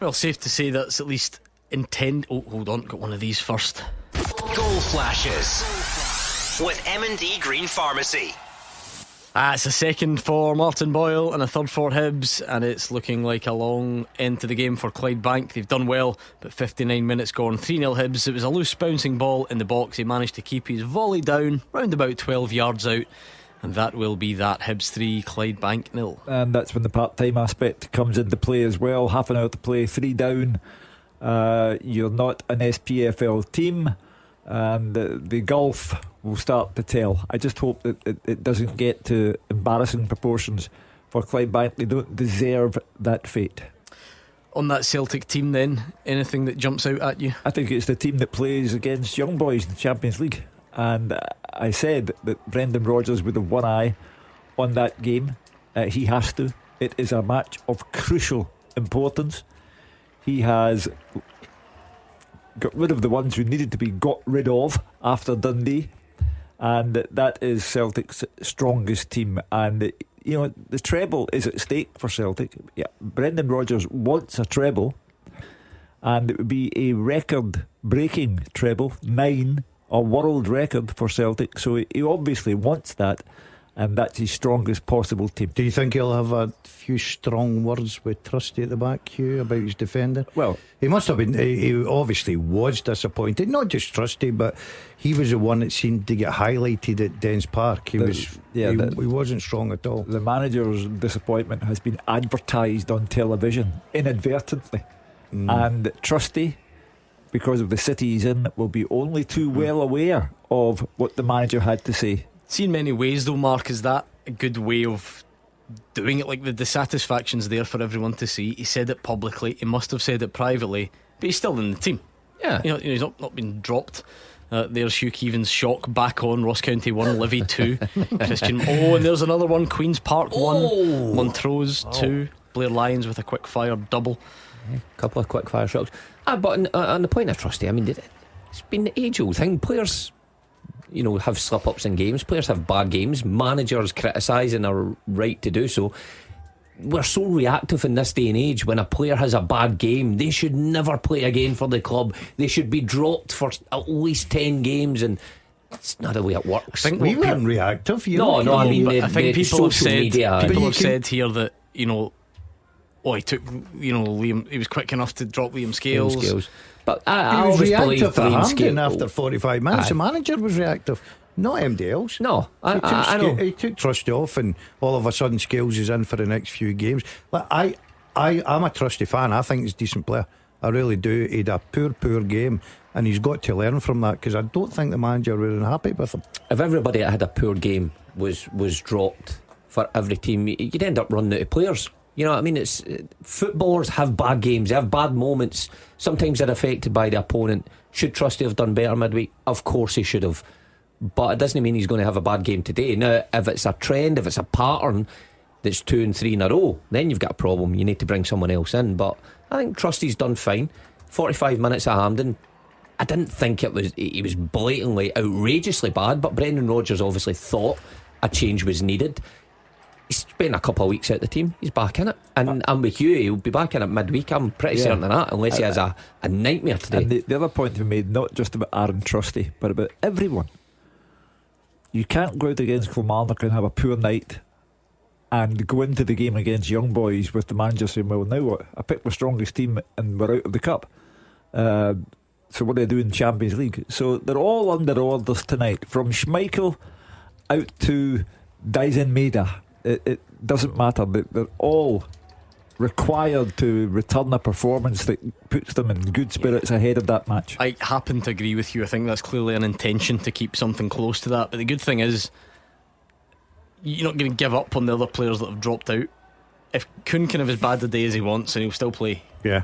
Well, safe to say that's at least intend. Oh, hold on, got one of these first. Goal flashes with M&D Green Pharmacy. It's a second for Martin Boyle and a third for Hibs, and it's looking like a long end to the game for Clydebank. They've done well, but 59 minutes gone, 3-0 Hibs. It was a loose bouncing ball in the box. He managed to keep his volley down round about 12 yards out, and that will be that. Hibs 3, Clydebank 0. And that's when the part-time aspect comes into play as well. Half an hour to play, 3 down. You're not an SPFL team, and the gulf will start to tell. I just hope that it doesn't get to embarrassing proportions for Clydebank. They don't deserve that fate. On that Celtic team then, anything that jumps out at you? I think it's the team that plays against young boys in the Champions League, and I said that Brendan Rodgers with a one eye on that game. He has to. It is a match of crucial importance. He has got rid of the ones who needed to be got rid of after Dundee, and that is Celtic's strongest team. And you know, the treble is at stake for Celtic. Yeah, Brendan Rodgers wants a treble, and it would be a record-breaking treble, 9, a world record for Celtic. So he obviously wants that, and that's his strongest possible team. Do you think he'll have a few strong words with Trusty at the back, Hugh, about his defending? Well, he must have been. He obviously was disappointed. Not just Trusty, but he was the one that seemed to get highlighted at Dens Park. He wasn't strong at all. The manager's disappointment has been advertised on television inadvertently, and Trusty, because of the city he's in, will be only too well aware of what the manager had to say. See, in many ways though, Mark, is that a good way of doing it? Like the dissatisfaction's there for everyone to see. He said it publicly, he must have said it privately, but he's still in the team. Yeah, he's not been dropped. There's Hugh Keevan's shock back on. Ross County 1, Livy 2. Christian, and there's another one. Queen's Park 1, Montrose 2, Blair Lions with a quick fire double. A couple of quick fire shots. But on the point of Trusty, I mean, it's been the age old thing. Players, have slip ups in games. Players have bad games. Managers criticise and are right to do so. We're so reactive in this day and age. When a player has a bad game, they should never play again for the club. They should be dropped for at least 10 games, and it's not the way it works. We weren't reactive. I mean, I think people have said media, said here that he took Liam. He was quick enough to drop Liam Scales. But he I was always reactive believe for Liam Hampden Scales after 45 minutes. The manager was reactive, not anybody else. No, I know. He took Trusty off, and all of a sudden Scales is in for the next few games. Like, I'm a Trusty fan. I think he's a decent player. I really do. He had a poor game, and he's got to learn from that, because I don't think the manager was happy with him. If everybody that had a poor game was dropped for every team, you'd end up running out of players. You know what I mean? It's footballers have bad games, they have bad moments. Sometimes they're affected by the opponent. Should Trusty have done better midweek? Of course he should have, but it doesn't mean he's going to have a bad game today. Now, if it's a trend, if it's a pattern that's 2 and 3 in a row, then you've got a problem. You need to bring someone else in. But I think Trusty's done fine. 45 minutes at Hampden, I didn't think he was blatantly outrageously bad, but Brendan Rodgers obviously thought a change was needed. He's spent a couple of weeks out the team. He's back in it, and I'm with you. He'll be back in it midweek. I'm pretty certain of that, unless he has a nightmare today. And the other point we made, not just about Aaron Trusty, but about everyone. You can't go out against Kilmarnock and have a poor night and go into the game against Young Boys with the manager saying, well, now what? I picked my strongest team and we're out of the cup. So what do I do in the Champions League? So they're all under orders tonight, from Schmeichel out to Dyson Maeda. It doesn't matter. They're all required to return a performance that puts them in good spirits ahead of that match. I happen to agree with you. I think that's clearly an intention to keep something close to that. But the good thing is, you're not going to give up on the other players that have dropped out. If Kuhn can have as bad a day as he wants, and he'll still play. Yeah.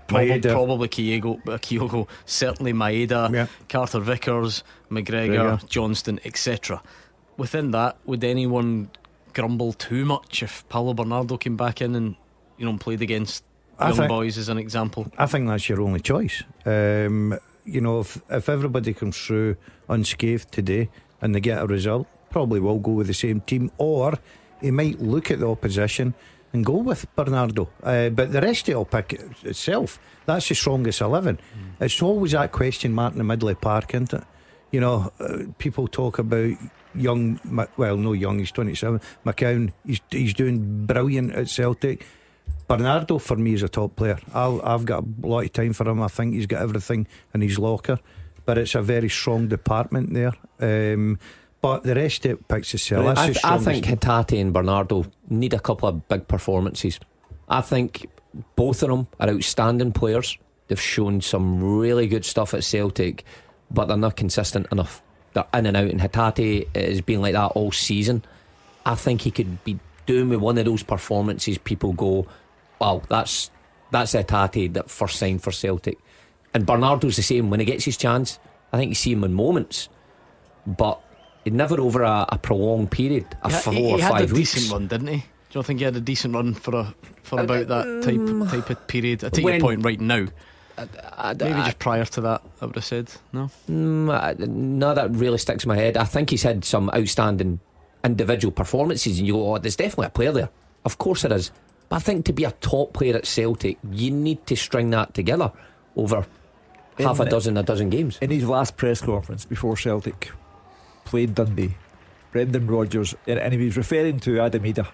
Probably Kyogo, certainly Maeda, Carter Vickers, McGregor, Johnston, etc. Within that, would anyone grumble too much if Paulo Bernardo came back in and played against Young Boys as an example? I think that's your only choice. If everybody comes through unscathed today and they get a result, probably will go with the same team, or he might look at the opposition and go with Bernardo, but the rest of it will pick itself. That's the strongest 11. It's always that question mark in the middle of the park, isn't it? People talk about Young, well, no Young, he's 27. McCown, he's doing brilliant at Celtic. Bernardo for me is a top player. I've got a lot of time for him. I think he's got everything in his locker, but it's a very strong department there. But the rest of it picks itself. I think Hatate and Bernardo need a couple of big performances. I think both of them are outstanding players. They've shown some really good stuff at Celtic, but they're not consistent enough. They're in and out, and Hatate has been like that all season. I think he could be doing with one of those performances people go, wow, that's Hatate that first signed for Celtic. And Bernardo's the same. When he gets his chance, I think you see him in moments, but never over a prolonged period, 4 or 5 weeks. He had a decent run, didn't he? Do you think he had a decent run for about that type of period? I take your point right now. Maybe just prior to that, I would have said no. No, that really sticks in my head. I think he's had some outstanding individual performances, and you go, there's definitely a player there. Of course there is. But I think to be a top player at Celtic, you need to string that together over a dozen games. In his last press conference before Celtic played Dundee, Brendan Rodgers, and he was referring to Adam Eder.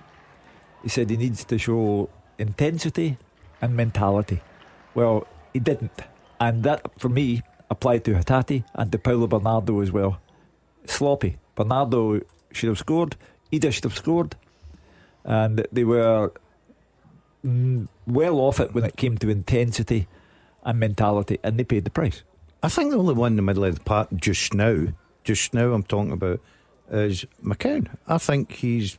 He said he needs to show intensity and mentality. Well, he didn't, and that for me applied to Hatate and to Paulo Bernardo as well. Sloppy. Bernardo should have scored, Eder should have scored, and they were well off it when it came to intensity and mentality, and they paid the price. I think the only one in the middle of the park just now I'm talking about, is McCann. I think he's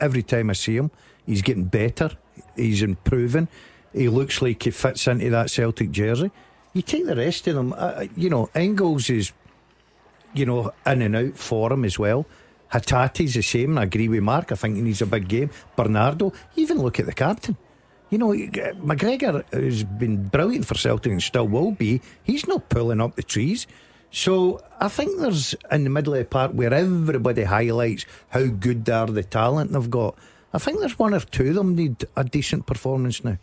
every time I see him, he's getting better, he's improving, he looks like he fits into that Celtic jersey. You take the rest of them, Engels is, in and out for him as well. Hatate's the same, I agree with Mark, I think he needs a big game. Bernardo, even look at the captain. McGregor has been brilliant for Celtic and still will be. He's not pulling up the trees. So I think there's, in the middle of the park where everybody highlights how good they are, the talent they've got, I think there's one or two of them need a decent performance now.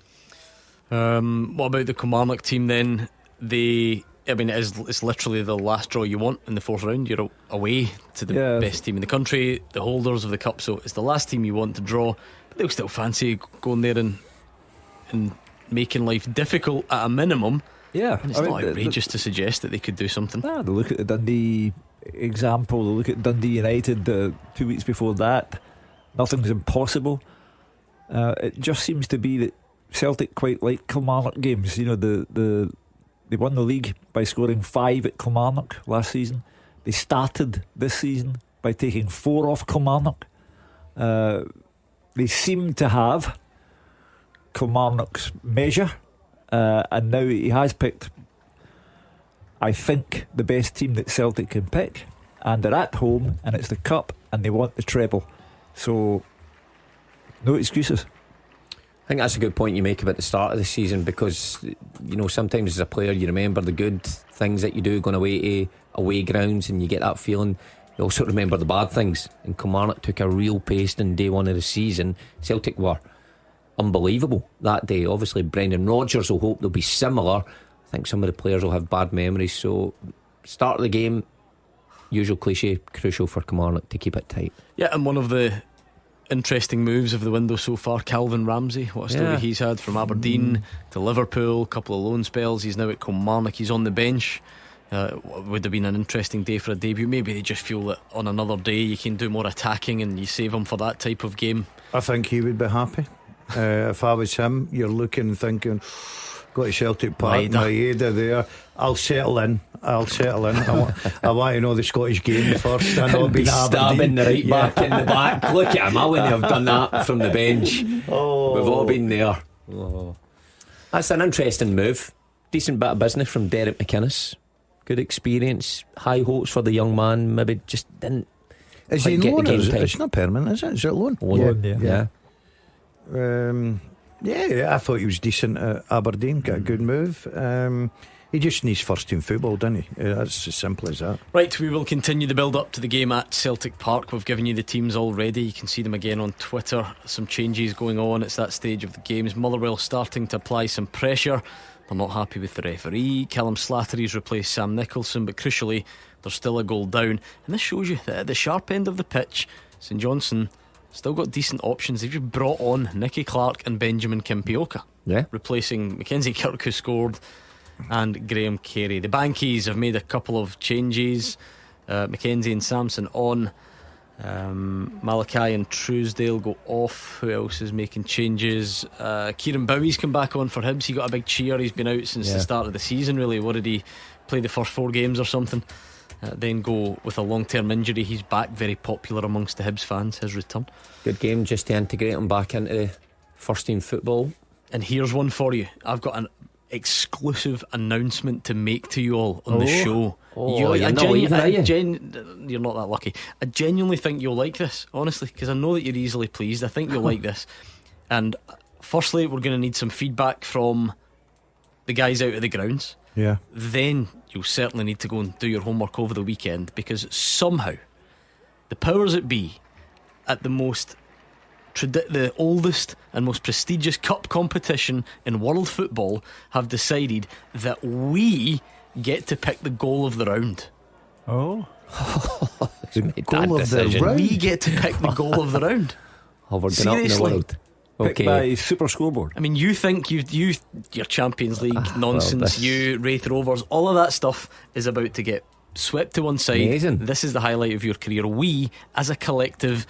What about the Kilmarnock team then? It's literally the last draw you want in the fourth round. You're away to the best team in the country, the holders of the cup, so it's the last team you want to draw, but they'll still fancy going there and making life difficult at a minimum. Yeah, and it's not outrageous to suggest that they could do something. They look at the Dundee example, they look at Dundee United 2 weeks before that. Nothing's impossible. It just seems to be that Celtic quite like Kilmarnock games. They won the league by scoring 5 at Kilmarnock last season. They started this season by taking 4 off Kilmarnock. They seem to have Kilmarnock's measure, and now he has picked, I think, the best team that Celtic can pick, and they're at home and it's the cup and they want the treble, so no excuses. I think that's a good point you make about the start of the season, because sometimes as a player you remember the good things that you do going away to away grounds and you get that feeling. You also remember the bad things, and Kilmarnock took a real pace in day one of the season. Celtic were unbelievable that day. Obviously Brendan Rodgers will hope they'll be similar. I think some of the players will have bad memories, so start of the game, usual cliche, crucial for Kilmarnock to keep it tight. Yeah, and one of the interesting moves of the window so far, Calvin Ramsey, what a story he's had from Aberdeen to Liverpool, a couple of loan spells, he's now at Kilmarnock, he's on the bench. Would have been an interesting day for a debut. Maybe they just feel that on another day you can do more attacking and you save him for that type of game. I think he would be happy. If I was him, you're looking and thinking, got to Celtic Park, Maeda there, I'll settle in. I want to know the Scottish game first. I know be stabbing the right back in the back. Look at him, I wouldn't have done that from the bench. We've all been there. That's an interesting move. Decent bit of business from Derek McInnes. Good experience, high hopes for the young man. Maybe just didn't. Is he loan? It's not permanent, is it? Is it loan? Yeah. I thought he was decent at Aberdeen. Got a good move. He just needs first team football, doesn't he? That's as simple as that. Right, we will continue the build up to the game at Celtic Park. We've given you the teams already. You can see them again on Twitter. Some changes going on. It's that stage of the games. Motherwell starting to apply some pressure. They're not happy with the referee. Callum Slattery's replaced Sam Nicholson, but crucially they're still a goal down, and this shows you that at the sharp end of the pitch, St Johnstone still got decent options. They've just brought on Nicky Clark and Benjamin Kimpioka, replacing Mackenzie Kirk, who scored, and Graham Carey. The Bankies have made a couple of changes. Mackenzie and Samson on. Malachi and Truesdale go off. Who else is making changes? Kieran Bowie's come back on for Hibs. He got a big cheer. He's been out since the start of the season, really. What did he play, the first 4 games or something? Then go with a long-term injury. He's back, very popular amongst the Hibs fans, his return. Good game just to integrate him back into first team football. And here's one for you. I've got an exclusive announcement to make to you all on the show. You're not that lucky. I genuinely think you'll like this, honestly, because I know that you're easily pleased. I think you'll like this. And firstly, we're going to need some feedback from the guys out of the grounds. Yeah. Then you'll certainly need to go and do your homework over the weekend, because somehow the powers that be at the oldest and most prestigious cup competition in world football have decided that we get to pick the goal of the round. The goal of the round. We get to pick the goal of the round. Oh, we're going up in the world. Picked by Super Scoreboard. I mean, you think your Champions League nonsense, you Wraith Rovers, all of that stuff is about to get swept to one side. Amazing. This is the highlight of your career. We, as a collective,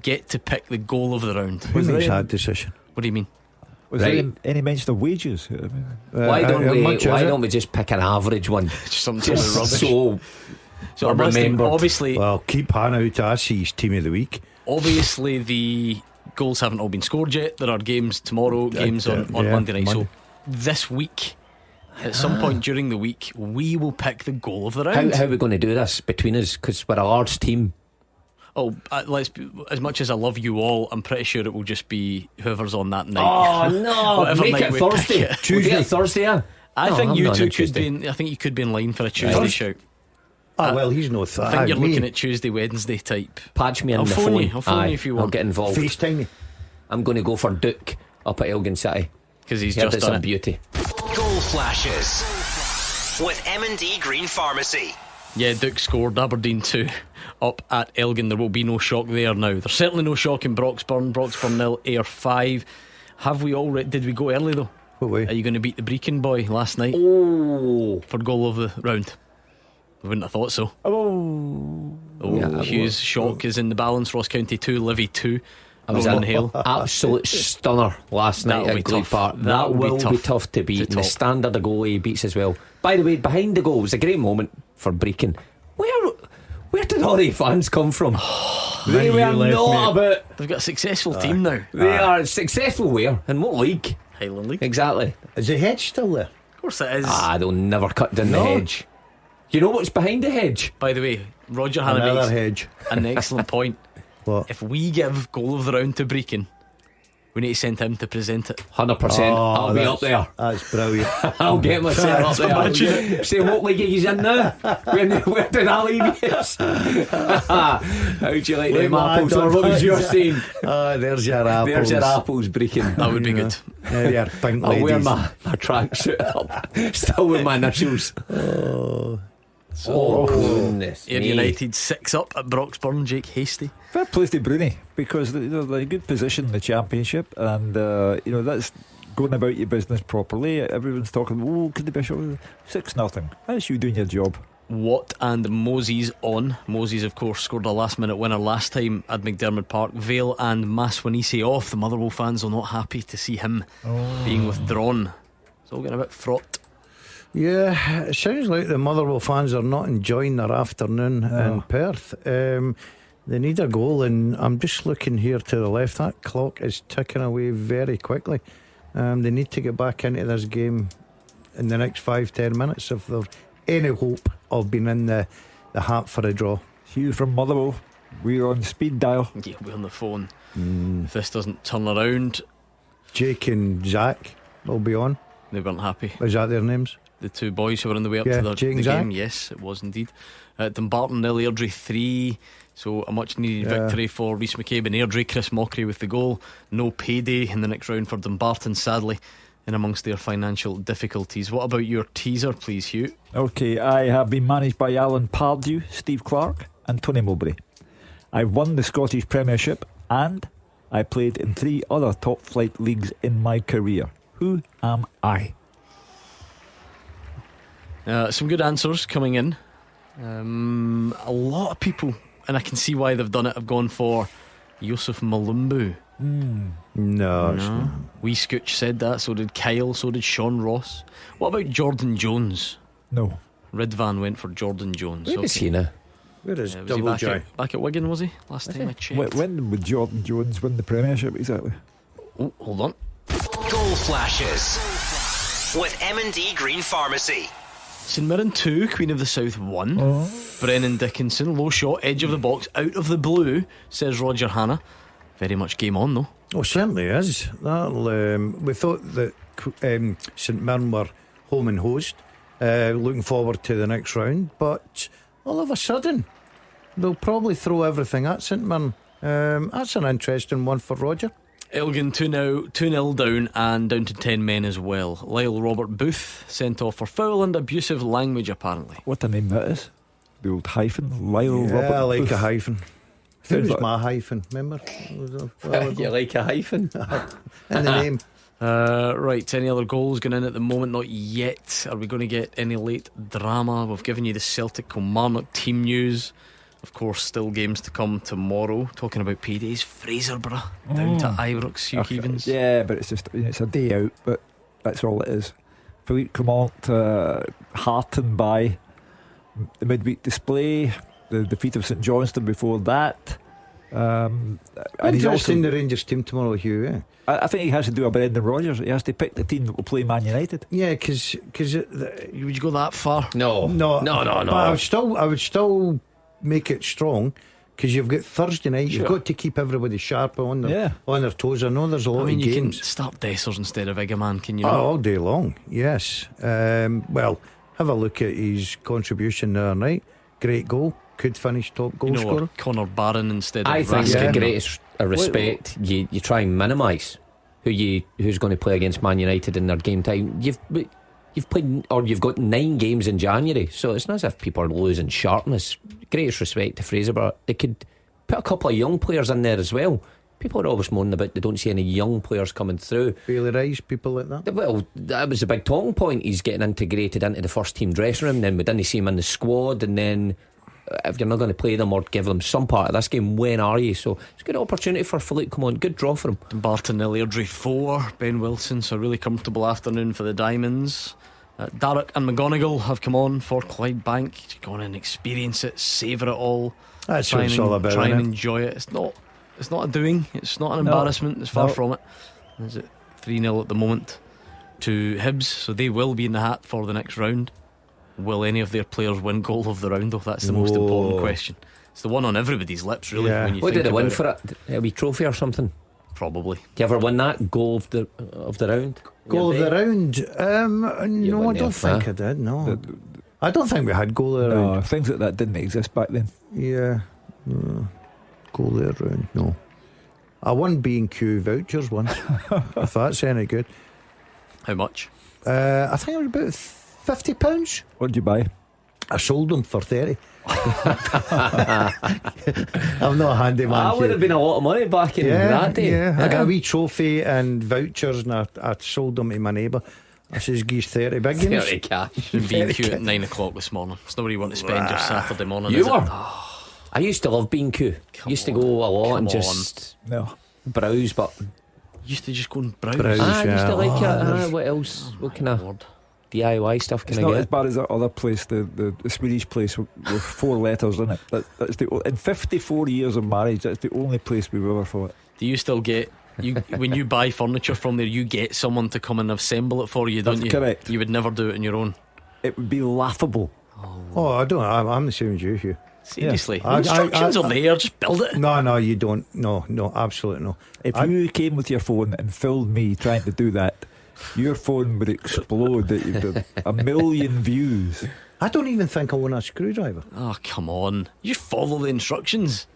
get to pick the goal of the round. Who makes that decision? What do you mean? Was there any mention of wages? Why don't we just pick an average one? Something just rubbish. So remember. Obviously, well, keep Hannah out to us. He's team of the week. Obviously, the goals haven't all been scored yet. There are games tomorrow, games on Monday night. So this week, at some point during the week, we will pick the goal of the round. How are we going to do this between us? Because we're a large team. Oh, as much as I love you all, I'm pretty sure it will just be whoever's on that night. Oh no! Make it Thursday. Tuesday, Thursday. I think you two could be. I think you could be in line for a Tuesday shout. Well, he's no I think you're looking at Tuesday, Wednesday type. Patch me in I'll the phone phone. you. I'll phone you if you want. I'll get involved. FaceTime me. I'm going to go for Duke up at Elgin City because he's just done a it. Beauty. Goal flashes with M&D Green Pharmacy. Yeah, Duke scored. Aberdeen 2 up at Elgin. There will be no shock there now. There's certainly no shock in Broxburn 0, Ayr 5. Have we already? Did we go early though? What way? Are you going to beat the Brecon boy last night? For goal of the round? I wouldn't have thought so. Hughes shock is in the balance. Ross County 2, Livy 2. I was in absolute stunner last night at Glebe Park. That will be tough to beat. And the standard of goal he beats as well. By the way, behind the goal was a great moment for Brecon. Where did all the fans come from? They were not about. They've got a successful team now. They are successful where? In what league? Highland League. Exactly. Is the hedge still there? Of course it is. They'll never cut down the hedge. You know what's behind the hedge? By the way, Roger Hannah makes an excellent point. What? If we give goal of the round to Brecon, we need to send him to present it. 100%. I'll be up there. That's brilliant. I'll get myself up there. Say what league he's in now? Where did I leave you? How'd you like them apples? Or what was your saying? There's your apples. There's your apples, Brecon. That would be good. Your pink I'll ladies. wear my tracksuit up. Still with my initials. Goodness Ayr United 6 up at Broxburn. Jake Hasty. Fair play to Bruni, because they're in a good position in the Championship, and that's going about your business properly. Everyone's talking, could they be short? 6-0. That's you doing your job. Watt and Moses on. Moses, of course, scored a last minute winner last time at McDermott Park. Vale and Maswanisi off. The Motherwell fans are not happy to see him being withdrawn. It's all getting a bit fraught. Yeah, it sounds like the Motherwell fans are not enjoying their afternoon in Perth. They need a goal, and I'm just looking here to the left. That clock is ticking away very quickly. They need to get back into this game in the next 5-10 minutes if there's any hope of being in the hat for a draw. Hugh from Motherwell, we're on speed dial. Yeah, we're on the phone. If this doesn't turn around, Jake and Zach will be on. They weren't happy. Is that their names? The two boys who were on the way up Yeah, to Jake the and game. Zach? Yes, it was indeed. Dumbarton 0, Airdrie 3. So a much needed victory for Rhys McCabe and Airdrie. Chris Mockery with the goal. No payday in the next round for Dumbarton, sadly, in amongst their financial difficulties. What about your teaser, please, Hugh? Okay, I have been managed by Alan Pardew, Steve Clark and Tony Mowbray. I've won the Scottish Premiership, and I played in 3 other top flight leagues in my career. Who am I? Some good answers coming in. A lot of people, and I can see why they've done it, have gone for Yusuf Malumbu. No. Wee Scooch said that. So did Kyle. So did Sean Ross. What about Jordan Jones? No. Ridvan went for Jordan Jones. Where is he now? Where is was Double he J? back at Wigan, was he? Last time I checked. When would Jordan Jones win the Premiership exactly? Oh, hold on. Goal flashes with M&D Green Pharmacy. St Mirren 2, Queen of the South 1. Brennan Dickinson, low shot, edge of the box, out of the blue, says Roger Hannah. Very much game on though. Oh, certainly is. We thought that St Mirren were home and host, looking forward to the next round, but all of a sudden they'll probably throw everything at St Mirren. That's an interesting one for Roger. Elgin 2-0 down and down to 10 men as well. Lyle Robert Booth sent off for foul and abusive language, apparently. What a name that is. the old hyphen. Lyle Yeah, Robert I like Booth. a hyphen. Who was my hyphen? Remember? You like a hyphen in the name. Right, any other goals going in at the moment? Not yet. Are we going to get any late drama? We've given you the Celtic Kilmarnock team news. Of course, still games to come tomorrow. Talking about paydays, Fraserburgh down to Ibrox, Hugh Keevins. Yeah, but it's a day out, but that's all it is. Philippe Clement heartened by the midweek display, the defeat of St Johnstone before that. And he's also in the Rangers team tomorrow, Hugh. Yeah? I think he has to do a Brendan Rodgers. He has to pick the team that will play Man United. Yeah, because would you go that far? No. But I would still make it strong. Because you've got Thursday night, you've got to keep everybody sharp on their toes. I know there's a lot of games. You can start Dessers instead of Egaman, can you? All day long, yes. Well, have a look at his contribution there, right? Great goal, could finish top goal scorer. Connor Barron instead of I think the greatest respect you try and minimise who's going to play against Man United in their game time. You've played, or you've got 9 games in January, so it's not as if people are losing sharpness. Greatest respect to Fraserburgh. They could put a couple of young players in there as well. People are always moaning about they don't see any young players coming through. Bailey Rice, people like that. Well, that was a big talking point. He's getting integrated into the first team dressing room, then we didn't see him in the squad, and then if you're not going to play them or give them some part of this game, when are you? So it's a good opportunity for Philippe. Come on, good draw for him. Barton-Nil, Airdrie 4, Ben Wilson. So a really comfortable afternoon for the Diamonds. Darragh and McGonigal have come on for Clydebank. Go on and experience it, savour it all. That's what it's all about. Try and enjoy it. It's not a doing. It's not an embarrassment. It's far from it. Is it 3-0 at the moment to Hibs? So they will be in the hat for the next round. Will any of their players win goal of the round, though? That's the most important question. It's the one on everybody's lips, really. Yeah. When you What think did they win about for it? A wee trophy or something? Probably. Do you ever win that goal of the round? Goal of the round? No, I don't think I did. No, I don't think we had goal of the round. Things like that didn't exist back then. Yeah, goal of the round. No, I won B&Q vouchers once. If that's any good. How much? I think it was about £50. What did you buy? I sold them for 30. I'm not a handyman. That would have been a lot of money back in that day. Yeah, I got a wee trophy and vouchers, and I sold them to my neighbour. I says, "Geez, 30 big ones." 30 cash. B&Q at 9 o'clock this morning. It's not where you want to spend your Saturday morning. You is were. it? I used to love B&Q. Used to go a lot and just browse, but used to just go and browse. I used to like it. What else? What kind of DIY stuff can it's I not get? as bad as that other place, the Swedish place with 4 letters in it. That's in 54 years of marriage, that's the only place we've ever fought. Do you still get when you buy furniture from there, you get someone to come and assemble it for you, don't you? Correct. You would never do it on your own. It would be laughable. Oh, I don't. I'm the same as you, Hugh. Seriously, the instructions are there. Just build it. No, you don't. No, absolutely no. If you came with your phone and filmed me trying to do that, your phone would explode. You'd have 1 million views. I don't even think I own a screwdriver. Oh, come on. You just follow the instructions.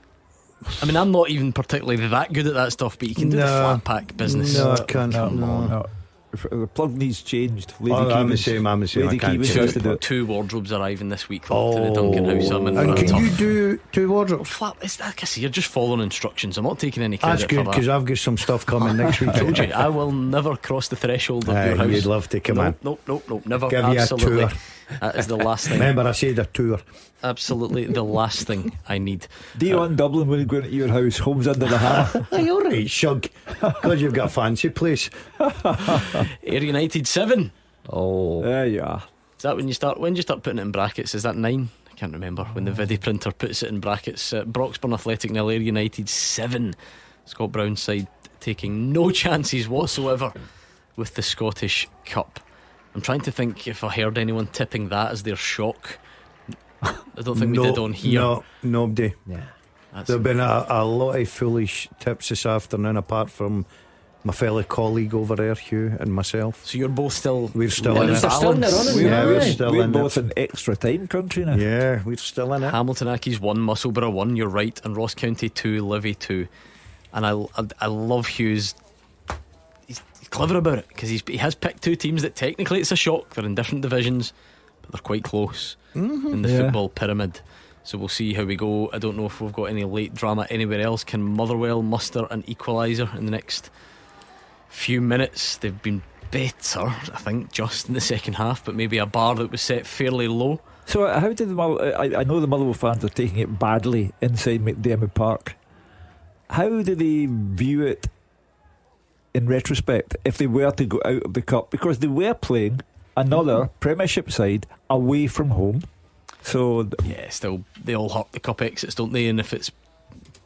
I mean, I'm not even particularly that good at that stuff, but you can do the flat pack business. No, I can't. No. If the plug needs changed, Lady I'm the same. Lady Keevans used to do it. 2 wardrobes arriving this week to the Duncan House. And can you do 2 wardrobes? It's like I say, you're just following instructions. I'm not taking any credit. That's good, because I've got some stuff coming next week. I told you, I will never cross the threshold of your house. You'd love to come in. Nope, never. Give Absolutely. you a tour. That is the last thing. Remember, I said a tour. Absolutely the last thing I need. Dion Dublin will go into your house, home's under the hammer. Hey, all right, Shug. God, you've got a fancy place. Ayr United 7. Oh, there you are. Is that when you start putting it in brackets? Is that 9? I can't remember when the video printer puts it in brackets. Broxburn Athletic 0, Ayr United 7. Scott Brown's side taking no chances whatsoever with the Scottish Cup. I'm trying to think if I heard anyone tipping that as their shock. I don't think we did on here. No, nobody. Yeah. There have been a lot of foolish tips this afternoon, apart from my fellow colleague over there, Hugh, and myself. So you're both still. We're still in it. Still in the running. We're still We're in both it. in extra time country now. Yeah, we're still in it. Hamilton Accies 1, Musselburgh 1. You're right, and Ross County 2, Livy 2. And I love Hugh's. He's clever about it because he has picked 2 teams that technically it's a shock. They're in different divisions, but they're quite close in the football pyramid. So we'll see how we go. I don't know if we've got any late drama anywhere else. Can Motherwell muster an equaliser in the next few minutes? They've been better, I think, just in the second half, but maybe a bar that was set fairly low. So how did I know the Motherwell fans are taking it badly inside McDermott Park. How do they view it in retrospect if they were to go out of the cup? Because they were playing another Premiership side away from home. So yeah, still they all hurt the cup exits, don't they? And if it's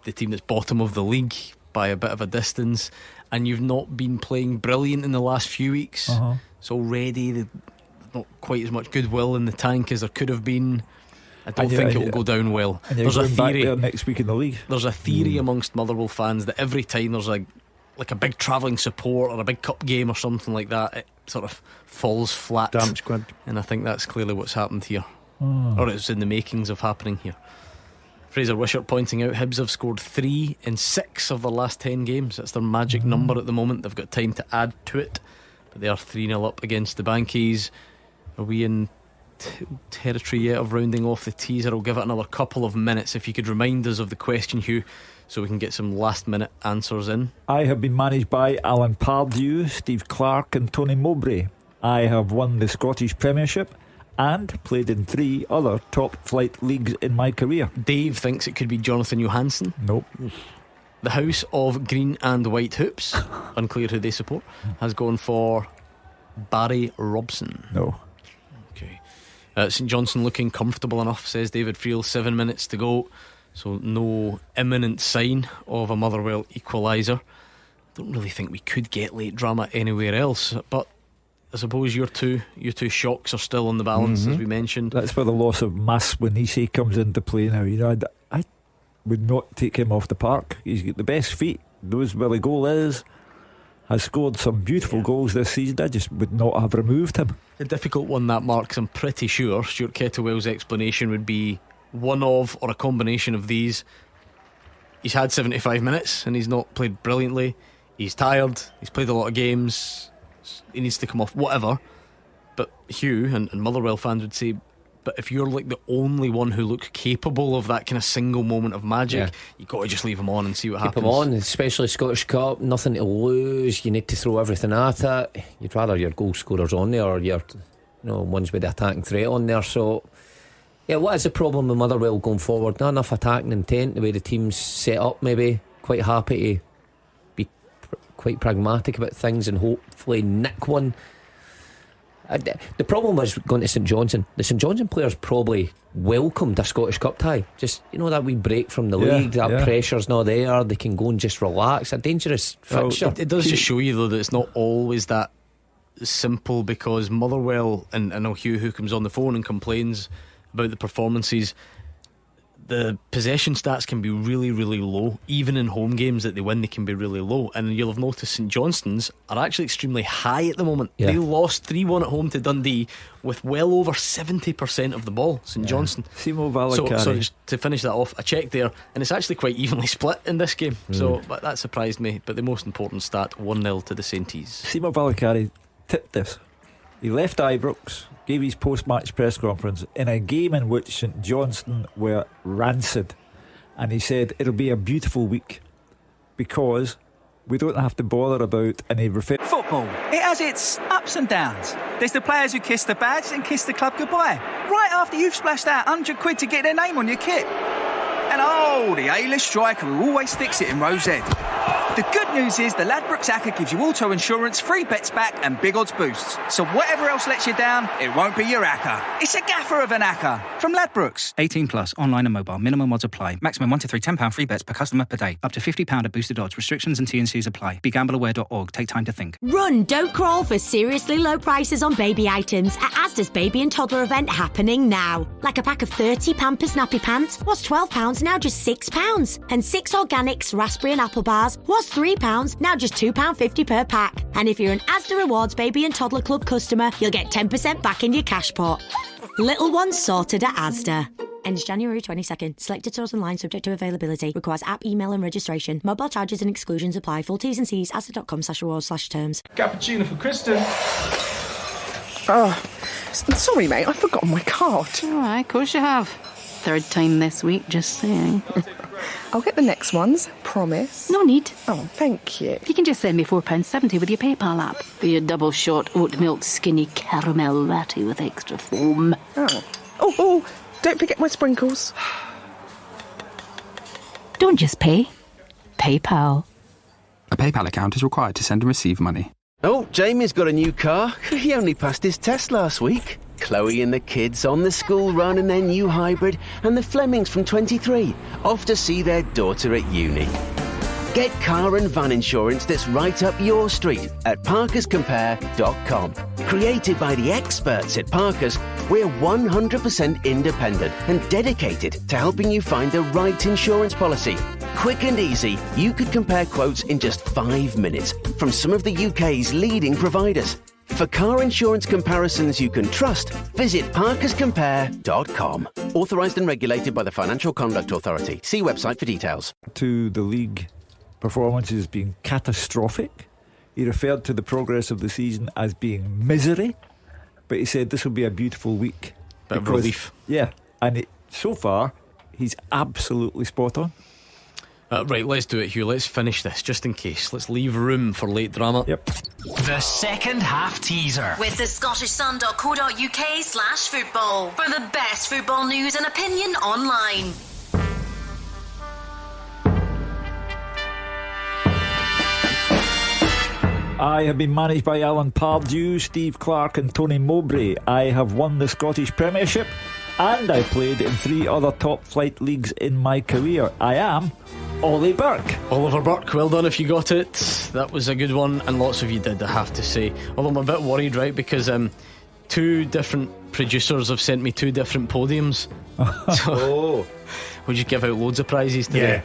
the team that's bottom of the league by a bit of a distance, and you've not been playing brilliant in the last few weeks, it's already not quite as much goodwill in the tank as there could have been. I don't think it will go down well. There's a theory back there next week in the league. There's a theory amongst Motherwell fans that every time there's a big travelling support or a big cup game or something like that, it sort of falls flat. Damn squad. And I think that's clearly what's happened here. Or it's in the makings of happening here. Fraser Wishart pointing out Hibs have scored 3 in 6 of their last 10 games. That's their magic number at the moment. They've got time to add to it, but they are 3-0 up against the Bankies. Are we in territory yet of rounding off the teaser? I'll give it another couple of minutes. If you could remind us of the question, Hugh, so we can get some last minute answers in. I have been managed by Alan Pardew, Steve Clark and Tony Mowbray. I have won the Scottish Premiership and played in 3 other top flight leagues in my career. Dave thinks it could be Jonathan Johansson. Nope. The House of Green and White Hoops, unclear who they support, has gone for Barry Robson. No. Okay. St Johnstone looking comfortable enough, says David Friel. 7 minutes to go, so no imminent sign of a Motherwell equaliser. Don't really think we could get late drama anywhere else, but I suppose your two shocks are still on the balance, as we mentioned. That's where the loss of Maswanisi comes into play now. You know, I would not take him off the park. He's got the best feet, knows where the goal is, has scored some beautiful goals this season. I just would not have removed him. A difficult one, that, Mark, 'cause I'm pretty sure Stuart Kettlewell's explanation would be one of, or a combination of these. He's had 75 minutes and he's not played brilliantly. He's tired, he's played a lot of games, he needs to come off, whatever. But Hugh and Motherwell fans would say, but if you're like the only one who looks capable of that kind of single moment of magic, you've got to just leave him on and see what happens. Keep him on, especially Scottish Cup, nothing to lose, you need to throw everything at it. You'd rather your goal scorers on there or your ones with the attacking threat on there. So yeah, what is the problem with Motherwell going forward? Not enough attacking intent, the way the team's set up. Maybe quite happy to be quite pragmatic about things and hopefully nick one. The problem was going to St Johnstone. The St Johnstone players probably welcomed a Scottish Cup tie. Just, that wee break from the league, that pressure's not there, they can go and just relax. A dangerous fixture. It does just show you though that it's not always that simple, because Motherwell, and I know Hugh, who comes on the phone and complains about the performances, the possession stats can be really, really low. Even in home games that they win, they can be really low. And you'll have noticed St Johnstone's are actually extremely high at the moment. They lost 3-1 at home to Dundee with well over 70% of the ball. St Johnstone. Simo Valakari. So to finish that off, I checked there, and it's actually quite evenly split in this game. So that surprised me. But the most important stat, 1-0 to the Sainties. Simo Valakari tipped this. He left Ibrox, gave his post-match press conference in a game in which St Johnstone were rancid, and he said it'll be a beautiful week because we don't have to bother about any Football, it has its ups and downs. There's the players who kiss the badge and kiss the club goodbye right after you've splashed out £100 to get their name on your kit. And the A-list striker who always sticks it in row Z. The good news is the Ladbrokes Acca gives you auto insurance, free bets back and big odds boosts. So whatever else lets you down, it won't be your Acca. It's a gaffer of an Acca from Ladbrokes. 18 plus, online and mobile. Minimum odds apply. Maximum 1 to 3 £10 free bets per customer per day. Up to £50 at boosted odds. Restrictions and T&Cs apply. BeGambleAware.org. Take time to think. Run, don't crawl for seriously low prices on baby items at Asda's baby and toddler event happening now. Like a pack of 30 Pampers Nappy Pants was £12, now just £6. And 6 Organics Raspberry and Apple Bars was £3, now just £2.50 per pack. And if you're an Asda Rewards Baby and Toddler Club customer, you'll get 10% back in your cash pot. Little ones sorted at Asda. Ends January 22nd. Selected stores online subject to availability. Requires app, email and registration. Mobile charges and exclusions apply. Full T's and C's. Asda.com/rewards/terms. Cappuccino for Kristen. Sorry mate, I've forgotten my card. Alright, of course you have. third time this week, just saying. I'll get the next ones, promise. No need. Oh, thank you. You can just send me £4.70 with your PayPal app. For your double shot oat milk skinny caramel latte with extra foam. Oh, don't forget my sprinkles. Don't just pay. PayPal. A PayPal account is required to send and receive money. Oh, Jamie's got a new car. He only passed his test last week. Chloe and the kids on the school run in their new hybrid, and the Flemings from 23 off to see their daughter at uni. Get car and van insurance that's right up your street at parkerscompare.com. Created by the experts at Parkers, we're 100% independent and dedicated to helping you find the right insurance policy. Quick and easy, you could compare quotes in just 5 minutes from some of the UK's leading providers. For car insurance comparisons you can trust, visit parkerscompare.com. Authorised and regulated by the Financial Conduct Authority. See website for details. To the league performances being catastrophic. He referred to the progress of the season as being misery, but he said this will be a beautiful week. Bit of relief. Yeah, and so far, he's absolutely spot on. Right, let's do it, Hugh. Let's finish this, just in case. Let's leave room for late drama. Yep. The second half teaser. With the scottishsun.co.uk/football. For the best football news and opinion online. I have been managed by Alan Pardew, Steve Clark and Tony Mowbray. I have won the Scottish Premiership and I played in 3 other top flight leagues in my career. I am Ollie Burke. Oliver Burke, well done if you got it. That was a good one, and lots of you did, I have to say. Although I'm a bit worried, right, because 2 different producers have sent me 2 different podiums. So we'll just give out loads of prizes today. Yeah.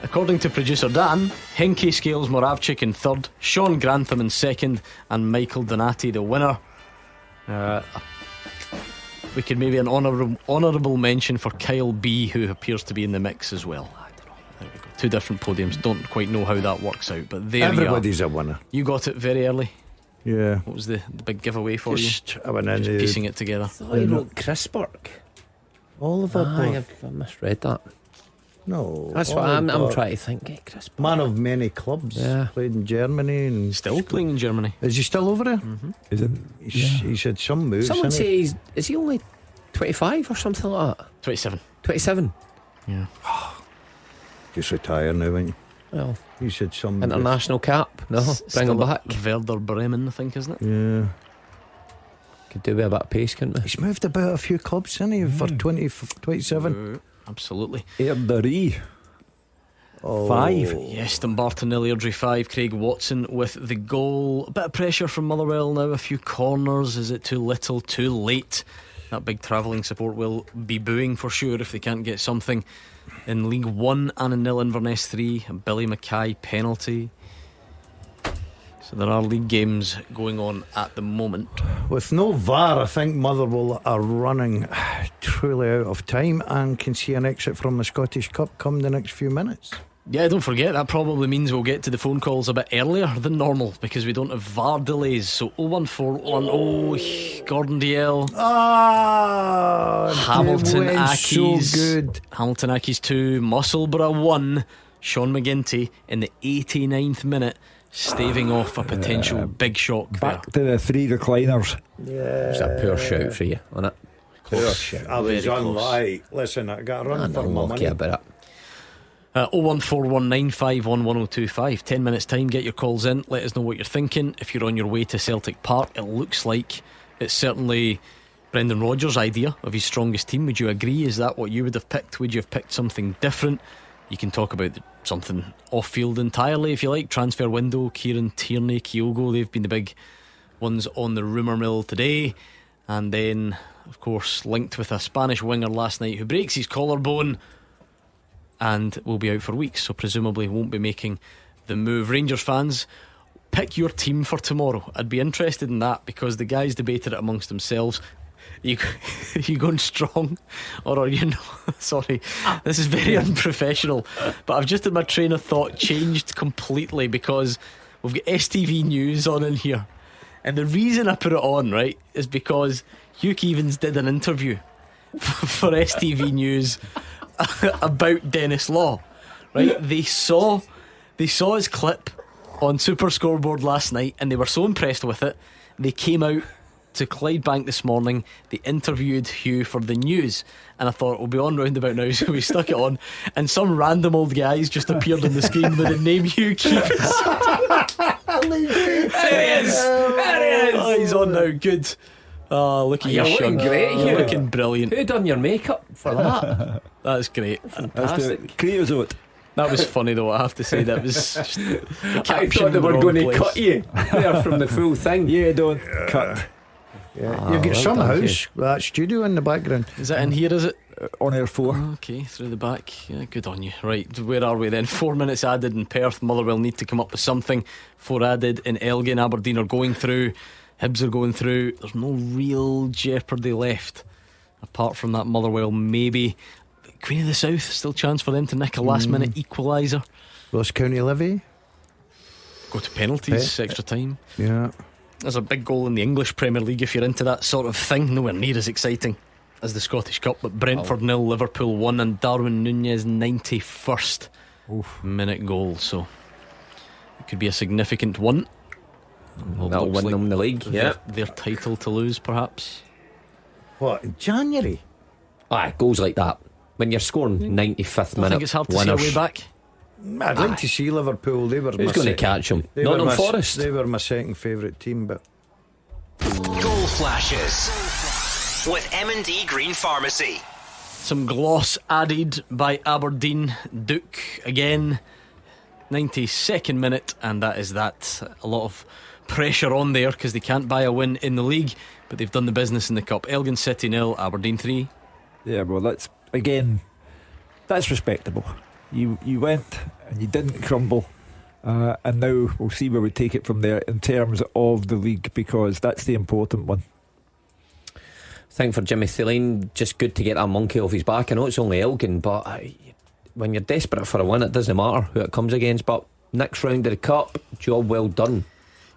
According to producer Dan, Henke Scales Moravchik in 3rd, Sean Grantham in 2nd, and Michael Donati the winner. We could maybe an honourable mention for Kyle B, who appears to be in the mix as well. I don't know. There we go. 2 different podiums. Don't quite know how that works out, but there everybody's you are. a winner. You got it very early. Yeah. What was the big giveaway for you? I went in just piecing it together. I thought he wrote Chris Burke. Oliver Burke. I misread that. No, that's what I'm trying to think. Chris Burke. Man of many clubs. Yeah. Played in Germany and still playing in Germany. Is he still over there? Mm-hmm. Is it? He's had some moves. Someone say is he only 25 or something like that? 27. 27. Yeah. Just retire now, ain't you? Well, he said some international cap. No, bring him back. Werder Bremen, I think, isn't it? Yeah. Could do with a bit of pace, couldn't we? He's moved about a few clubs, hasn't he? For 27. Absolutely. Airdrie. 5. Yes, Dumbarton nil, Airdrie 5. Craig Watson with the goal. A bit of pressure from Motherwell now. A few corners. Is it too little, too late? That big travelling support will be booing for sure if they can't get something. In League 1, Annan nil, Inverness 3. A Billy Mackay penalty. So there are league games going on at the moment. With no VAR, I think Motherwell are running truly out of time and can see an exit from the Scottish Cup come the next few minutes. Yeah, don't forget, that probably means we'll get to the phone calls a bit earlier than normal because we don't have VAR delays. So 01410, Gordon DL. Hamilton Accies. So good. Hamilton Accies 2, Musselburgh 1. Sean McGinty in the 89th minute, staving off a potential big shock. Back to the 3 recliners. Yeah. It's a poor shout for you, wasn't it? Poor shout. I was unlike. Listen, I got a run for my money. About it. 01419511025. 10 minutes time, get your calls in. Let us know what you're thinking. If you're on your way to Celtic Park, it looks like it's certainly Brendan Rodgers' idea of his strongest team. Would you agree? Is that what you would have picked? Would you have picked something different? You can talk about something off field entirely if you like. Transfer window, Kieran Tierney, Kyogo, they've been the big ones on the rumour mill today. And then of course linked with a Spanish winger last night who breaks his collarbone and will be out for weeks, so presumably won't be making the move. Rangers fans, pick your team for tomorrow. I'd be interested in that because the guys debated it amongst themselves. Are you going strong or are you not? Sorry, this is very unprofessional, but I've just had my train of thought changed completely because we've got STV News on in here, and the reason I put it on, right, is because Hugh Keevins did an interview for STV News about Dennis Law. Right? They saw his clip on Super Scoreboard last night, and they were so impressed with it, they came out to Clydebank this morning. They interviewed Hugh for the news, and I thought we'll be on roundabout now, so we stuck it on, and some random old guys just appeared on the screen with the name Hugh Keeps. There he is. Oh, he's on now. Good. Oh, look at you, looking great. You're looking brilliant. Who done your makeup for that? That's great. Fantastic. Creosote. That was funny though, I have to say. That was just I thought they were going to cut you there from the full thing. Yeah, don't cut. Yeah. You've got some house with that studio in the background. Is it in here, is it? On air 4. Okay, through the back. Yeah, good on you. Right, where are we then? 4 minutes added in Perth. Motherwell need to come up with something. 4 added in Elgin. Aberdeen are going through. Hibs are going through. There's no real jeopardy left apart from that Motherwell maybe. Queen of the South, still chance for them to nick a last minute equaliser. Ross County Levy go to penalties, extra time. Yeah, there's a big goal in the English Premier League if you're into that sort of thing. Nowhere near as exciting as the Scottish Cup, but Brentford 0, Liverpool 1, and Darwin Núñez 91st minute goal, so it could be a significant one. That'll win them the league. Their title to lose, perhaps. What, in January? Goals like that when you're scoring 95th minute. I think it's hard to winners. see a way back. I'd like to see Liverpool. They were Who's going to catch them? Nottingham Forest. They were my second favourite team, but Goal flashes with M&D Green Pharmacy. Some gloss added by Aberdeen. Duke again, 92nd minute, and that is that. A lot of pressure on there because they can't buy a win in the league, but they've done the business in the cup. Elgin City 0, Aberdeen 3. Yeah, well, that's respectable. You went and you didn't crumble, and now we'll see where we take it from there in terms of the league, because that's the important one. I think for Jimmy Thilane, just good to get that monkey off his back. I know it's only Elgin, but when you're desperate for a win, it doesn't matter who it comes against. But next round of the cup, job well done.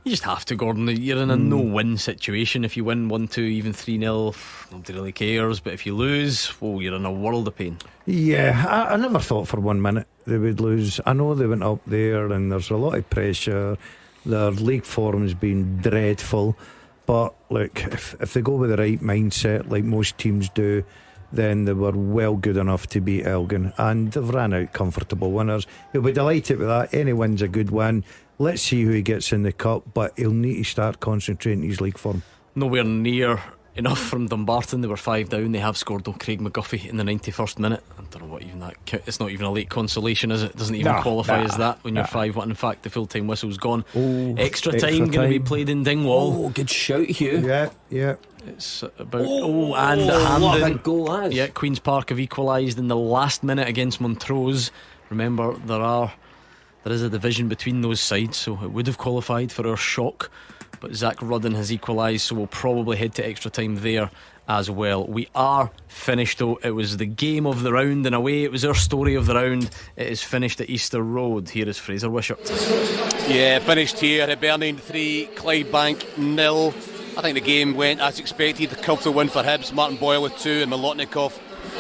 You just have to, Gordon. You're in a no-win situation. If you win 1-2, even 3-0, nobody really cares. But if you lose, you're in a world of pain. Yeah, I never thought for 1 minute they would lose. I know they went up there and there's a lot of pressure. Their league form's been dreadful. But look, if they go with the right mindset, like most teams do, then they were well good enough to beat Elgin, and they've ran out comfortable winners. He'll be delighted with that. Any win's a good win. Let's see who he gets in the cup, but he'll need to start concentrating his league form. Nowhere near enough from Dumbarton. They were 5 down. They have scored on Craig McGuffey in the 91st minute. I don't know what even that. It's not even a late consolation, is it? It doesn't even qualify as that when you're 5-1. In fact, the full-time whistle's gone. Extra time going to be played in Dingwall. Good shout, Hugh. Yeah. It's about and Hampden. Goal, yeah, Queen's Park have equalised in the last minute against Montrose. Remember, there is a division between those sides, so it would have qualified for our shock. But Zach Rudden has equalised, so we'll probably head to extra time there as well. We are finished though. It was the game of the round in a way. It was our story of the round. It is finished at Easter Road. Here is Fraser Wishart. Yeah, finished here. Hibernian 3, Clydebank 0. I think the game went as expected. The comfortable win for Hibs. Martin Boyle with 2 and Milotnikov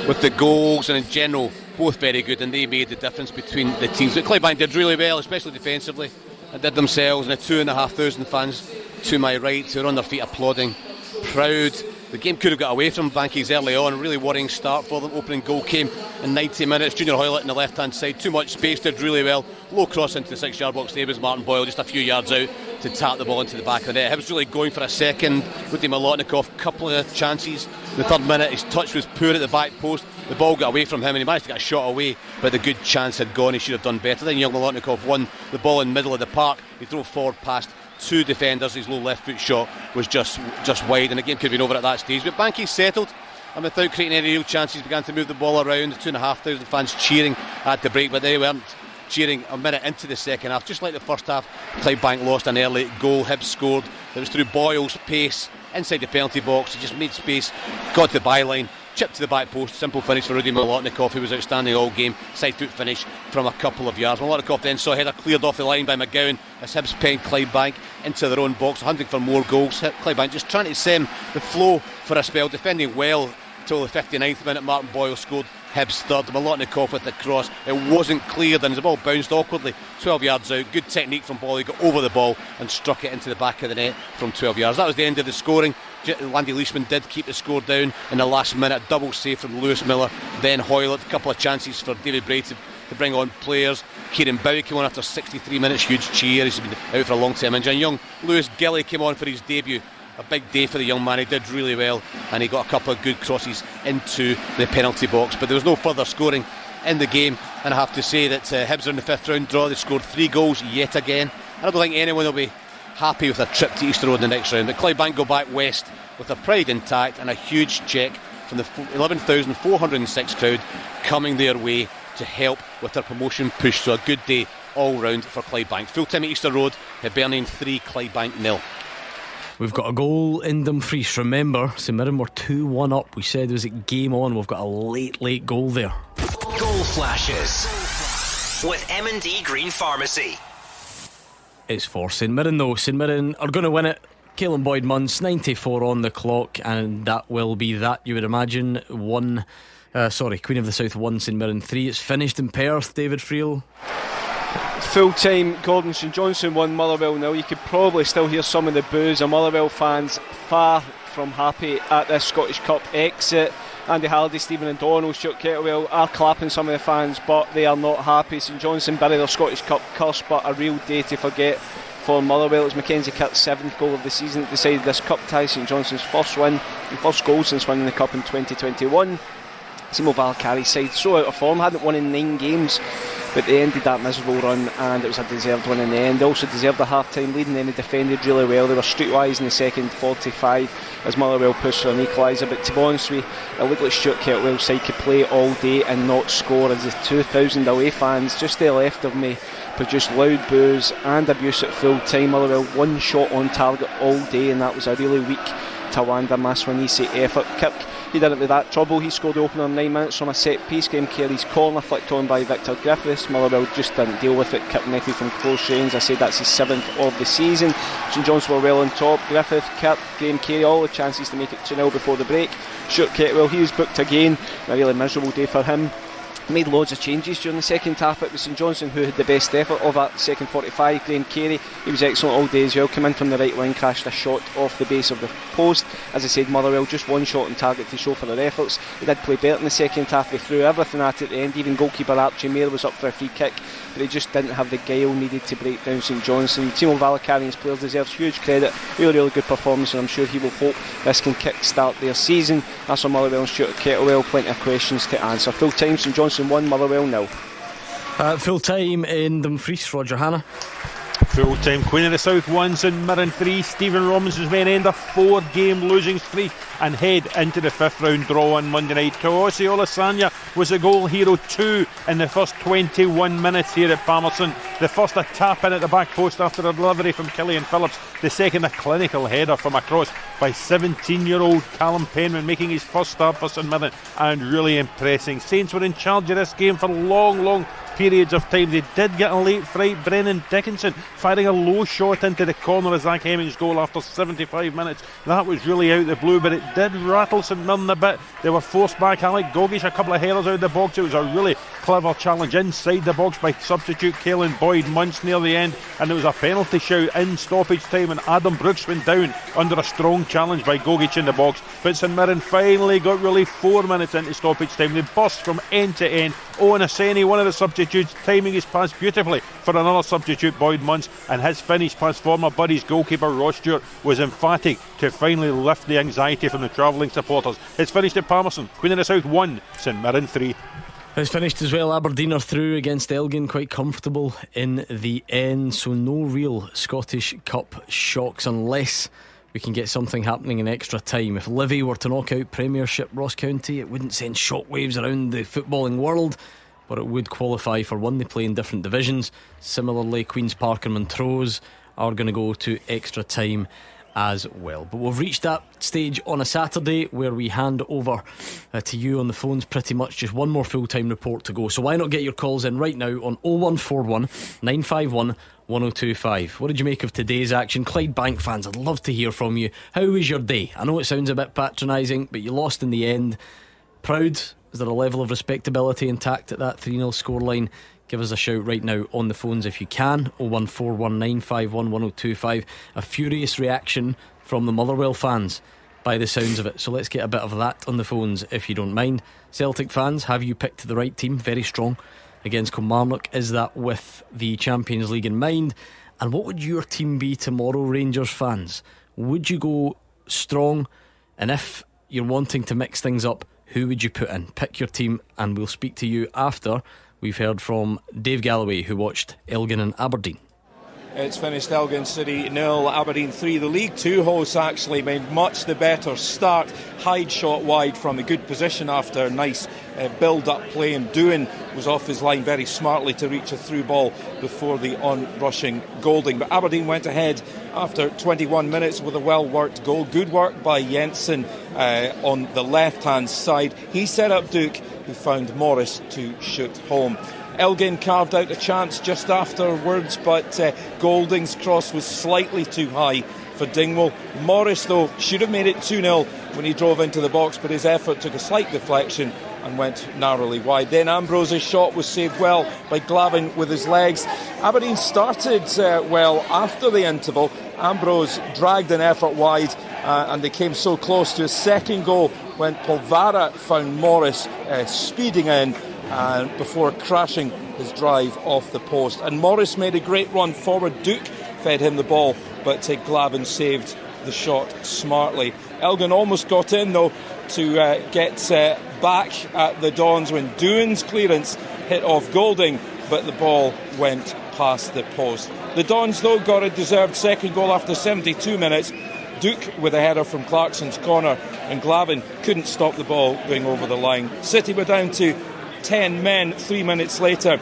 with the goals, and in general both very good, and they made the difference between the teams. But Clydebank did really well, especially defensively, and did themselves, and the 2,500 fans to my right who are on their feet applauding, proud. The game could have got away from Bankies early on. A really worrying start for them. Opening goal came in 90 minutes. Junior Hoylett on the left hand side, too much space, did really well. Low cross into the 6-yard box. There was Martin Boyle just a few yards out to tap the ball into the back of the net. Hibs really going for a second. Rudi Milotnikov, couple of chances. In the 3rd minute, his touch was poor at the back post. The ball got away from him and he managed to get a shot away, but the good chance had gone. He should have done better. Then young Milotnikov won the ball in the middle of the park. He drove forward past 2 defenders. His low left foot shot was just wide, and the game could have been over at that stage. But Banky settled, and without creating any real chances began to move the ball around. 2,500 fans cheering at the break, but they weren't cheering a minute into the second half. Just like the first half, Clydebank lost an early goal. Hibs scored. It was through Boyle's pace inside the penalty box. He just made space, got to the byline, chipped to the back post. Simple finish for Rudi Milotnikov, who was outstanding all game. Side foot finish from a couple of yards. Milotnikov then saw a header cleared off the line by McGowan as Hibs penned Clydebank into their own box, hunting for more goals. Clydebank just trying to stem the flow for a spell, defending well till the 59th minute. Martin Boyle scored Hibs third. Malotnikov with the cross. It wasn't cleared and the ball bounced awkwardly 12 yards out. Good technique from Boyle. He got over the ball and struck it into the back of the net from 12 yards. That was the end of the scoring. Landy Leishman did keep the score down in the last minute. Double save from Lewis Miller, then Hoylett. A couple of chances for David Bray to bring on players. Kieran Bowie came on after 63 minutes. Huge cheer. He's been out for a long time injury. And young Lewis Gilly came on for his debut. A big day for the young man. He did really well and he got a couple of good crosses into the penalty box, but there was no further scoring in the game. And I have to say that Hibs are in the 5th round draw. They scored 3 goals yet again. I don't think anyone will be happy with a trip to Easter Road in the next round, but Clydebank go back west with their pride intact and a huge check from the 11,406 crowd coming their way to help with their promotion push. So a good day all round for Clydebank. Full time at Easter Road, Hibernian 3, Clydebank 0. We've got a goal in Dumfries. Remember, St Mirren were 2-1 up. We said it was at game on. We've got a late goal there. Goal flashes with M&D Green Pharmacy. It's for St Mirren though. St Mirren are going to win it. Caelan Boyd Munce, 94 on the clock, and that will be that, you would imagine. Queen of the South 1, St Mirren 3. It's finished in Perth, David Friel. Full time, Gordon St Johnstone 1, Motherwell 0. You could probably still hear some of the boos of Motherwell fans far from happy at this Scottish Cup exit. Andy Halliday, Stephen O'Donnell, Stuart Kettlewell are clapping some of the fans, but they are not happy. St Johnstone bury their Scottish Cup curse, but a real day to forget for Motherwell. It was Mackenzie Kirk's 7th goal of the season that decided this cup tie. St Johnstone's first win and first goal since winning the cup in 2021. Timo Valakari's side so out of form, hadn't won in 9 games, but they ended that miserable run and it was a deserved win in the end. They also deserved a half-time lead and then they defended really well. They were streetwise in the second 45 as Motherwell pushed for an equaliser, but to be honest with you, it looked like Stuart Kettlewell's side could play all day and not score, as the 2,000 away fans just to the left of me produced loud boos and abuse at full time. Motherwell 1 shot on target all day, and that was a really weak Tawanda Maswanisi effort. Kirk, he didn't with that trouble. He scored the opener in 9 minutes from a set piece. Graham Carey's corner flicked on by Victor Griffiths. Motherwell just didn't deal with it. Kirk Nicky from close range. I said that's his 7th of the season. St John's were well on top. Griffith, Kirk, Graham Carey, all the chances to make it 2-0 before the break. Stuart Kettlewell, he was booked again. A really miserable day for him. Made loads of changes during the second half. It was St Johnstone who had the best effort of that second 45. Graham Carey, he was excellent all day as well. Came in from the right wing, crashed a shot off the base of the post. As I said, Motherwell just 1 shot on target to show for their efforts. They did play better in the second half. They threw everything at it at the end. Even goalkeeper Archie Mayer was up for a free kick, but they just didn't have the guile needed to break down St Johnstone. Timo Valakari and his players deserves huge credit. Really good performance, and I'm sure he will hope this can kick-start their season. That's for Motherwell and Stuart Kettlewell. Plenty of questions to answer. Full time, St Johnstone 1, Motherwell 0. Full time in Dumfries, Roger Hanna. Full time, Queen of the South 1, St Mirren 3. Stephen Robinson's men end a 4-game losing streak and head into the 5th round draw on Monday night. Kaosi Olasanya was the goal hero 2 in the first 21 minutes here at Palmerston. The first a tap in at the back post after a delivery from Killian Phillips. The second a clinical header from a cross by 17-year-old Callum Penman, making his first start for St Mirren and really impressing. Saints were in charge of this game for long periods of time. They did get a late fright. Brennan Dickinson firing a low shot into the corner of Zach Hemming's goal after 75 minutes. That was really out the blue, but it did rattle St Mirren a bit. They were forced back. Alec Gogic, a couple of headers out of the box. It was a really clever challenge inside the box by substitute Caelan Boyd Munce near the end, and there was a penalty shout in stoppage time, and Adam Brooks went down under a strong challenge by Gogic in the box. But St Mirren finally got relief 4 minutes into stoppage time. They burst from end to end. Owen Aseni, one of the substitutes, timing his pass beautifully for another substitute, Boyd Munce, and his finish past former Buddies goalkeeper Ross Stewart was emphatic to finally lift the anxiety from the travelling supporters. It's finished at Palmerston. Queen of the South 1, St Mirren 3. It's finished as well. Aberdeen are through against Elgin, quite comfortable in the end. So no real Scottish Cup shocks unless we can get something happening in extra time. If Livy were to knock out Premiership Ross County, it wouldn't send shockwaves around the footballing world, but it would qualify for one. They play in different divisions. Similarly, Queen's Park and Montrose are going to go to extra time as well. But we've reached that stage on a Saturday where we hand over to you on the phones pretty much. Just one more full-time report to go, so why not get your calls in right now on 0141 951 1025. What did you make of today's action? Clydebank fans, I'd love to hear from you. How was your day? I know it sounds a bit patronising, but you lost in the end. Proud? Is there a level of respectability intact at that 3-0 scoreline? Give us a shout right now on the phones if you can. 01419511025. A furious reaction from the Motherwell fans by the sounds of it, so let's get a bit of that on the phones if you don't mind. Celtic fans, have you picked the right team? Very strong against Kilmarnock. Is that with the Champions League in mind? And what would your team be tomorrow, Rangers fans? Would you go strong? And if you're wanting to mix things up, who would you put in? Pick your team, and we'll speak to you after we've heard from Dave Galloway, who watched Elgin and Aberdeen. It's finished Elgin City 0, Aberdeen 3. The League 2 hosts actually made much the better start. Hyde shot wide from a good position after a nice build-up play, and Doohan was off his line very smartly to reach a through ball before the on-rushing Golding. But Aberdeen went ahead after 21 minutes with a well-worked goal. Good work by Jensen on the left-hand side. He set up Duke, who found Morris to shoot home. Elgin carved out a chance just afterwards, but Golding's cross was slightly too high for Dingwall. Morris, though, should have made it 2-0 when he drove into the box, but his effort took a slight deflection and went narrowly wide. Then Ambrose's shot was saved well by Glavin with his legs. Aberdeen started well after the interval. Ambrose dragged an effort wide, and they came so close to a second goal when Polvara found Morris speeding in before crashing his drive off the post. And Morris made a great run forward. Duke fed him the ball, but Glavin saved the shot smartly. Elgin almost got in, though, to get back at the Dons when Doohan's clearance hit off Golding, but the ball went past the post. The Dons, though, got a deserved second goal after 72 minutes. Duke with a header from Clarkson's corner, and Glavin couldn't stop the ball going over the line. City were down to 10 men 3 minutes later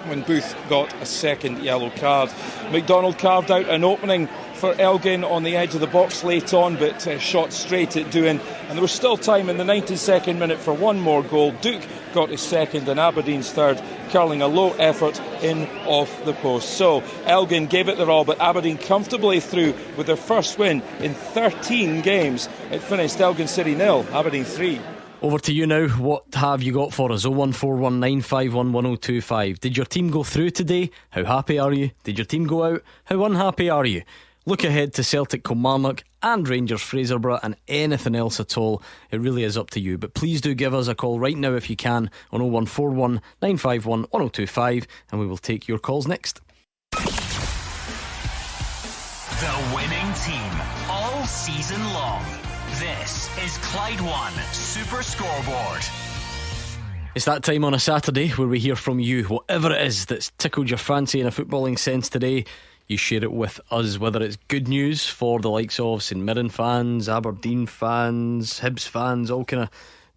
when Booth got a second yellow card. McDonald carved out an opening for Elgin on the edge of the box late on, but shot straight at Doohan, and there was still time in the 92nd minute for one more goal. Duke got his second and Aberdeen's third, curling a low effort in off the post. So Elgin gave it their all, but Aberdeen comfortably through with their first win in 13 games. It finished Elgin City 0, Aberdeen 3. Over to you now. What have you got for us? 01419511025. Did your team go through today? How happy are you? Did your team go out? How unhappy are you? Look ahead to Celtic Kilmarnock and Rangers Fraserburgh, and anything else at all. It really is up to you. But please do give us a call right now if you can on 01419511025, and we will take your calls next. The winning team all season long. This is Clyde One Super Scoreboard. It's that time on a Saturday where we hear from you. Whatever it is that's tickled your fancy in a footballing sense today, you share it with us. Whether it's good news for the likes of St Mirren fans, Aberdeen fans, Hibs fans, all kind of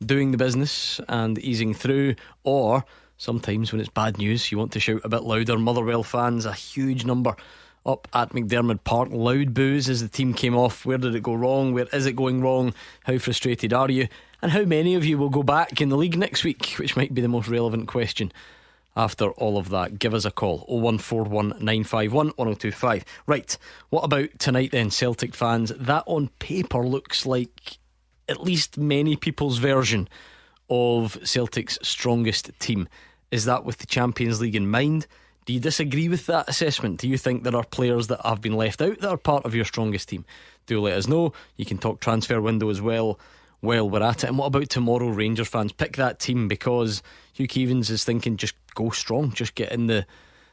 doing the business and easing through, or sometimes when it's bad news you want to shout a bit louder. Motherwell fans, a huge number up at McDermott Park. Loud boos as the team came off. Where did it go wrong? Where is it going wrong? How frustrated are you? And how many of you will go back in the league next week? Which might be the most relevant question after all of that. Give us a call, 01419511025. Right, what about tonight then, Celtic fans? That on paper looks like at least many people's version of Celtic's strongest team. Is that with the Champions League in mind? Do you disagree with that assessment? Do you think there are players that have been left out that are part of your strongest team? Do let us know. You can talk transfer window as well while we're at it. And what about tomorrow, Rangers fans? Pick that team, because Hugh Keevins is thinking just go strong, just get in the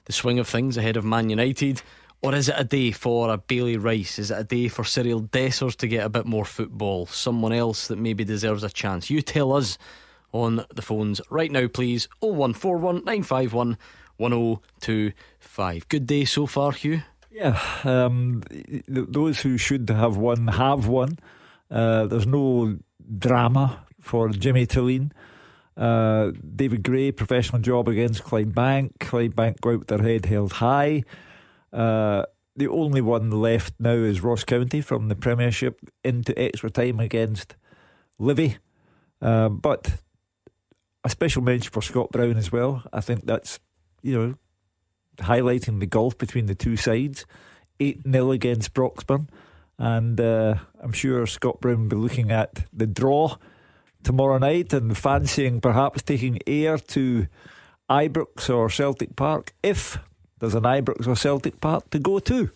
swing of things ahead of Man United. Or is it a day for a Bailey Rice? Is it a day for Cyril Dessers to get a bit more football? Someone else that maybe deserves a chance? You tell us on the phones right now, please. 01419511025. Good day so far, Hugh? Yeah, those who should have won have won. There's no drama for Jimmy Tilleen. David Gray, professional job against Clydebank. Clydebank go out with their head held high. The only one left now is Ross County from the Premiership into extra time against Livy. But a special mention for Scott Brown as well. I think that's, highlighting the gulf between the two sides. 8-0 against Broxburn, and I'm sure Scott Brown will be looking at the draw tomorrow night and fancying perhaps taking Ayr to Ibrox or Celtic Park, if there's an Ibrox or Celtic Park to go to.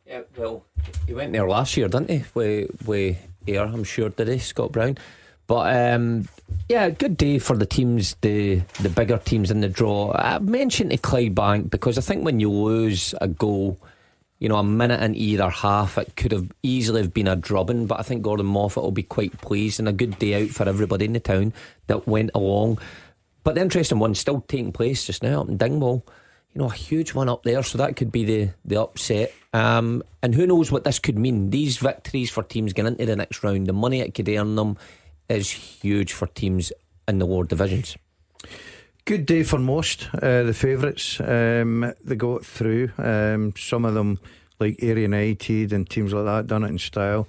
Yeah, well, he went there last year, didn't he? With Ayr, I'm sure, did he, Scott Brown? But yeah, good day for the teams, the bigger teams in the draw. I've mentioned to Clydebank because I think when you lose a goal, you know, a minute in either half, it could have easily have been a drubbing. But I think Gordon Moffat will be quite pleased, and a good day out for everybody in the town that went along. But the interesting one still taking place just now up in Dingwall. You know, a huge one up there, so that could be the upset. And who knows what this could mean. These victories for teams getting into the next round, the money it could earn them is huge for teams in the lower divisions. Good day for most, the favourites. They got through. Some of them, like Ayr United and teams like that, done it in style.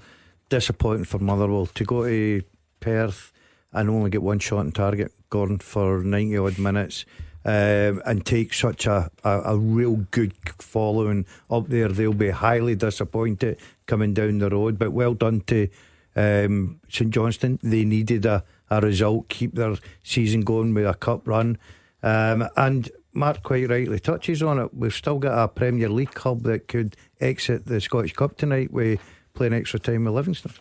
Disappointing for Motherwell to go to Perth and only get one shot on target, Gordon, for 90 odd minutes. And take such a real good following up there. They'll be highly disappointed coming down the road, but well done to St Johnstone. They needed a result, keep their season going with a cup run, and Mark quite rightly touches on it. We've still got a Premier League club that could exit the Scottish Cup tonight with playing extra time with Livingston.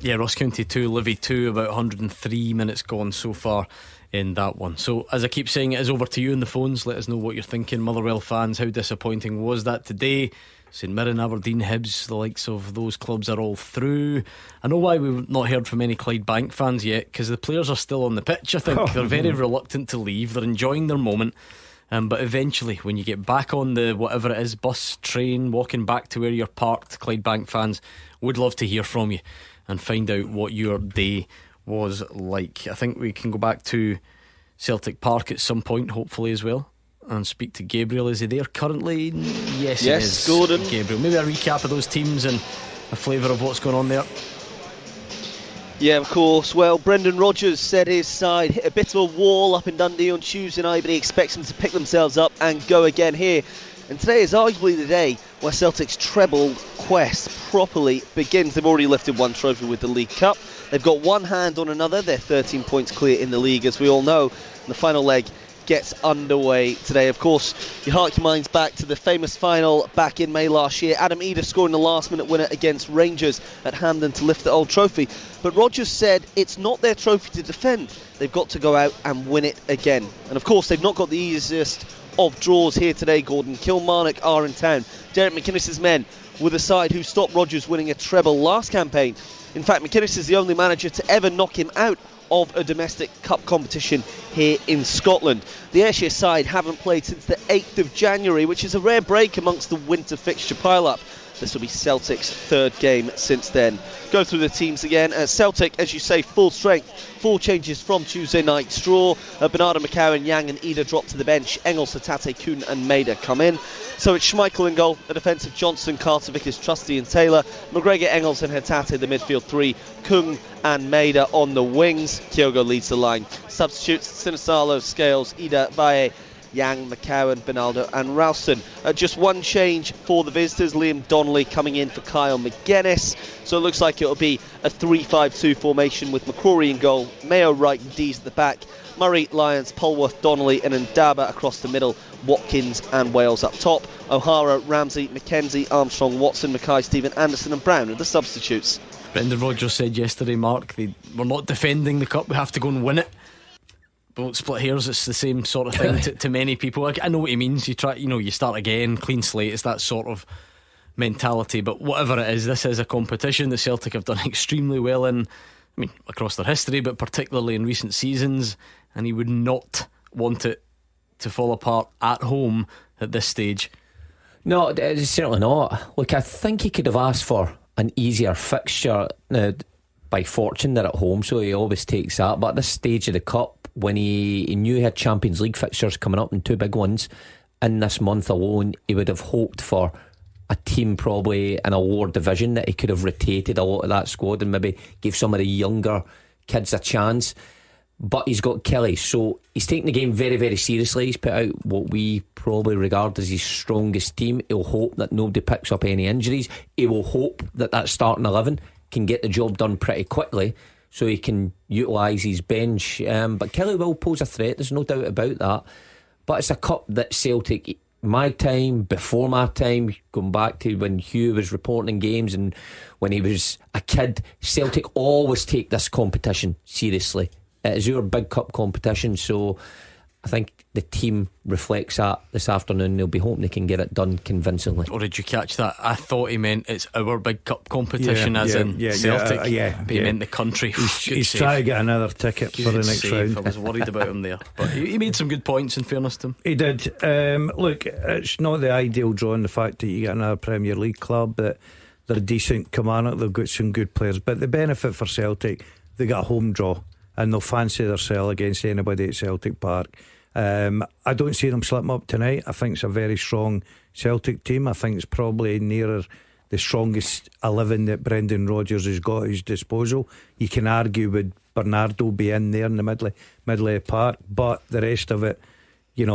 Yeah, Ross County 2, Livy 2, about 103 minutes gone so far in that one. So as I keep saying, it is over to you on the phones. Let us know what you're thinking, Motherwell fans. How disappointing was that today? St Mirren, Aberdeen, Hibs, the likes of those clubs are all through. I know why we've not heard from any Clydebank fans yet, because the players are still on the pitch. I think they're very reluctant to leave. They're enjoying their moment, but eventually when you get back on the whatever it is, bus, train, walking back to where you're parked, Clydebank fans would love to hear from you and find out what your day was like. I think we can go back to Celtic Park at some point, hopefully, as well, and speak to Gabriel. Is he there currently? Yes, he is. Gordon. Gabriel, maybe a recap of those teams and a flavour of what's going on there. Yeah, of course. Well, Brendan Rodgers said his side hit a bit of a wall up in Dundee on Tuesday night, but he expects them to pick themselves up and go again here. And today is arguably the day where Celtic's treble quest properly begins. They've already lifted one trophy with the League Cup. They've got one hand on another. They're 13 points clear in the league, as we all know. And the final leg gets underway today. Of course, you hark your minds back to the famous final back in May last year. Adam Eder scoring the last-minute winner against Rangers at Hampden to lift the old trophy. But Rodgers said it's not their trophy to defend. They've got to go out and win it again. And of course, they've not got the easiest of draws here today, Gordon. Kilmarnock are in town. Derek McInnes' men were the side who stopped Rodgers winning a treble last campaign. In fact, McInnes is the only manager to ever knock him out of a domestic cup competition here in Scotland. The Ayrshire side haven't played since the 8th of January, which is a rare break amongst the winter fixture pile-up. This will be Celtic's third game since then. Go through the teams again. Celtic, as you say, full strength. 4 changes from Tuesday night's draw. Bernardo McCowan, Yang and Eder drop to the bench. Engels, Hatate, Kuhn and Maida come in. So it's Schmeichel in goal. The defensive Johnson, Carter, Vickers, Trusty and Taylor. McGregor, Engels and Hatate, the midfield 3. Kung and Maida on the wings. Kyogo leads the line. Substitutes, Sinisalo, Scales, Eder, Baye, Yang, McCowan, Bernardo and Ralston. Just one change for the visitors. Liam Donnelly coming in for Kyle McGuinness. So it looks like it'll be a 3-5-2 formation with McCrory in goal, Mayo right and Dees at the back, Murray, Lyons, Polworth, Donnelly and Ndaba across the middle, Watkins and Wales up top. O'Hara, Ramsey, McKenzie, Armstrong, Watson, Mackay, Stephen Anderson and Brown are the substitutes. Brendan Rodgers said yesterday, Mark, we're not defending the cup, we have to go and win it. Don't split hairs, it's the same sort of thing to many people. I know what he means. You try, you start again, clean slate. It's that sort of mentality. But whatever it is, this is a competition that Celtic have done extremely well in. I mean, across their history, but particularly in recent seasons. And he would not want it to fall apart at home at this stage. No, certainly not. Look, I think he could have asked for an easier fixture by fortune than at home, so he always takes that. But at this stage of the cup, when he knew he had Champions League fixtures coming up and 2 big ones in this month alone, he would have hoped for a team probably in a lower division that he could have rotated a lot of that squad and maybe gave some of the younger kids a chance. but he's got Kelly, so he's taking the game very, very seriously. He's put out what we probably regard as his strongest team. He'll hope that nobody picks up any injuries. He will hope that starting 11 can get the job done pretty quickly, so he can utilise his bench. But Kelly will pose a threat, there's no doubt about that. But it's a cup that Celtic, my time, before my time, going back to when Hugh was reporting games and when he was a kid, Celtic always take this competition seriously. It is our big cup competition, so I think the team reflects that this afternoon. They'll be hoping they can get it done convincingly. Or did you catch that? I thought he meant it's our big cup competition, as in Celtic. But he meant the country. He's trying to get another ticket for the next round. I was worried about him there, but he made some good points, in fairness to him. He did. Look, it's not the ideal drawing, the fact that you get another Premier League club, that they're decent. Kilmarnock, they've got some good players, but the benefit for Celtic, they got a home draw and they'll fancy themselves against anybody at Celtic Park. I don't see them slipping up tonight. I think it's a very strong Celtic team. I think it's probably nearer the strongest 11 that Brendan Rodgers has got at his disposal. You can argue with Bernardo be in there in the middle of the park, but the rest of it,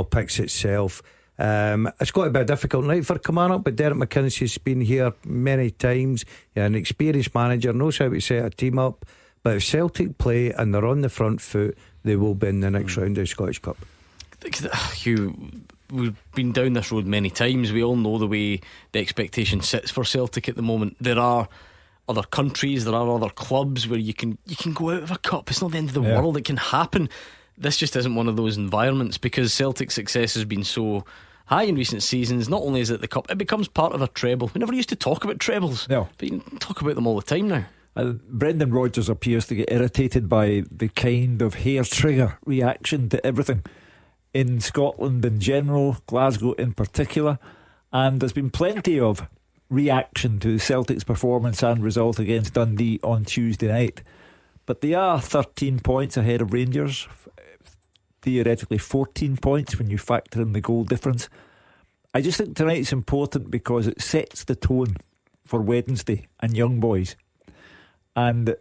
picks itself. It's got to be a difficult night for Kilmarnock, but Derek McKinsey's been here many times. An experienced manager, knows how to set a team up. But if Celtic play and they're on the front foot, they will be in the next round of the Scottish Cup. Hugh, we've been down this road many times. We all know the way the expectation sits for Celtic at the moment. There are other countries, there are other clubs where you can go out of a cup. It's not the end of the world. It can happen. This just isn't one of those environments, because Celtic's success has been so high in recent seasons. Not only is it the cup, it becomes part of a treble. We never used to talk about trebles, but you can talk about them all the time now. Brendan Rodgers appears to get irritated by the kind of hair trigger reaction to everything in Scotland in general, Glasgow in particular, and there's been plenty of reaction to Celtic's performance and result against Dundee on Tuesday night. But they are 13 points ahead of Rangers, theoretically 14 points when you factor in the goal difference. I just think tonight's important because it sets the tone for Wednesday and Young Boys. And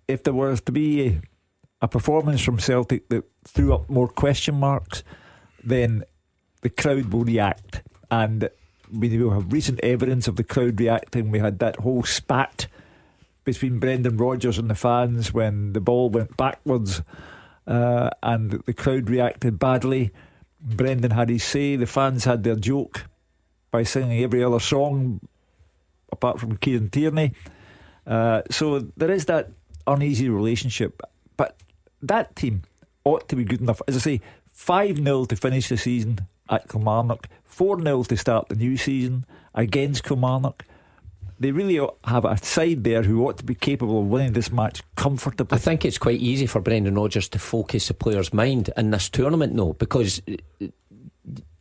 if there was to be a performance from Celtic that threw up more question marks, then the crowd will react. And we will have recent evidence of the crowd reacting. We had that whole spat between Brendan Rodgers and the fans when the ball went backwards, and the crowd reacted badly. Brendan had his say. The fans had their joke by singing every other song apart from Kieran Tierney. So there is that uneasy relationship, but that team ought to be good enough. As I say, 5-0 to finish the season at Kilmarnock, 4-0 to start the new season against Kilmarnock. They really have a side there who ought to be capable of winning this match comfortably. I think it's quite easy for Brendan Rodgers to focus the player's mind in this tournament now, because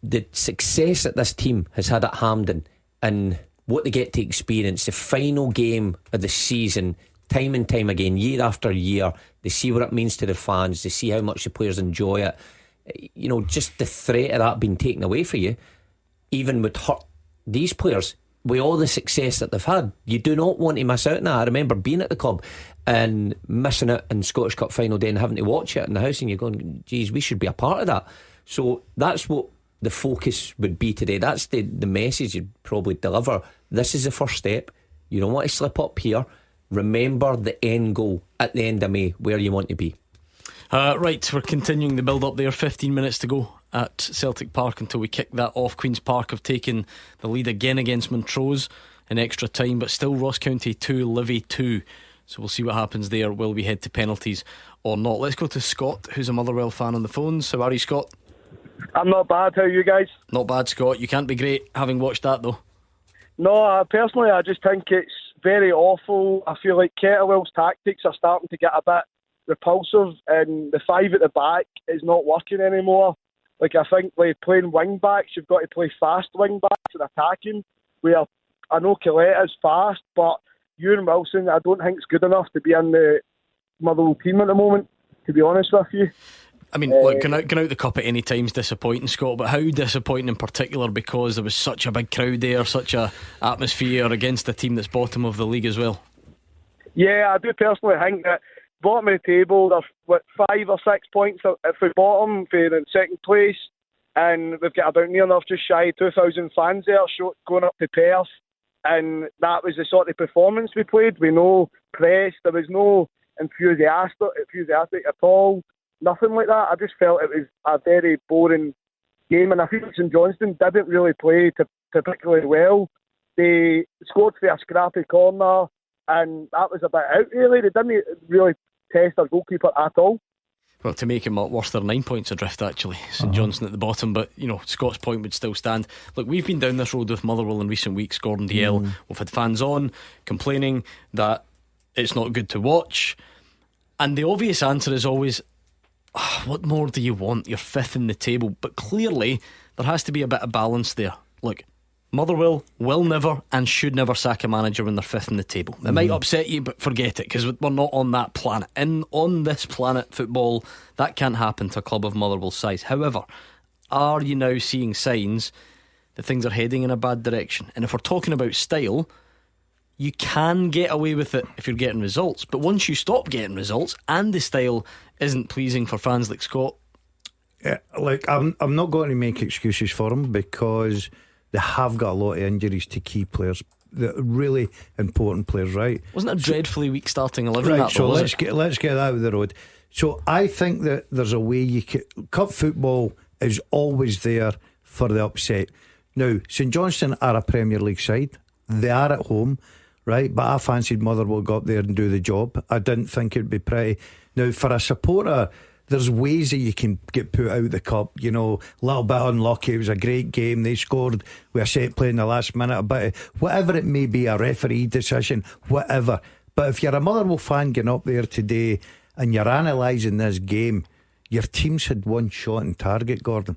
the success that this team has had at Hampden and what they get to experience, the final game of the season, time and time again, year after year, they see what it means to the fans, they see how much the players enjoy it. Just the threat of that being taken away for you, even would hurt these players. With all the success that they've had, you do not want to miss out on that. I remember being at the club and missing it in Scottish Cup final day and having to watch it in the house, and you're going, geez, we should be a part of that. So that's what the focus would be today. That's the message you'd probably deliver. This is the first step. You don't want to slip up here. Remember the end goal at the end of May, where you want to be. Right, we're continuing the build up there. 15 minutes to go at Celtic Park until we kick that off. Queen's Park have taken the lead again against Montrose in extra time, but still Ross County 2, Livy 2. So we'll see what happens there. Will we head to penalties or not? Let's go to Scott, who's a Motherwell fan on the phones. How are you, Scott? I'm not bad. How are you guys? Not bad, Scott. You can't be great having watched that though. No, personally I just think it's very awful. I feel like Kettlewell's tactics are starting to get a bit repulsive, and the five at the back is not working anymore. Like, I think like playing wing backs, you've got to play fast wing backs and attacking, where I know Colletta's fast, but Ewan Wilson I don't think is good enough to be in the Motherwell team at the moment, to be honest with you. I mean, look, going out the cup at any time is disappointing, Scott, but how disappointing in particular because there was such a big crowd there, such a atmosphere against a team that's bottom of the league as well? Yeah, I do personally think that bottom of the table. They're 5 or 6 points for bottom for in second place, and we've got about near enough just shy of 2,000 fans there going up to Perth, and that was the sort of performance we played. We no press, there was no enthusiastic at all, nothing like that. I just felt it was a very boring game, and I feel St Johnstone didn't really play particularly well. They scored for a scrappy corner, and that was about out really. They didn't really test their goalkeeper at all. Well, to make it worse, they're 9 points adrift actually. St Johnstone at the bottom, but Scott's point would still stand. Look, we've been down this road with Motherwell in recent weeks, Gordon DL. We've had fans on complaining that it's not good to watch, and the obvious answer is always, what more do you want? You're 5th in the table. But clearly there has to be a bit of balance there. Look, Motherwell will never and should never sack a manager when they're 5th in the table. It might upset you, but forget it, because we're not on that planet. On this planet, football, that can't happen to a club of Motherwell's size. However, are you now seeing signs that things are heading in a bad direction? And if we're talking about style, you can get away with it if you're getting results, but once you stop getting results and the style isn't pleasing for fans like Scott, I'm not going to make excuses for them, because they have got a lot of injuries to key players, the really important players, right? Wasn't it a dreadfully weak starting 11? Right, that, so though, let's get that out of the road. So I think that there's a way you can. Cup football is always there for the upset. Now, St Johnstone are a Premier League side. They are at home, right? But I fancied Motherwell go up there and do the job. I didn't think it'd be pretty. Now, for a supporter, there's ways that you can get put out the cup. A little bit unlucky. It was a great game. They scored with a set play in the last minute. But whatever it may be, a referee decision, whatever. But if you're a Motherwell fan getting up there today and you're analysing this game, your team's had one shot on target, Gordon.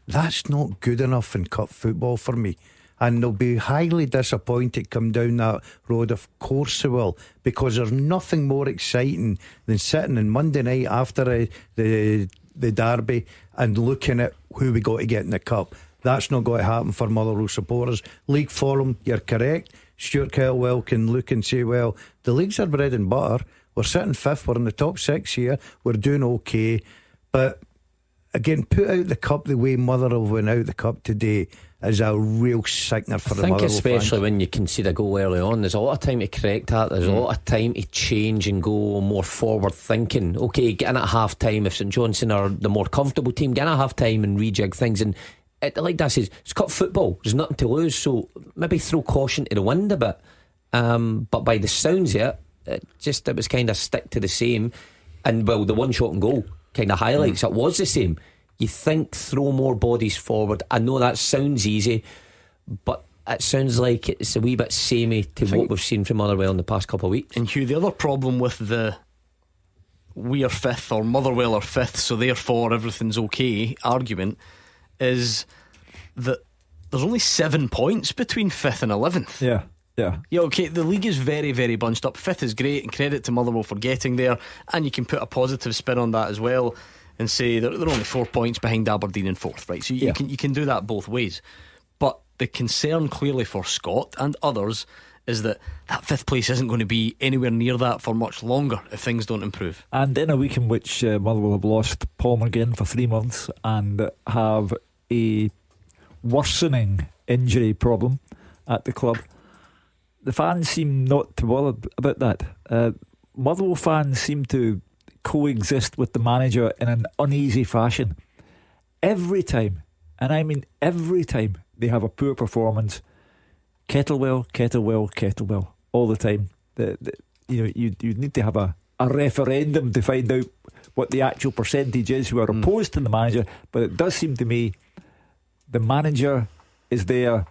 That's not good enough in cup football for me. And they'll be highly disappointed come down that road. Of course they will, because there's nothing more exciting than sitting on Monday night after the derby and looking at who we got to get in the cup. That's not going to happen for Motherwell supporters. League form, you're correct. Stuart Kettlewell can look and say, well, the league's our bread and butter. We're sitting 5th, we're in the top 6 here, we're doing okay. But again, put out the cup the way Motherwell went out the cup today is a real sickener for the Motherwell fans. Especially when you concede a goal early on, there's a lot of time to correct that. There's a lot of time to change and go more forward thinking. Okay, get in at half time if St Johnstone are the more comfortable team, get in at half time and rejig things. And like that says, it's cup football, there's nothing to lose, so maybe throw caution to the wind a bit. But by the sounds of it was kind of stick to the same. And well, the one shot and goal kind of highlights it was the same. You think throw more bodies forward. I know that sounds easy, but it sounds like it's a wee bit samey to what we've seen from Motherwell in the past couple of weeks. And Hugh, the other problem with the we are 5th or Motherwell are 5th, so therefore everything's okay argument is that there's only 7 points between 5th and 11th. Yeah, okay, the league is very, very bunched up. 5th is great, and credit to Motherwell for getting there, and you can put a positive spin on that as well and say they're only 4 points behind Aberdeen in 4th, right? So you can do that both ways. But the concern clearly for Scott and others is that 5th place isn't going to be anywhere near that for much longer if things don't improve. And in a week in which Motherwell have lost Paul McGinn for 3 months and have a worsening injury problem at the club, the fans seem not to bother about that. Motherwell fans seem to coexist with the manager in an uneasy fashion. Every time, and I mean every time, they have a poor performance, Kettlewell all the time. You need to have a referendum to find out what the actual percentage is who are opposed to the manager. But it does seem to me the manager is there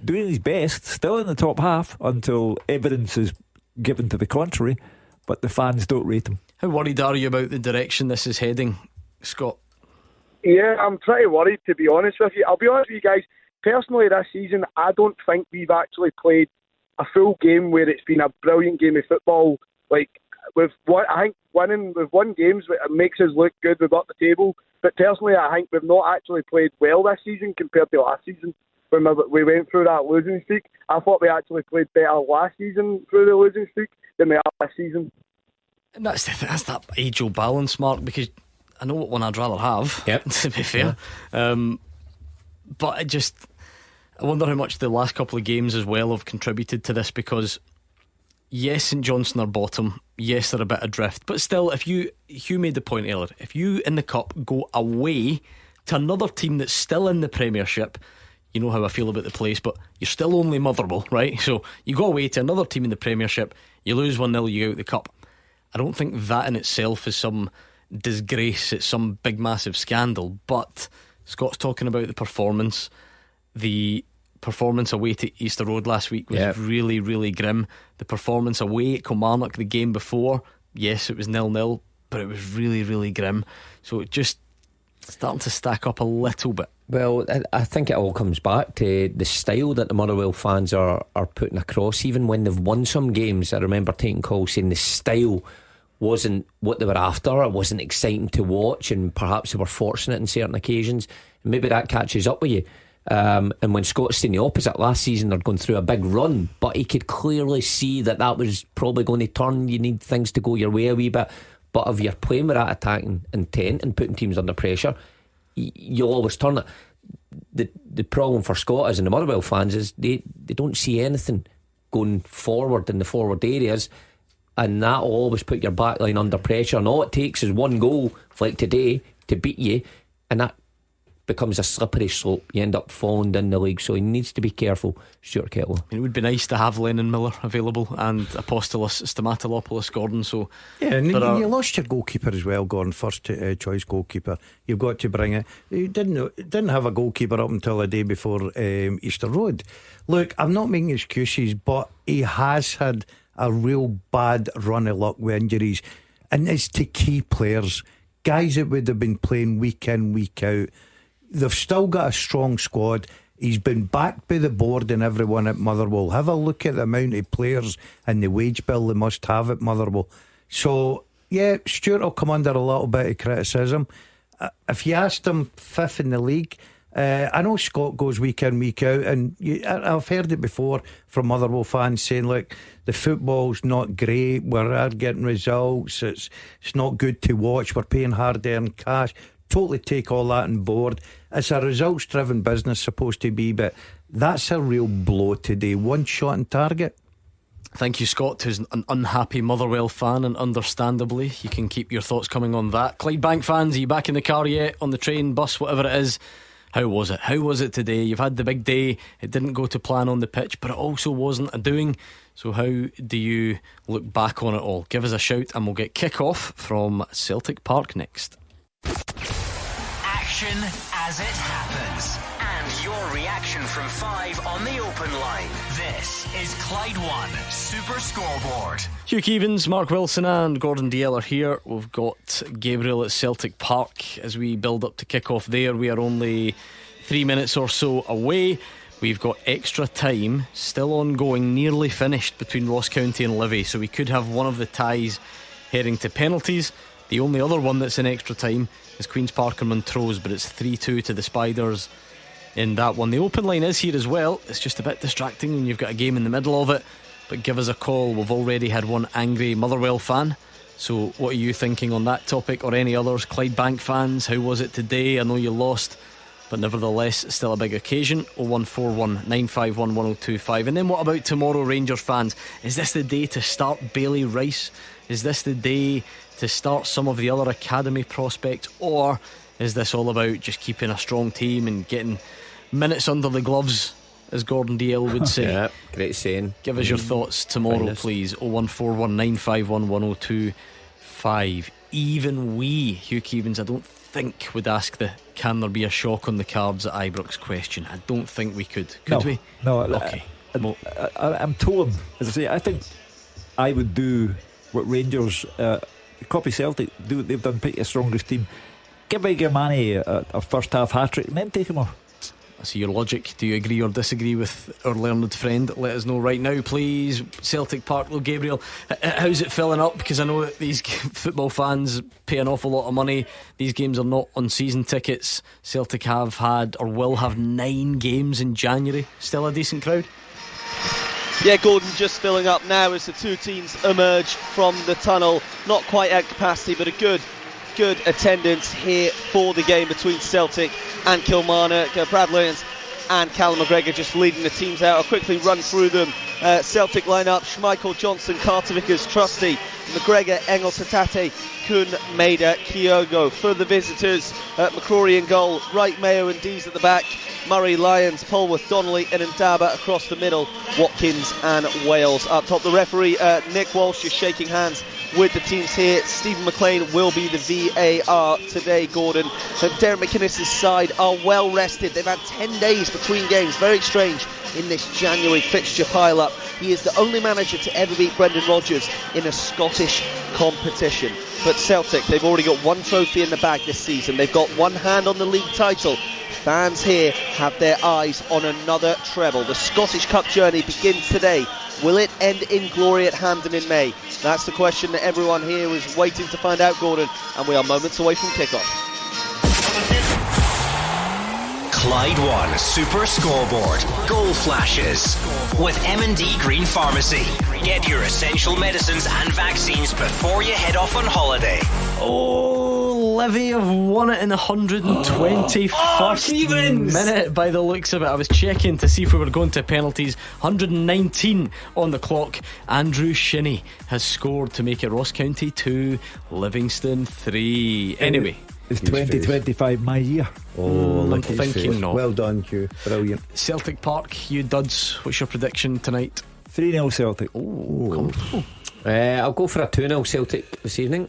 doing his best, still in the top half until evidence is given to the contrary, but the fans don't rate him. How worried are you about the direction this is heading, Scott? Yeah, I'm pretty worried, to be honest with you. I'll be honest with you guys, personally this season I don't think we've actually played a full game where it's been a brilliant game of football. I think we've won games, it makes us look good, we've got the table, but personally I think we've not actually played well this season compared to last season when we went through that losing streak. I thought we actually played better last season through the losing streak than we are this season. And that's that age-old balance, Mark, because I know what one I'd rather have, to be fair. But I wonder how much the last couple of games as well have contributed to this, because yes, St Johnstone are bottom, yes, they're a bit adrift, but still, if Hugh made the point earlier, if you in the Cup go away to another team that's still in the Premiership, you know how I feel about the place, but you're still only Motherwell, right? So you go away to another team in the Premiership, you lose 1-0, you go out the Cup. I don't think that in itself is some disgrace, it's some big massive scandal. But Scott's talking about the performance away to Easter Road last week was really, really grim. The performance away at Kilmarnock the game before, yes, it was 0-0, but it was really, really grim. So it just starting to stack up a little bit. Well, I think it all comes back to the style that the Motherwell fans are putting across. Even when they've won some games, I remember taking calls saying the style wasn't what they were after. It wasn't exciting to watch, and perhaps they were fortunate in certain occasions. And maybe that catches up with you. And when Scott's saying the opposite, last season they're going through a big run, but he could clearly see that was probably going to turn. You need things to go your way a wee bit. But if you're playing with that attacking intent and putting teams under pressure, you'll always turn it. The problem for Scott and the Motherwell fans is they don't see anything going forward in the forward areas, and that will always put your back line under pressure, and all it takes is one goal like today to beat you, and that becomes a slippery slope. You end up falling down the league, so he needs to be careful, Stuart Kettle. It would be nice to have Lennon Miller available and Apostolos Stamatolopoulos Gordon. So and you lost your goalkeeper as well, Gordon, first choice goalkeeper. You've got to bring it. You didn't have a goalkeeper up until the day before Easter Road. Look, I'm not making excuses, but he has had a real bad run of luck with injuries, and it's to key players, guys that would have been playing week in, week out. They've still got a strong squad. He's been backed by the board and everyone at Motherwell. Have a look at the amount of players and the wage bill they must have at Motherwell. So yeah, Stuart will come under a little bit of criticism. If you asked him fifth in the league, I know Scott goes week in, week out, and I've heard it before from Motherwell fans saying, look, the football's not great, we're getting results, it's not good to watch, we're paying hard earned cash. Totally take all that on board. It's a results driven business supposed to be, but that's a real blow today. One shot on target. Thank you, Scott, who's an unhappy Motherwell fan, and understandably. You can keep your thoughts coming on that. Clydebank fans, are you back in the car yet? On the train, bus, whatever it is? How was it? How was it today? You've had the big day. It didn't go to plan on the pitch, but it also wasn't a doing. So how do you look back on it all? Give us a shout and we'll get kick-off from Celtic Park next. Action as it happens, and your reaction from 5 on the open line. This is Clyde One Super Scoreboard. Hugh Keevins, Mark Wilson and Gordon Dalziel are here. We've got Gabriel at Celtic Park as we build up to kick off there. We are only 3 minutes or so away. We've got extra time still ongoing, nearly finished between Ross County and Livy, so we could have one of the ties heading to penalties. The only other one that's in extra time is Queen's Park and Montrose, but it's 3-2 to the Spiders in that one. The open line is here as well. It's just a bit distracting when you've got a game in the middle of it, but give us a call. We've already had one angry Motherwell fan, so what are you thinking on that topic or any others? Clydebank fans, how was it today? I know you lost, but nevertheless still a big occasion. 0141 951 1025. And then what about tomorrow, Rangers fans? Is this the day to start Bailey Rice? Is this the day to start some of the other academy prospects, or is this all about just keeping a strong team and getting minutes under the gloves, as Gordon Dalziel would say? Yeah, great saying. Give us your thoughts tomorrow, please. 0141 951 1025. Even we, Hugh Keevins, I don't think would ask the can there be a shock on the cards at Ibrox question. I don't think we could we? No. Okay. I'm torn. As I say, I think I would do what Rangers copy Celtic do what they've done, pick your strongest team, give Igimani a first half hat-trick and then take him off. I see your logic. Do you agree or disagree with our learned friend? Let us know right now, please. Celtic Park, though, Gabriel, how's it filling up? Because I know that these football fans pay an awful lot of money. These games are not on season tickets. Celtic have had or will have 9 games in January. Still a decent crowd? Yeah, Gordon, just filling up now as the two teams emerge from the tunnel. Not quite at capacity, but a good attendance here for the game between Celtic and Kilmarnock. Brad Lyons and Callum McGregor just leading the teams out. I'll quickly run through them. Celtic lineup: Schmeichel, Johnson, Carter Vickers, Trusty, McGregor, Engels, Hatate, Kuhn, Maida, Kyogo. For the visitors, McCrory in goal, Wright, Mayo and Dees at the back, Murray, Lyons, Polworth, Donnelly and Ndaba across the middle, Watkins and Wales up top. The referee, Nick Walsh, is shaking hands with the teams here. Stephen McLean will be the VAR today, Gordon. So Derek McInnes' side are well rested. They've had 10 days between games. Very strange in this January fixture pile-up. He is the only manager to ever beat Brendan Rodgers in a Scottish competition. But Celtic, they've already got one trophy in the bag this season. They've got one hand on the league title. Fans here have their eyes on another treble. The Scottish Cup journey begins today. Will it end in glory at Hampden in May? That's the question that everyone here was waiting to find out, Gordon, and we are moments away from kickoff. Clyde One Super Scoreboard Goal Flashes with M&D Green Pharmacy. Get your essential medicines and vaccines before you head off on holiday. Oh, Livy have won it in the 121st minute by the looks of it. I was checking to see if we were going to penalties. 119 on the clock. Andrew Shinney has scored to make it Ross County 2, Livingston 3. Anyway, is 2025 my year? Oh, I'm thinking not. Well done, Hugh. Brilliant. Celtic Park, you duds, what's your prediction tonight? 3-0 Celtic. I'll go for a 2-0 Celtic this evening.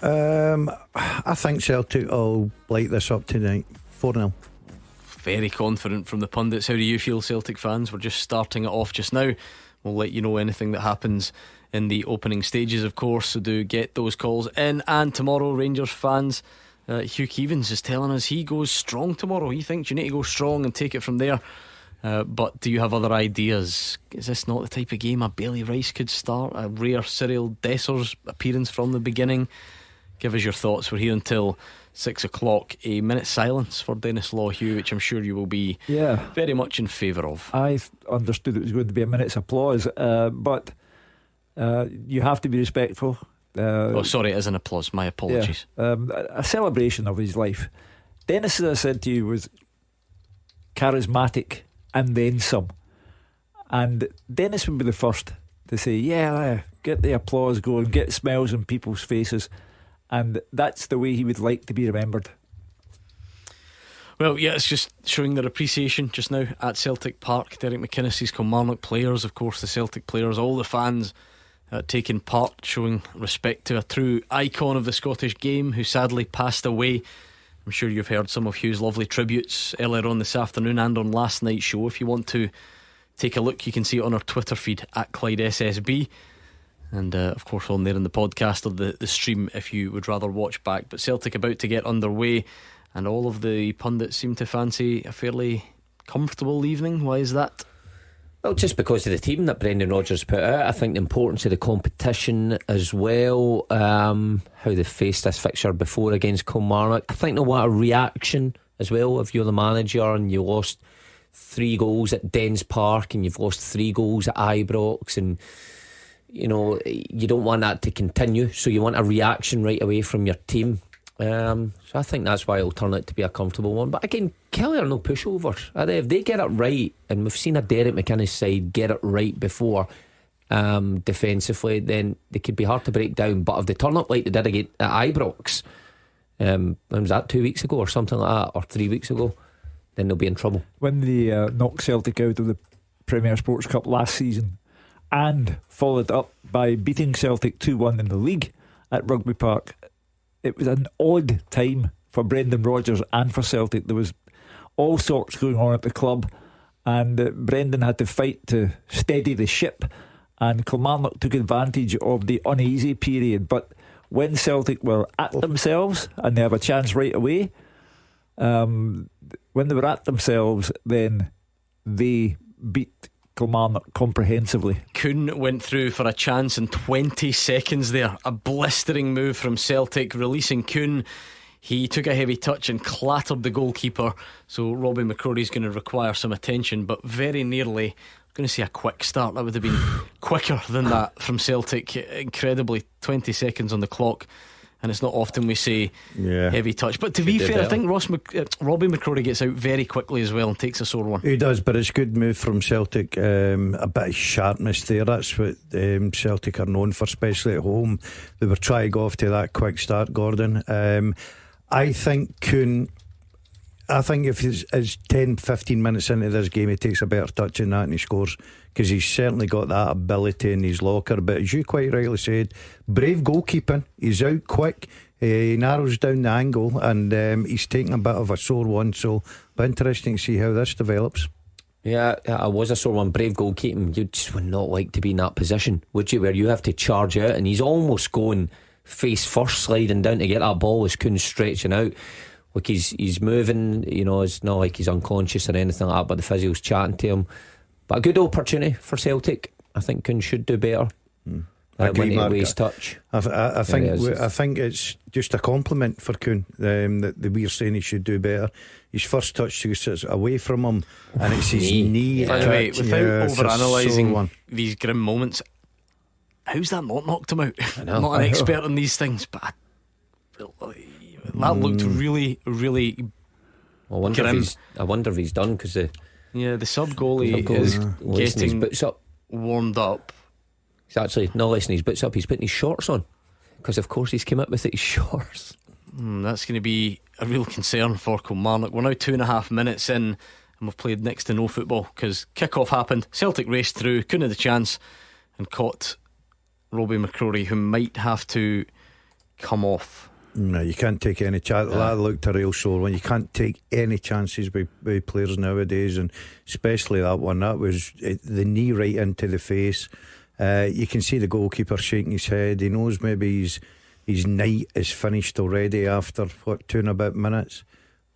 I think Celtic will light this up tonight. 4-0. Very confident from the pundits. How do you feel, Celtic fans? We're just starting it off just now. We'll let you know anything that happens in the opening stages, of course, so do get those calls in. And tomorrow, Rangers fans, Hugh Keevins is telling us he goes strong tomorrow. He thinks you need to go strong and take it from there. But do you have other ideas? Is this not the type of game a Bailey Rice could start? A rare Cyril Desser's appearance from the beginning? Give us your thoughts. We're here until 6 o'clock. A minute's silence for Dennis Law, Hugh, which I'm sure you will be very much in favour of. I understood it was going to be a minute's applause, but you have to be respectful. Sorry, it is an applause. My apologies. A celebration of his life. Dennis, as I said to you, was charismatic and then some. And Dennis would be the first to say, get the applause going, get smiles on people's faces. And that's the way he would like to be remembered. Well, yeah, it's just showing their appreciation just now at Celtic Park. Derek McInnes' Kilmarnock players, of course, the Celtic players, all the fans taking part, showing respect to a true icon of the Scottish game who sadly passed away. I'm sure you've heard some of Hugh's lovely tributes earlier on this afternoon and on last night's show. If you want to take a look, you can see it on our Twitter feed at Clyde SSB. And of course on there in the podcast or the stream if you would rather watch back. But Celtic about to get underway, and all of the pundits seem to fancy a fairly comfortable evening. Why is that? Well, just because of the team that Brendan Rodgers put out. I think the importance of the competition as well, how they faced this fixture before against Kilmarnock. I think they'll want a reaction as well. If you're the manager and you lost 3 goals at Dens Park and you've lost 3 goals at Ibrox, and you know, you don't want that to continue, so you want a reaction right away from your team. So I think that's why it'll turn out to be a comfortable one. But again, Kelly are no pushovers, are they? If they get it right, and we've seen a Derek McInnes side get it right before defensively, then they could be hard to break down. But if they turn up like they did again at Ibrox, when was that, 2 weeks ago or something like that, or 3 weeks ago, then they'll be in trouble. When they knocked Celtic out of the Premier Sports Cup last season and followed up by beating Celtic 2-1 in the league at Rugby Park, it was an odd time for Brendan Rodgers and for Celtic. There was all sorts going on at the club, and Brendan had to fight to steady the ship, and Kilmarnock took advantage of the uneasy period. But when Celtic were at themselves and they have a chance right away, when they were at themselves, then they beat Kilmarnock comprehensively. Kuhn went through for a chance in 20 seconds there. A blistering move from Celtic, releasing Kuhn. He took a heavy touch and clattered the goalkeeper, so Robbie McCrory's going to require some attention, but very nearly, I'm going to say a quick start. That would have been quicker than that from Celtic. Incredibly, 20 seconds on the clock, and it's not often we say heavy touch. But to be fair, I think Robbie McCrory gets out very quickly as well and takes a sore one. He does, but it's a good move from Celtic. A bit of sharpness there. That's what Celtic are known for, especially at home. They were trying to go off to that quick start, Gordon. I think if he's 10-15 minutes into this game, he takes a better touch than that and he scores, because he's certainly got that ability in his locker. But as you quite rightly said, brave goalkeeping. He's out quick, he narrows down the angle, and he's taking a bit of a sore one. So it'll be interesting to see how this develops. Yeah, I was a sore one. Brave goalkeeping. You just would not like to be in that position, would you, where you have to charge out, and he's almost going face first, sliding down to get that ball as Kuhn's stretching out. Like he's moving, you know, it's not like he's unconscious or anything like that, but the physio's chatting to him. But a good opportunity for Celtic. I think Kuhn should do better. When he wastes touch. I think it's just a compliment for Kuhn that we're saying he should do better. His first touch sits away from him, and it's his knee. By the way, without overanalyzing these grim moments, how's that not knocked him out? I'm not an expert in these things, but that looked really, really grim. I wonder if he's done, because the sub goalie is getting boots up, warmed up. He's actually not lacing his boots up, he's putting his shorts on, because of course he's come up with his shorts. That's going to be a real concern for Kilmarnock. We're now 2.5 minutes in, and we've played next to no football, because kick-off happened, Celtic raced through, couldn't have the chance, and caught Robbie McCrory, who might have to come off. No, you can't take any chance. That looked a real sore one. You can't take any chances with players nowadays, and especially that one. That was the knee right into the face. You can see the goalkeeper shaking his head. He knows maybe his night is finished already after 2 and a bit minutes.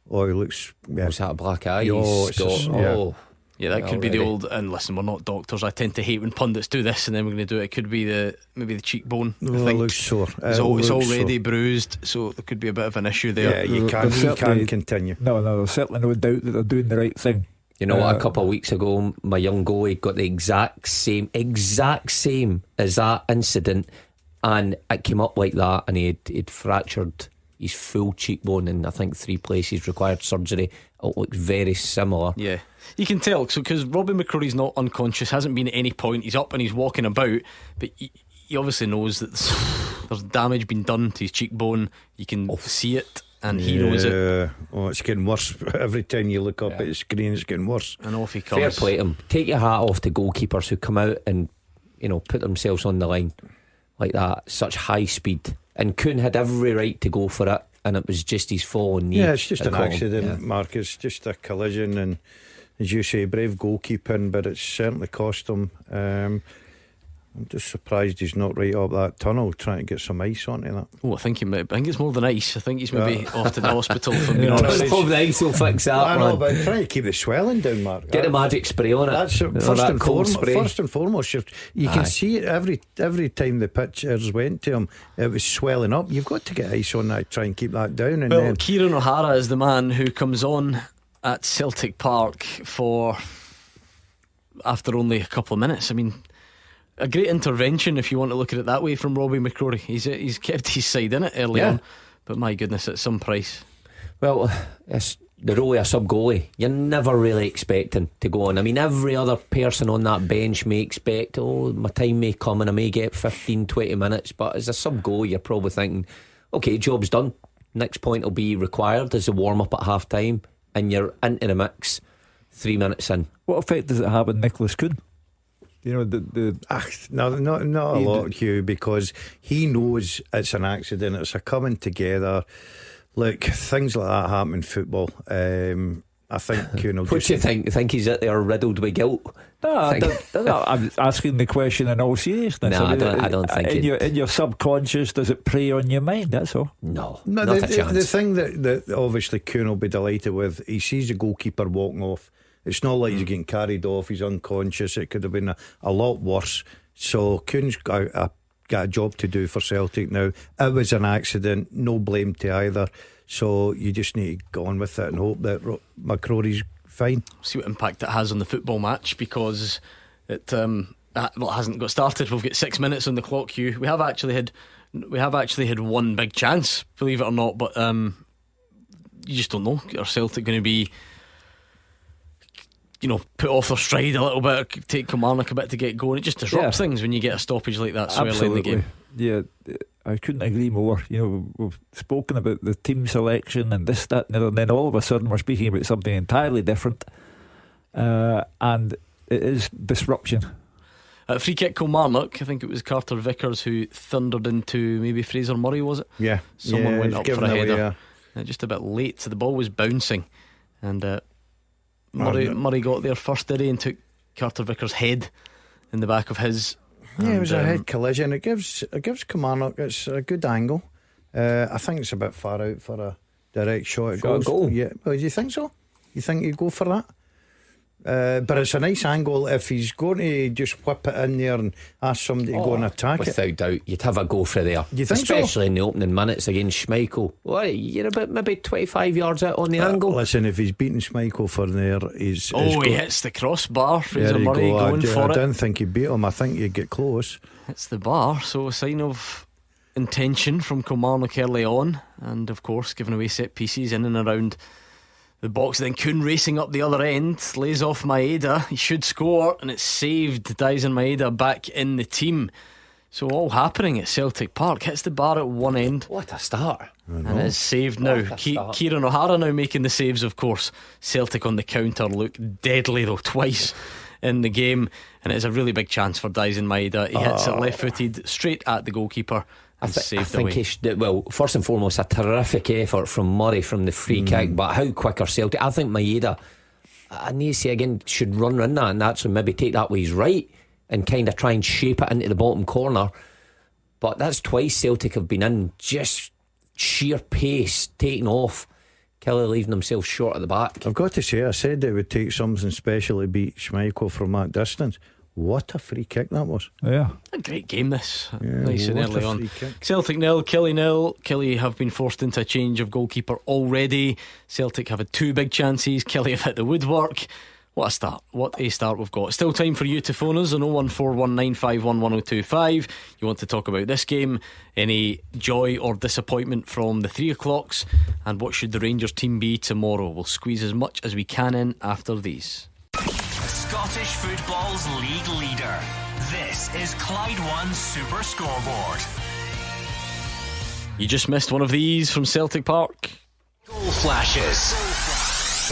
Oh, he looks. Was that a black eye? Yeah, that could be the old. And listen, we're not doctors. I tend to hate when pundits do this, and then we're going to do it. It could be maybe the cheekbone. I think it looks sore. It's already bruised, so there could be a bit of an issue there. Yeah, you can't continue. No, there's certainly no doubt that they're doing the right thing. You know what? A couple of weeks ago, my young goalie got the exact same as that incident, and it came up like that, and he'd fractured his full cheekbone in I think 3 places, required surgery. It looks very similar. Yeah, you can tell, because Robbie McCrory's not unconscious, hasn't been at any point. He's up and he's walking about, but he obviously knows that there's damage been done to his cheekbone. You can see it, and he knows it. Oh, it's getting worse. Every time you look up at the screen, it's getting worse. And off he comes. Fair play to him. Take your hat off to goalkeepers who come out and, you know, put themselves on the line like that, such high speed. And Kuhn had every right to go for it, and it was just his falling knee. Yeah, it's just an accident, Mark. It's just a collision, and as you say, brave goalkeeping, but it's certainly cost him. I'm just surprised he's not right up that tunnel trying to get some ice onto that. I think it's more than ice. I think he's maybe off to the hospital, for being honest. The ice will fix that. I know, but trying to keep the swelling down, Mark. Get a magic spray on it. That's first and foremost. You can see it every time the pitchers went to him, it was swelling up. You've got to get ice on that, try and keep that down. And then Kieran O'Hara is the man who comes on at Celtic Park after only a couple of minutes. I mean, a great intervention, if you want to look at it that way, from Robbie McCrory. He's kept his side in it early on, but my goodness, at some price. Well, it's the role of a sub goalie. You're never really expecting to go on. I mean, every other person on that bench may expect, my time may come and I may get 15-20 minutes, but as a sub goalie, you're probably thinking, okay, job's done, next point will be required as a warm up at half time, and you're into the mix 3 minutes in. What effect does it have on Nicholas Kuhn? You know, not a lot, Hugh, because he knows it's an accident, it's a coming together. Look, things like that happen in football. I think, you know. What do you think? You think he's out there riddled with guilt? No, I'm asking the question in all seriousness. No, I don't think in your subconscious, does it prey on your mind? That's all. No, not a chance. The thing that obviously Kuhn will be delighted with, he sees the goalkeeper walking off. It's not like he's getting carried off, he's unconscious. It could have been a lot worse. So Kuhn's got a got a job to do for Celtic now. It was an accident, no blame to either. So you just need to go on with it and hope that McCrory's fine. See what impact it has on the football match, because it hasn't got started. We've got 6 minutes on the clock, Hugh. We have actually had one big chance, believe it or not, but you just don't know. Are Celtic going to be, put off their stride a little bit, take Kilmarnock a bit to get going? It just disrupts things when you get a stoppage like that so early in the game. Yeah, I couldn't agree more. We've spoken about the team selection and this, that, and the other, and then all of a sudden we're speaking about something entirely different, and it is disruption. Free kick Kilmarnock, I think it was Carter Vickers who thundered into maybe Fraser Murray, was it? Yeah. Someone went up for a header. Away, yeah. Just a bit late, so the ball was bouncing, and Murray got there first, did he, and took Carter Vickers' head in the back of his. Yeah, it was a head collision. It gives Kilmarnock, it's a good angle. I think it's a bit far out for a direct shot. Goal. Yeah. Well, do you think so? You think you'd go for that? But it's a nice angle if he's going to just whip it in there and ask somebody to go and attack without it. doubt, you'd have a go for there. You think especially in the opening minutes against Schmeichel. What, you're about maybe 25 yards out on the angle. Listen, if he's beaten Schmeichel for there, he hits the crossbar. Fraser Murray going for it. I don't think he beat him. I think you get close. It's the bar, so a sign of intention from Kilmarnock early on, and of course giving away set pieces in and around the box. Then Kuhn racing up the other end, lays off Maeda. He should score, and it's saved. Dyson Maeda back in the team. So all happening at Celtic Park. Hits the bar at one end. What a start. And it's saved now. Kieran O'Hara now making the saves, of course. Celtic on the counter look deadly though, twice in the game, and it's a really big chance for Dyson Maeda. He hits it left-footed straight at the goalkeeper. I think well, first and foremost, a terrific effort from Murray from the free kick, but how quick are Celtic? I think Maeda, I need to say again, should run in that and actually maybe take that with his right and kind of try and shape it into the bottom corner. But that's twice Celtic have been in, just sheer pace taking off. Kelly leaving himself short at the back. I've got to say, I said it would take something special to beat Schmeichel from that distance. What a free kick that was. Yeah, a great game this. Yeah, nice and early on. Celtic 0, Killie 0. Killie have been forced into a change of goalkeeper already. Celtic have had two big chances. Killie have hit the woodwork. What a start. What a start we've got. Still time for you to phone us on 01419511025. You want to talk about this game, any joy or disappointment from the 3 o'clocks, and what should the Rangers team be tomorrow? We'll squeeze as much as we can in after these. Scottish football's league leader. This is Clyde One Super Scoreboard. You just missed one of these from Celtic Park. Goal flashes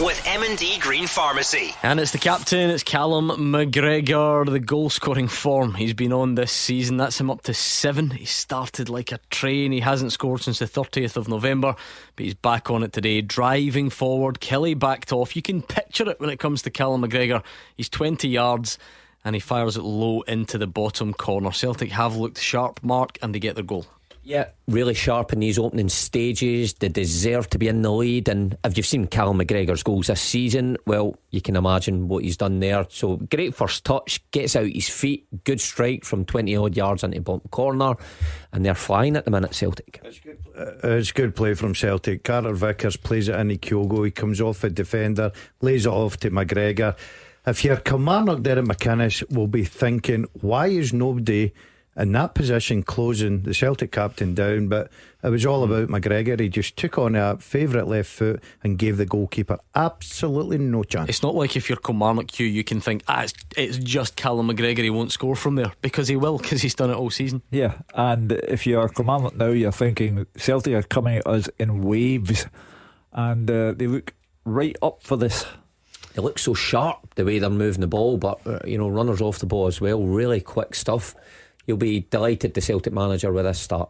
with M&D Green Pharmacy. And it's the captain, it's Callum McGregor. The goal scoring form he's been on this season, that's him up to 7. He started like a train. He hasn't scored since the 30th of November, but he's back on it today, driving forward. Kelly backed off. You can picture it when it comes to Callum McGregor. He's 20 yards and he fires it low into the bottom corner. Celtic have looked sharp, Mark, and they get their goal. Yeah, really sharp in these opening stages. They deserve to be in the lead. And if you've seen Callum McGregor's goals this season, well, you can imagine what he's done there. So great first touch, gets out his feet, good strike from 20 odd yards into the bottom corner, and they're flying at the minute, Celtic. It's good play from Celtic. Carter Vickers plays it into Kyogo. He comes off a defender, lays it off to McGregor. If you're Kilmarnock there at McInnes, will be thinking, why is nobody in that position closing the Celtic captain down? But it was all about McGregor. He just took on a favourite left foot and gave the goalkeeper absolutely no chance. It's not like if you're Kilmarnock, Hugh, you can think it's just Callum McGregor, he won't score from there, because he will, because he's done it all season. Yeah, and if you're Kilmarnock now, you're thinking Celtic are coming at us in waves, and they look right up for this. They look so sharp the way they're moving the ball, but runners off the ball as well, really quick stuff. You'll be delighted, the Celtic manager, with this start.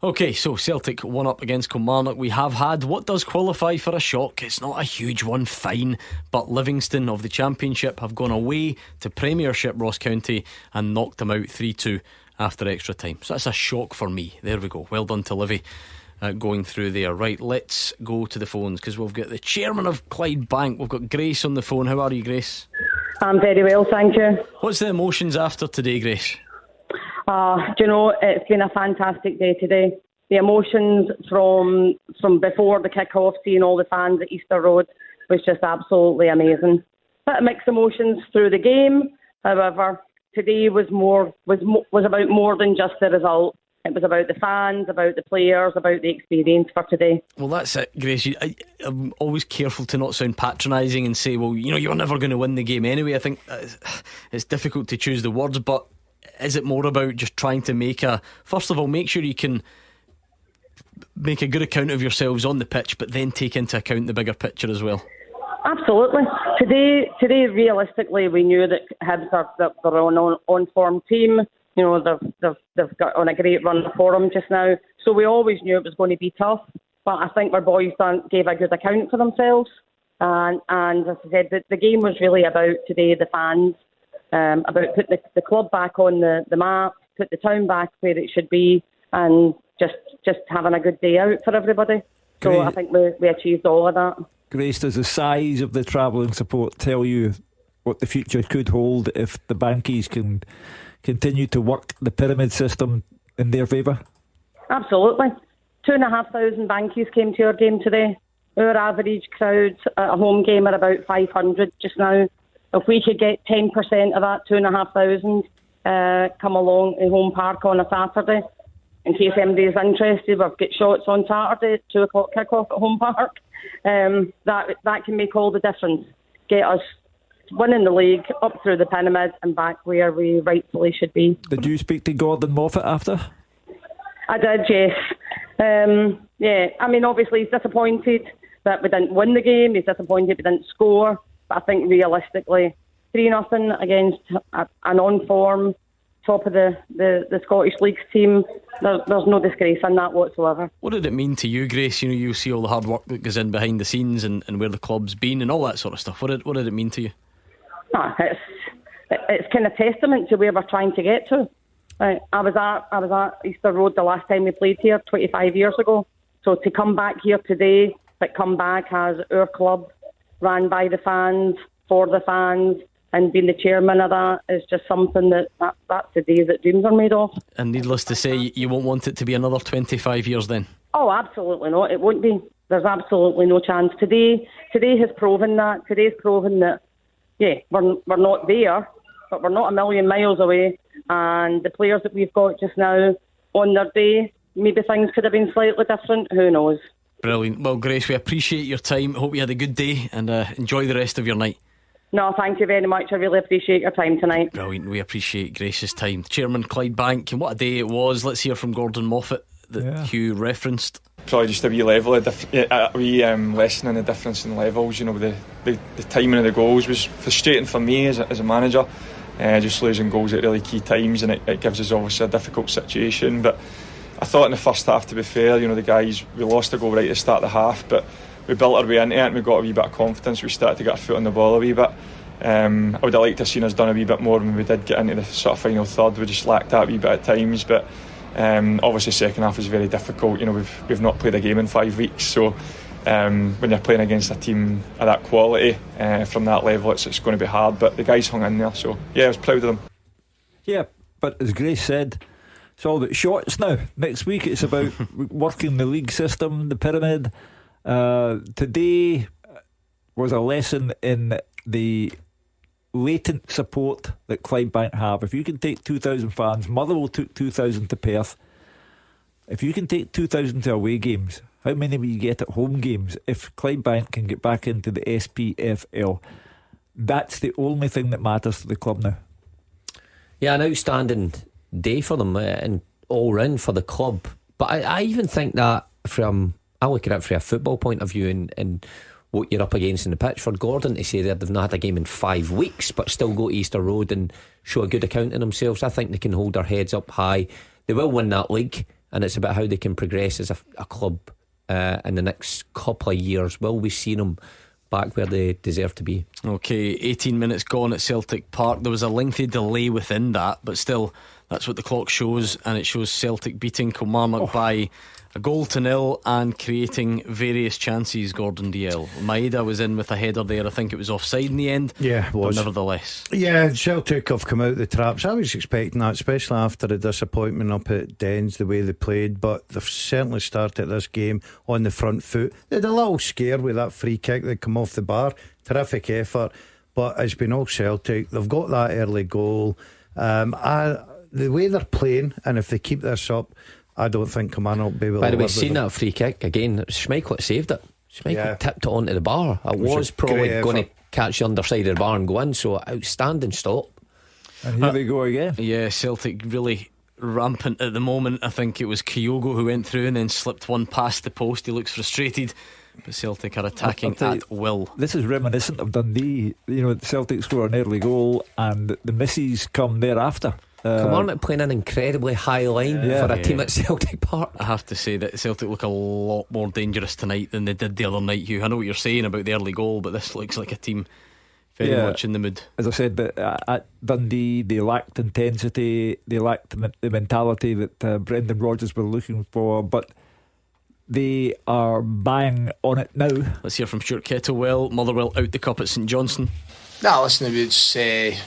OK, so Celtic 1 up against Kilmarnock. We have had what does qualify for a shock. It's not a huge one, fine, but Livingston of the Championship have gone away to Premiership Ross County and knocked them out 3-2 after extra time. So that's a shock for me. There we go, well done to Livy going through there. Right, let's go to the phones, because we've got the chairman of Clyde Bank. We've got Grace on the phone. How are you, Grace? I'm very well, thank you. What's the emotions after today, Grace? Do you know, it's been a fantastic day today. The emotions from before the kick-off, seeing all the fans at Easter Road, was just absolutely amazing. Bit of mixed emotions through the game. However, today was about more than just the result. It was about the fans, about the players, about the experience for today. Well, that's it, Grace. I'm always careful to not sound patronising and say, well, you're never going to win the game anyway. I think it's difficult to choose the words, but is it more about just trying to first of all, make sure you can make a good account of yourselves on the pitch, but then take into account the bigger picture as well? Absolutely. Today, realistically, we knew that Hibs they're an on-form team. They've got on a great run for them just now. So we always knew it was going to be tough. But I think our boys gave a good account for themselves. And as I said, the game was really about today, the fans, about putting the club back on the map, put the town back where it should be, and just having a good day out for everybody. So Great. I think we achieved all of that. Grace, does the size of the travelling support tell you what the future could hold if the Bankies can continue to work the pyramid system in their favour? Absolutely. 2,500 Bankies came to our game today. Our average crowd at a home game are about 500 just now. If we could get 10% of that 2,500 come along in Home Park on a Saturday, in case anybody's interested, we've got shots on Saturday, 2 o'clock kick-off at Home Park. That can make all the difference. Get us winning the league, up through the pyramid and back where we rightfully should be. Did you speak to Gordon Moffat after? I did, yes. Yeah, I mean, obviously he's disappointed that we didn't win the game. He's disappointed we didn't score. But I think realistically, 3-0 against an on-form, top of the Scottish League's team, there's no disgrace in that whatsoever. What did it mean to you, Grace? You see all the hard work that goes in behind the scenes and where the club's been and all that sort of stuff. What did it mean to you? It's kind of testament to where we're trying to get to. I was at Easter Road the last time we played here 25 years ago. So to come back here today, but come back as our club, ran by the fans, for the fans, and being the chairman of that is just something that's the day that dreams are made of. And needless to say, you won't want it to be another 25 years then? Oh, absolutely not. It won't be. There's absolutely no chance. Today has proven that. Today's proven that, yeah, we're not there, but we're not a million miles away. And the players that we've got just now, on their day, maybe things could have been slightly different. Who knows? Brilliant. Well, Grace, we appreciate your time. Hope you had a good day and enjoy the rest of your night. No, thank you very much. I really appreciate your time tonight. Brilliant. We appreciate Grace's time. Chairman Clydebank, and what a day it was. Let's hear from Gordon Moffat that Hugh referenced. Probably just a wee level of lesson in the difference in levels. The timing of the goals was frustrating for me as a manager. Just losing goals at really key times, and it gives us obviously a difficult situation. But I thought in the first half, to be fair, the guys, we lost a goal right at the start of the half, but we built our way into it and we got a wee bit of confidence. We started to get our foot on the ball a wee bit. I would have liked to have seen us done a wee bit more when we did get into the sort of final third. We just lacked that wee bit at times, but obviously second half was very difficult. We've not played a game in 5 weeks, so when you're playing against a team of that quality from that level, it's going to be hard, but the guys hung in there, so yeah, I was proud of them. Yeah, but as Grace said, it's all about shots now. Next week it's about working the league system, the pyramid. Today was a lesson in the latent support that Clydebank have. If you can take 2,000 fans, Motherwell took 2,000 to Perth. If you can take 2,000 to away games, how many will you get at home games if Clydebank can get back into the SPFL? That's the only thing that matters to the club now. Yeah, an outstanding day for them and all round for the club. But I even think that I look at it from a football point of view and what you're up against in the pitch. For Gordon to say that they've not had a game in 5 weeks but still go to Easter Road and show a good account of themselves, I think they can hold their heads up high. They will win that league, and it's about how they can progress as a club in the next couple of years. Will we see them back where they deserve to be? Okay, 18 minutes gone at Celtic Park. There was a lengthy delay within that, but still That's what the clock shows, and it shows Celtic beating Kilmarnock by a 1-0 and creating various chances. Gordon DL. Maeda was in with a header there. I think it was offside in the end. Yeah, it was. But nevertheless. Yeah, Celtic have come out the traps. I was expecting that, especially after the disappointment up at Dens, the way they played. But they've certainly started this game on the front foot. They had a little scare with that free kick that come off the bar. Terrific effort. But it's been all Celtic. They've got that early goal. The way they're playing, and if they keep this up, I don't think Kilmarnock will be able to. By the way, seen that free kick again, Schmeichel saved it. Schmeichel tipped it onto the bar. It was probably going to catch the underside of the bar and go in. So outstanding stop. And here they go again. Yeah, Celtic really rampant at the moment. I think it was Kyogo who went through and then slipped one past the post. He looks frustrated, but Celtic are attacking at will. This is reminiscent of Dundee. Celtic score an early goal and the misses come thereafter. Kilmarnock playing an incredibly high line for a team at Celtic Park. I have to say that Celtic look a lot more dangerous tonight than they did the other night, Hugh. I know what you're saying about the early goal, but this looks like a team very much in the mood. As I said, at Dundee they lacked intensity, they lacked the mentality that Brendan Rodgers were looking for, but they are bang on it now. Let's hear from Stuart Kettlewell. Motherwell out the cup at St Johnstone. No, listen, it's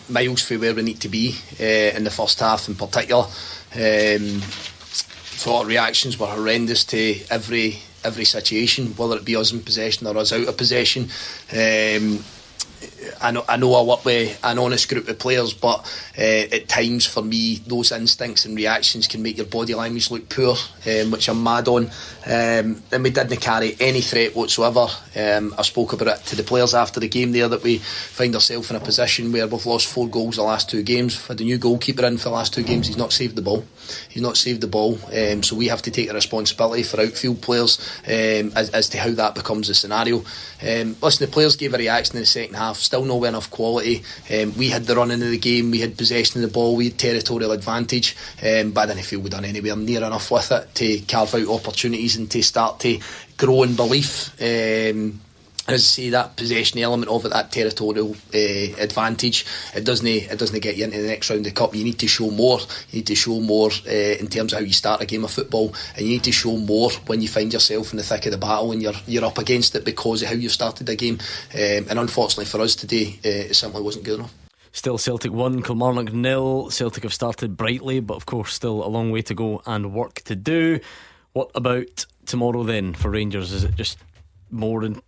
miles from where we need to be in the first half in particular. Thought reactions were horrendous to every situation, whether it be us in possession or us out of possession. I know I work with an honest group of players, but at times for me those instincts and reactions can make your body language look poor, which I'm mad on. And we didn't carry any threat whatsoever. I spoke about it to the players after the game there, that we find ourselves in a position where we've lost 4 goals the last 2 games. For the new goalkeeper in for the last 2 games, he's not saved the ball. So we have to take the responsibility for outfield players as to how that becomes a scenario. Listen, the players gave a reaction in the second half. Still nowhere enough quality. We had the run into the game, we had possession of the ball, we had territorial advantage, but I didn't feel we'd done anywhere near enough with it to carve out opportunities and to start to grow in belief. As I say, that possession element of it, that territorial advantage, it doesn't get you into the next round of the cup. You need to show more. You need to show more in terms of how you start a game of football, and you need to show more when you find yourself in the thick of the battle and you're up against it because of how you've started the game. And unfortunately for us today, it simply wasn't good enough. Still Celtic 1, Kilmarnock 0. Celtic have started brightly, but of course still a long way to go and work to do. What about tomorrow then for Rangers? Is it just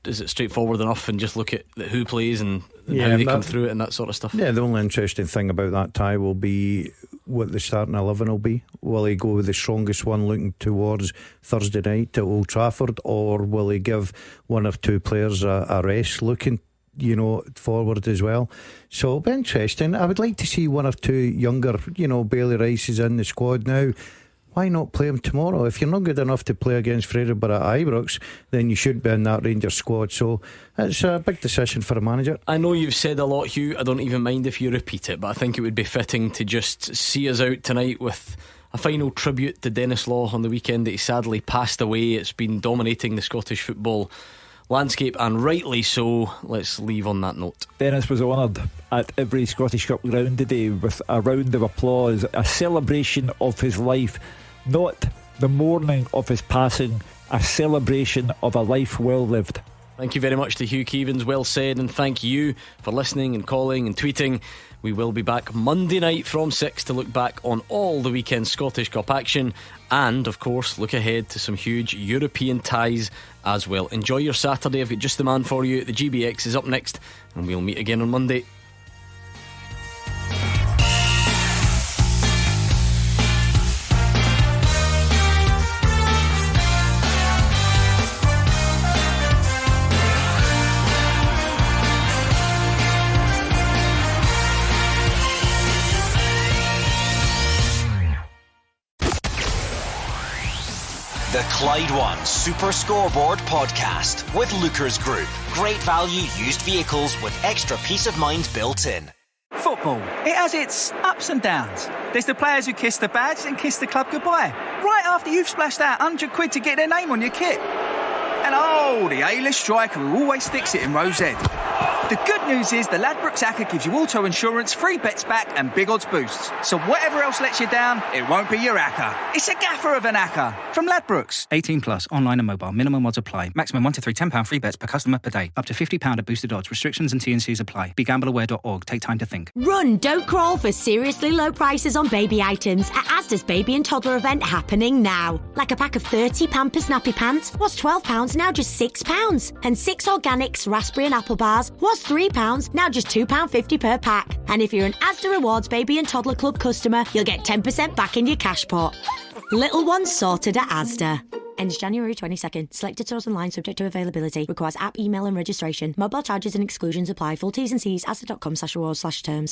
is it straightforward enough and just look at who plays and how they come through it and that sort of stuff? Yeah, the only interesting thing about that tie will be what the starting 11 will be. Will he go with the strongest one looking towards Thursday night at Old Trafford, or will he give 1 or 2 players a rest looking forward as well? So it'll be interesting. I would like to see 1 or 2 younger, Bailey Rice is in the squad now. Why not play him tomorrow? If you're not good enough to play against Fraserburgh at Ibrox, then you should be in that Rangers squad. So it's a big decision for a manager. I know you've said a lot, Hugh. I don't even mind if you repeat it, but I think it would be fitting to just see us out tonight with a final tribute to Dennis Law on the weekend that he sadly passed away. It's been dominating the Scottish football landscape, and rightly so. Let's leave on that note. Dennis was honoured at every Scottish Cup ground today with a round of applause, a celebration of his life, not the mourning of his passing, a celebration of a life well lived. Thank you very much to Hugh Keevins, well said, and thank you for listening and calling and tweeting. We will be back Monday night from 6 to look back on all the weekend's Scottish Cup action and, of course, look ahead to some huge European ties as well. Enjoy your Saturday. I've got just the man for you. The GBX is up next, and we'll meet again on Monday. The Clyde One Super Scoreboard podcast with Lookers Group. Great value used vehicles with extra peace of mind built in. Football, it has its ups and downs. There's the players who kiss the badge and kiss the club goodbye, right after you've splashed out £100 to get their name on your kit. And the A-list striker who always sticks it in row Z. The good news is the Ladbrokes ACCA gives you auto insurance, free bets back and big odds boosts. So whatever else lets you down, it won't be your ACCA. It's a gaffer of an ACCA. From Ladbrokes. 18 plus, online and mobile. Minimum odds apply. Maximum 1 to 3 £10 free bets per customer per day. Up to £50 at boosted odds. Restrictions and T&Cs apply. BeGambleAware.org. Take time to think. Run, don't crawl for seriously low prices on baby items at Asda's baby and toddler event happening now. Like a pack of 30 Pampers nappy pants was £12, now just £6. And 6 Organics raspberry and apple bars was £3, now just £2.50 per pack. And if you're an Asda Rewards Baby and Toddler Club customer, you'll get 10% back in your cash pot. Little ones sorted at Asda. Ends January 22nd. Selected stores online subject to availability. Requires app, email and registration. Mobile charges and exclusions apply. Full T's and C's asda.com/rewards/terms.